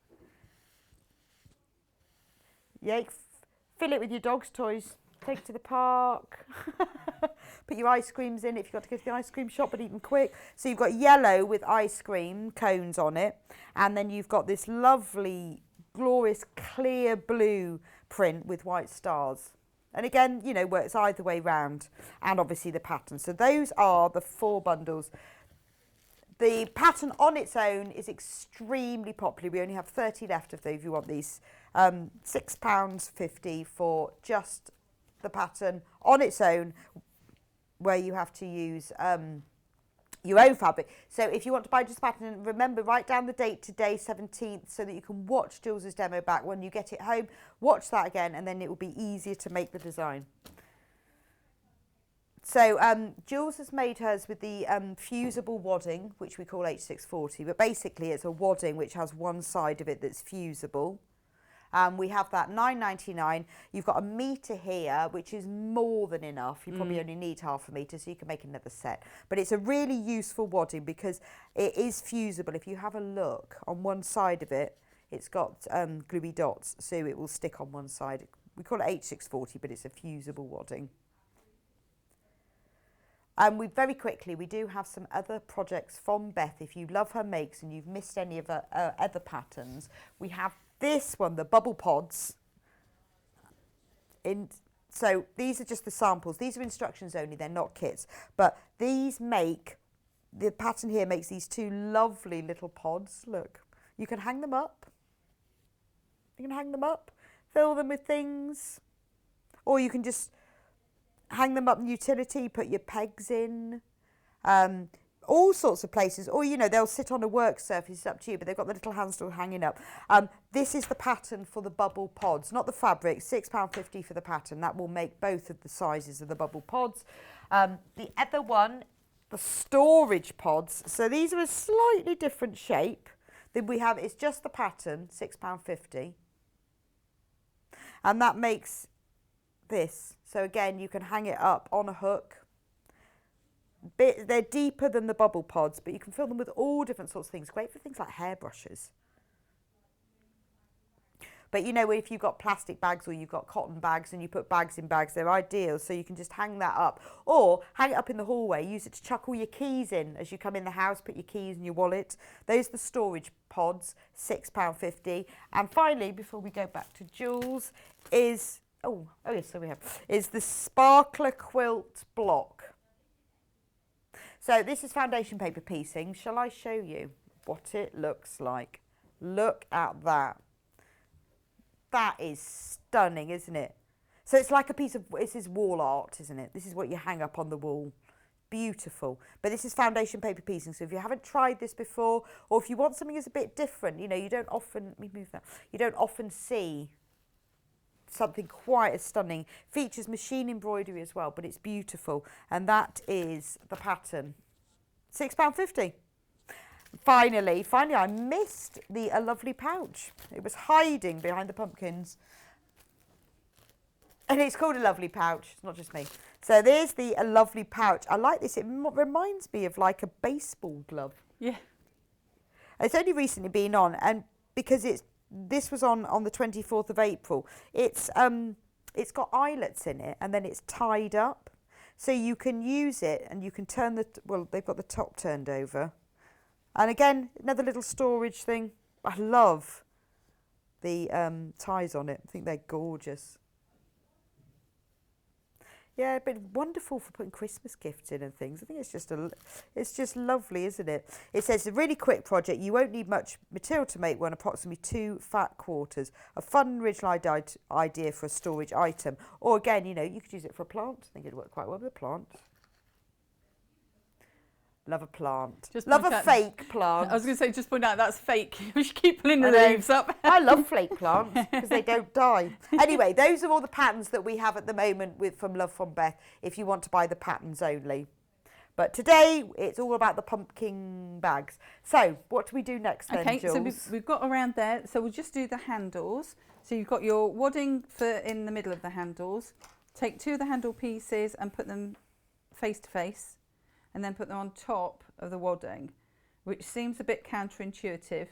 Yeah, fill it with your dog's toys. Take it to the park. Put your ice creams in if you've got to go to the ice cream shop, but eat them quick. So you've got yellow with ice cream cones on it. And then you've got this lovely, glorious, clear blue print with white stars. And again, you know, works either way round. And obviously the pattern. So those are the 4 bundles. The pattern on its own is extremely popular. We only have 30 left of those if you want these. £6.50 for just the pattern on its own, where you have to use your own fabric. So if you want to buy just the pattern, remember, write down the date today, 17th, so that you can watch Jules's demo back when you get it home. Watch that again, and then it will be easier to make the design. So Jules has made hers with the fusible wadding, which we call H640, but basically it's a wadding which has one side of it that's fusible. We have that £9.99. You've got a metre here, which is more than enough. You probably only need half a metre, so you can make another set. But it's a really useful wadding because it is fusible. If you have a look on one side of it, it's got gluey dots, so it will stick on one side. We call it H640, but it's a fusible wadding. And we do have some other projects from Beth. If you love her makes and you've missed any of her other patterns, we have this one, the bubble pods. So these are just the samples. These are instructions only, they're not kits. But these the pattern here makes these 2 lovely little pods. Look, you can hang them up. Fill them with things. Or you can just hang them up in utility, put your pegs in. All sorts of places, or you know, they'll sit on a work surface, it's up to you, but they've got the little handle hanging up. This is the pattern for the bubble pods, not the fabric. £6.50 for the pattern. That will make both of the sizes of the bubble pods. The other one, the storage pods, so these are a slightly different shape than we have. It's just the pattern, £6.50, and that makes this. So again, you can hang it up on a hook. They're deeper than the bubble pods, but you can fill them with all different sorts of things. Great for things like hairbrushes. But you know, if you've got plastic bags or you've got cotton bags and you put bags in bags, they're ideal. So you can just hang that up, or hang it up in the hallway. Use it to chuck all your keys in as you come in the house. Put your keys in your wallet. Those are the storage pods, £6.50. And finally, before we go back to Jules, is the sparkler quilt block. So this is foundation paper piecing. Shall I show you what it looks like? Look at that. That is stunning, isn't it? So it's like a piece of, this is wall art, isn't it? This is what you hang up on the wall. Beautiful. But this is foundation paper piecing. So if you haven't tried this before, or if you want something that's a bit different, you know, you don't often see something quite as stunning. Features machine embroidery as well, but it's beautiful. And that is the pattern. £6.50. Finally, I missed a lovely pouch. It was hiding behind the pumpkins. And it's called a lovely pouch. It's not just me. So there's a lovely pouch. I like this. It reminds me of like a baseball glove. Yeah. It's only recently been on, and because this was on the 24th of April. It's got eyelets in it, and then it's tied up, so you can use it and you can turn they've got the top turned over, and again another little storage thing. I love the ties on it. I think they're gorgeous. Yeah, but wonderful for putting Christmas gifts in and things. I think it's just lovely, isn't it? It says a really quick project. You won't need much material to make one, approximately 2 fat quarters. A fun, original idea for a storage item. Or again, you know, you could use it for a plant. I think it'd work quite well with a plant. Love a plant. Love a fake plant. I was going to say, just point out that's fake. You should keep pulling the leaves up. I love flake plants because they don't die. Anyway, those are all the patterns that we have at the moment from Love from Beth, if you want to buy the patterns only. But today it's all about the pumpkin bags. So what do we do next then, Okay, Jules? so we've got around there. So we'll just do the handles. So you've got your wadding in the middle of the handles. Take 2 of the handle pieces and put them face to face, and then put them on top of the wadding, which seems a bit counterintuitive,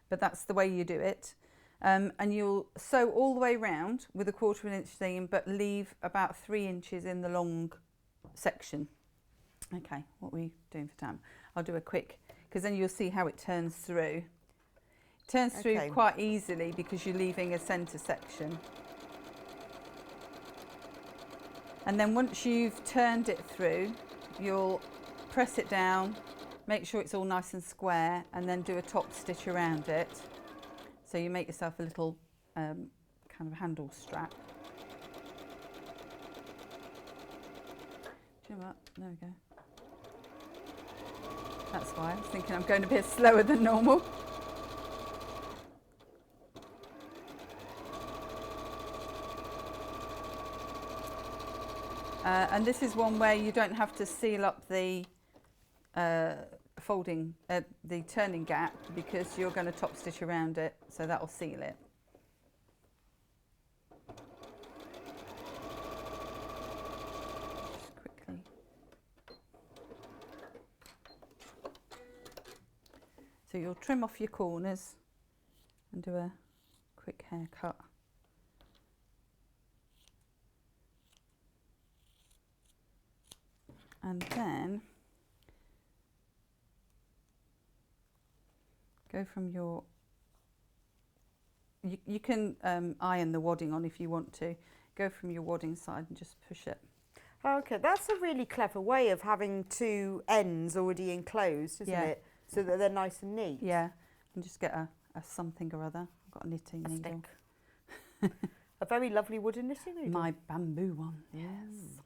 but that's the way you do it. And you'll sew all the way round with a 1/4 inch seam, but leave about 3 inches in the long section. Okay, what are we doing for time? I'll do a quick, because then you'll see how it turns through. It turns through quite easily because you're leaving a centre section. And then once you've turned it through, you'll press it down, make sure it's all nice and square, and then do a top stitch around it. So you make yourself a little kind of handle strap. Do you know what? There we go. That's why I was thinking I'm going a bit slower than normal. And this is one where you don't have to seal up the the turning gap, because you're going to top stitch around it, so that will seal it. Just quickly. So you'll trim off your corners and do a quick haircut. And then go from your, you can iron the wadding on if you want to. Go from your wadding side and just push it. Okay, that's a really clever way of having 2 ends already enclosed, isn't it? So that they're nice and neat. Yeah, and just get a something or other. I've got a knitting needle. A very lovely wooden knitting needle. My bamboo one, yes.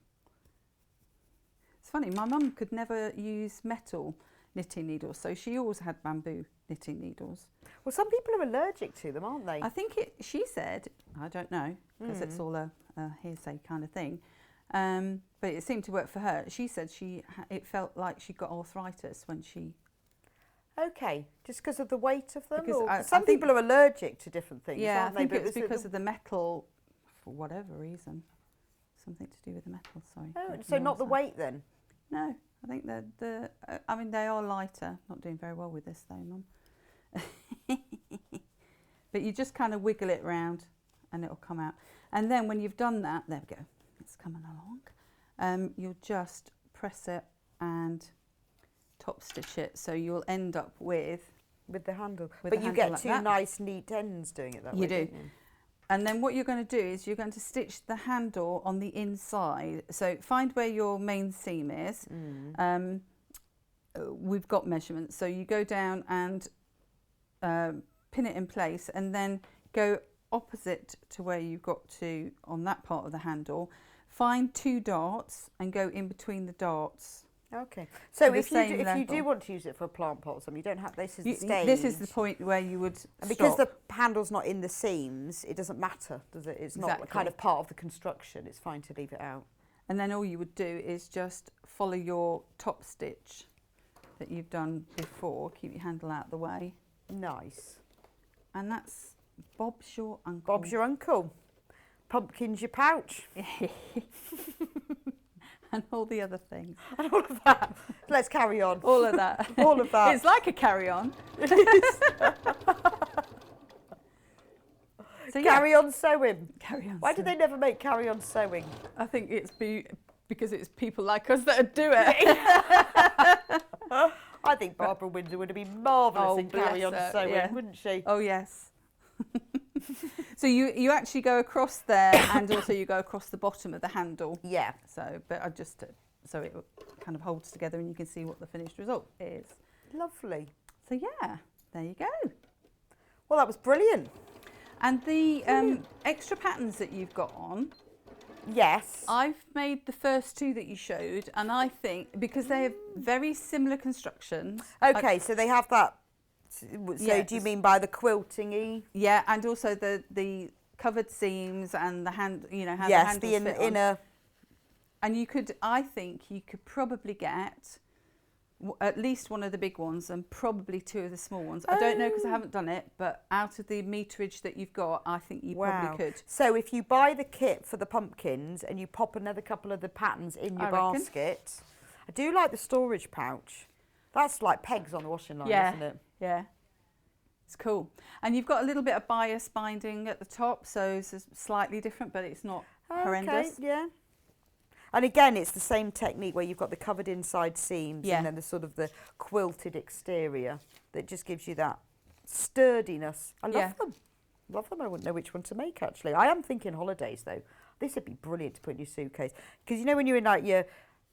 It's funny, my mum could never use metal knitting needles, so she always had bamboo knitting needles. Well, some people are allergic to them, aren't they? I think she said, I don't know, because it's all a hearsay kind of thing, but it seemed to work for her. She said it felt like she got arthritis when she... Okay, just because of the weight of them? Because some people are allergic to different things, yeah, aren't I think they? it's because of the metal, for whatever reason. Something to do with the metal, sorry. Oh, so not the weight then? No, I think I mean, they are lighter. Not doing very well with this though, Mum. But you just kind of wiggle it round and it'll come out. And then when you've done that, there we go, it's coming along. You'll just press it and top stitch it, so you'll end up with the handle. But you get like 2 nice neat ends doing it that way. You do. And then what you're going to do is you're going to stitch the handle on the inside. So find where your main seam is. We've got measurements. So you go down and pin it in place, and then go opposite to where you've got to on that part of the handle. Find 2 darts and go in between the darts. Okay. So if you do want to use it for a plant pot or something, you don't have, this is the stage. This is the point where you would stop. Because the handle's not in the seams, it doesn't matter, does it? It's not kind of part of the construction. It's fine to leave it out. And then all you would do is just follow your top stitch that you've done before. Keep your handle out of the way. Nice. And that's Bob's your uncle. Bob's your uncle. Pumpkin's your pouch. And all the other things. And all of that. Let's carry on. All of that. All of that. It's like a carry-on. So, carry on sewing. Carry on. Why did they never make carry on sewing? I think it's because it's people like us that do it. I think Barbara Windsor would have been marvellous in carry on sewing, wouldn't she? Oh yes. So you actually go across there, and also you go across the bottom of the handle. Yeah. So, but I just so it kind of holds together, and you can see what the finished result is. Lovely. So yeah, there you go. Well, that was brilliant. And the extra patterns that you've got on. Yes. I've made the first 2 that you showed, and I think because they have very similar constructions. Okay, so they have that. So yeah, do you mean by the quilting-y? Yeah, and also the covered seams and the hand, how yes, the handles the inner And I think you could probably get at least one of the big ones and probably 2 of the small ones. I don't know because I haven't done it, but out of the meterage that you've got, I think you probably could. So if you buy the kit for the pumpkins and you pop another couple of the patterns in your basket, I do like the storage pouch. That's like pegs on the washing line, isn't it? Yeah. It's cool. And you've got a little bit of bias binding at the top, so it's slightly different, but it's not horrendous. Yeah. And again, it's the same technique where you've got the covered inside seams and then the sort of the quilted exterior that just gives you that sturdiness. I love them. Love them. I wouldn't know which one to make, actually. I am thinking holidays, though. This would be brilliant to put in your suitcase. Because you know when you're in like your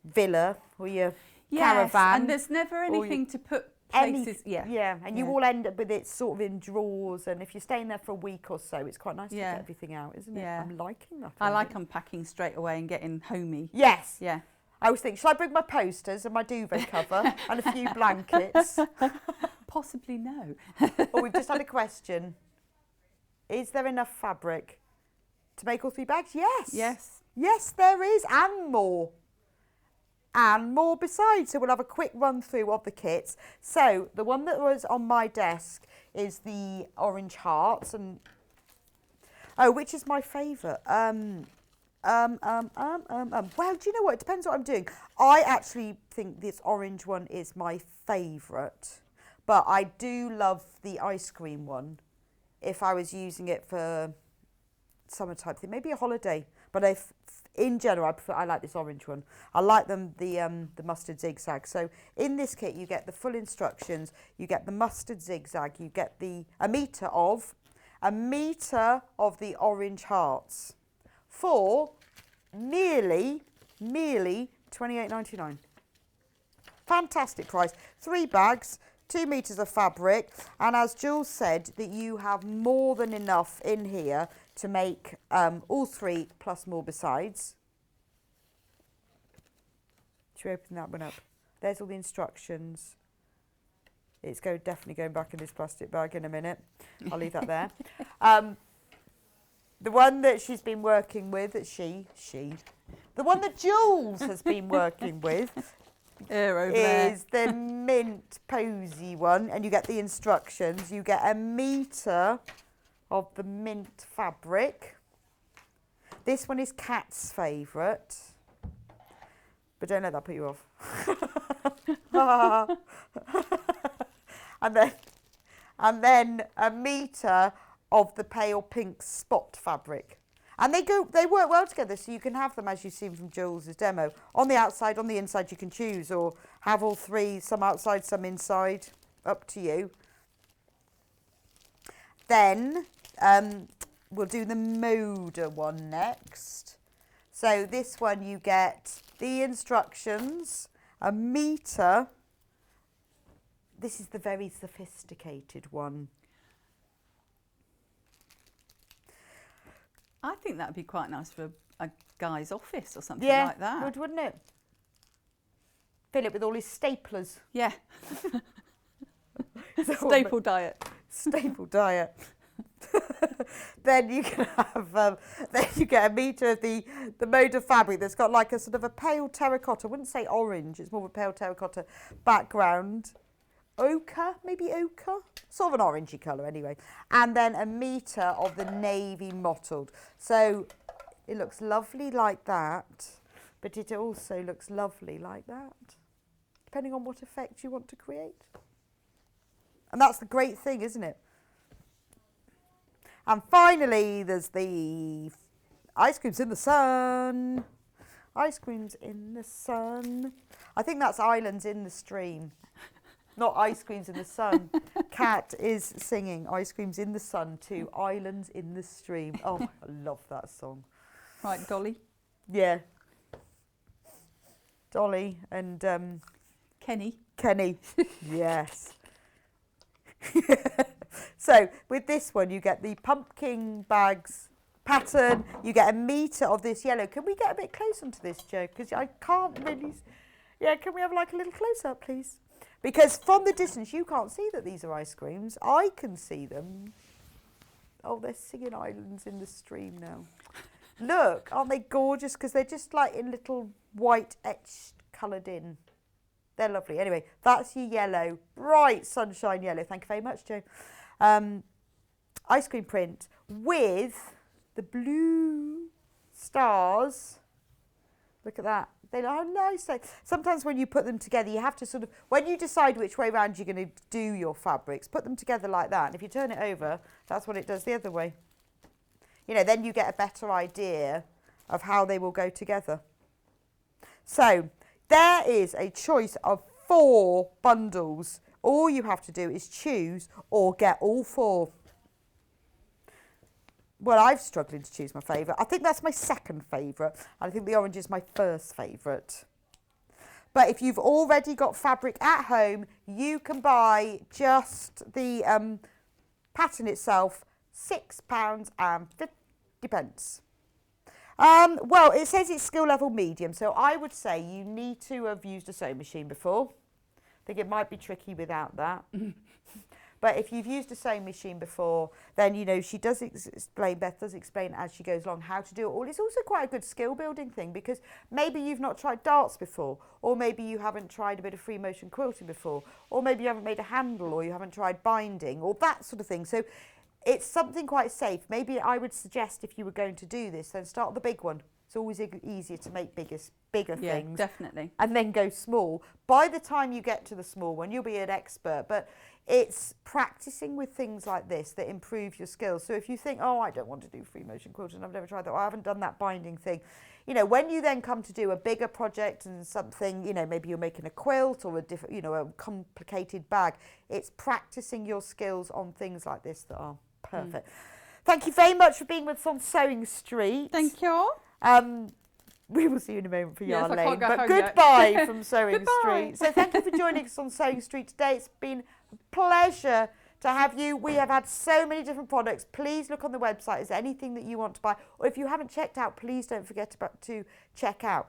villa or your caravan. And there's never anything to put places. And you all end up with it sort of in drawers, and if you're staying there for a week or so, it's quite nice to get everything out, isn't it? I'm liking that. I like unpacking straight away and getting homey. Yes. Yeah. I was thinking, shall I bring my posters and my duvet cover and a few blankets? Possibly no. Oh, we've just had a question. Is there enough fabric to make all 3 bags? Yes. Yes. Yes, there is, and more. And more besides. So we'll have a quick run through of the kits. So the one that was on my desk is the orange hearts, and which is my favourite. Well, do you know what? It depends what I'm doing. I actually think this orange one is my favourite, but I do love the ice cream one. If I was using it for summer type thing, maybe a holiday, but in general, I like this orange one. I like the mustard zigzag. So in this kit, you get the full instructions. You get the mustard zigzag. You get a metre of the orange hearts for merely £28.99. Fantastic price. 3 bags, 2 metres of fabric, and as Jules said, that you have more than enough in here to make all 3 plus more besides. Should we open that one up? There's all the instructions. It's definitely going back in this plastic bag in a minute. I'll leave that there. The one that she's been working with, the one that Jules has been working with is the mint posy one, and you get the instructions. You get a metre of the mint fabric. This one is Kat's favourite, but don't let that put you off. and then a metre of the pale pink spot fabric. And they work well together, so you can have them as you've seen from Jules' demo. On the outside, on the inside, you can choose, or have all 3, some outside, some inside, up to you. Then we'll do the Moda one next. So this one you get the instructions, a metre. This is the very sophisticated one. I think that would be quite nice for a guy's office or something like that. Yeah, wouldn't it? Fill it with all his staplers. Yeah. Staple diet. Staple diet. Then you can have, then you get a metre of the Moda fabric that's got like a sort of a pale terracotta. I wouldn't say orange, it's more of a pale terracotta background. Ochre, maybe ochre? Sort of an orangey colour anyway. And then a metre of the navy mottled. So it looks lovely like that, but it also looks lovely like that, depending on what effect you want to create. And that's the great thing, isn't it? And finally, there's the ice creams in the sun. Ice creams in the sun. I think that's Islands in the Stream. Not Ice Creams in the Sun. Kat is singing Ice Creams in the Sun to Islands in the Stream. Oh, I love that song. Right, Dolly. Yeah. Dolly and Kenny. Yes. So with this one, you get the pumpkin bags pattern. You get a metre of this yellow. Can we get a bit close onto this, Jo? Because I can't really... Yeah, can we have like a little close-up, please? Because from the distance, you can't see that these are ice creams. I can see them. Oh, they're singing Islands in the Stream now. Look, aren't they gorgeous? Because they're just like in little white etched coloured in. They're lovely. Anyway, that's your yellow, bright sunshine yellow. Thank you very much, Jo. Ice cream print with the blue stars. Look at that. They are nice. Sometimes when you put them together, you have to sort of, when you decide which way around you're going to do your fabrics, put them together like that. And if you turn it over, that's what it does the other way. You know, then you get a better idea of how they will go together. So there is a choice of 4 bundles. All you have to do is choose or get all 4. Well, I'm struggling to choose my favourite. I think that's my second favourite. And I think the orange is my first favourite. But if you've already got fabric at home, you can buy just the pattern itself, £6.50. Well, it says it's skill level medium. So I would say you need to have used a sewing machine before. I think it might be tricky without that. But if you've used a sewing machine before, then, you know, she does explain, Beth does explain as she goes along how to do it all. It's also quite a good skill building thing because maybe you've not tried darts before, or maybe you haven't tried a bit of free motion quilting before, or maybe you haven't made a handle, or you haven't tried binding, or that sort of thing. So it's something quite safe. Maybe I would suggest if you were going to do this, then start the big one. It's always easier to make bigger things. Definitely. And then go small. By the time you get to the small one, you'll be an expert. But it's practicing with things like this that improve your skills. So if you think, oh, I don't want to do free motion quilting, I've never tried that, or I haven't done that binding thing. You know, when you then come to do a bigger project and something, you know, maybe you're making a quilt or a different, you know, a complicated bag, it's practicing your skills on things like this that are perfect. Thank you very much for being with us on Sewing Street. Thank you. We will see you in a moment for Yes, Yarn I Lane, can't go but home goodbye yet. from Sewing Goodbye. Street. So thank you for joining us on Sewing Street today. It's been a pleasure to have you. We have had so many different products. Please look on the website. Is there anything that you want to buy? Or if you haven't checked out, please don't forget to check out.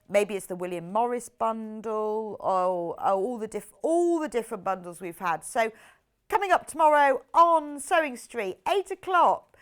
Maybe it's the William Morris bundle or all the different bundles we've had. So coming up tomorrow on Sewing Street, 8 o'clock.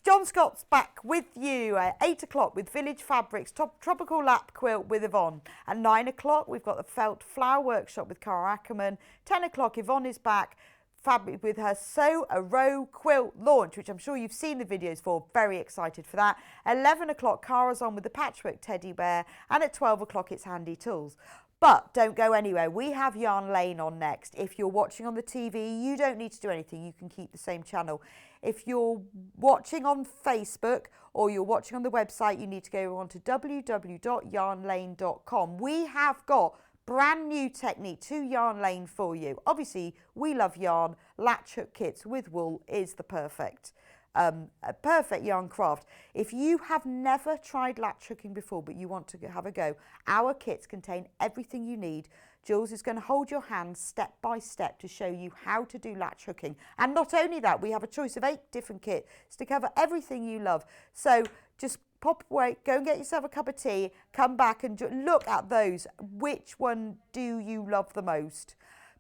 John Scott's back with you at 8 o'clock with Village Fabrics, Tropical Lap Quilt with Yvonne. At 9 o'clock, we've got the Felt Flower Workshop with Cara Ackerman. 10 o'clock, Yvonne is back fabric with her Sew a Row quilt launch, which I'm sure you've seen the videos for. Very excited for that. 11 o'clock, Cara's on with the Patchwork Teddy Bear. And at 12 o'clock, it's Handy Tools. But don't go anywhere. We have Yarn Lane on next. If you're watching on the TV, you don't need to do anything. You can keep the same channel. If you're watching on Facebook or you're watching on the website, you need to go on to www.yarnlane.com. We have got brand new technique to Yarn Lane for you. Obviously, we love yarn. Latch hook kits with wool is the perfect yarn craft. If you have never tried latch hooking before but you want to have a go, our kits contain everything you need. Jules is going to hold your hand step by step to show you how to do latch hooking. And not only that, we have a choice of 8 different kits to cover everything you love. So just pop away, go and get yourself a cup of tea, come back and look at those. Which one do you love the most?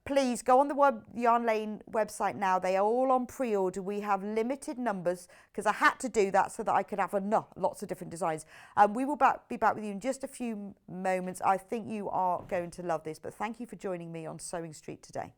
Please go on the Yarn Lane website now. They are all on pre-order. We have limited numbers because I had to do that so that I could have lots of different designs. We will be back with you in just a few moments. I think you are going to love this, but thank you for joining me on Sewing Street today.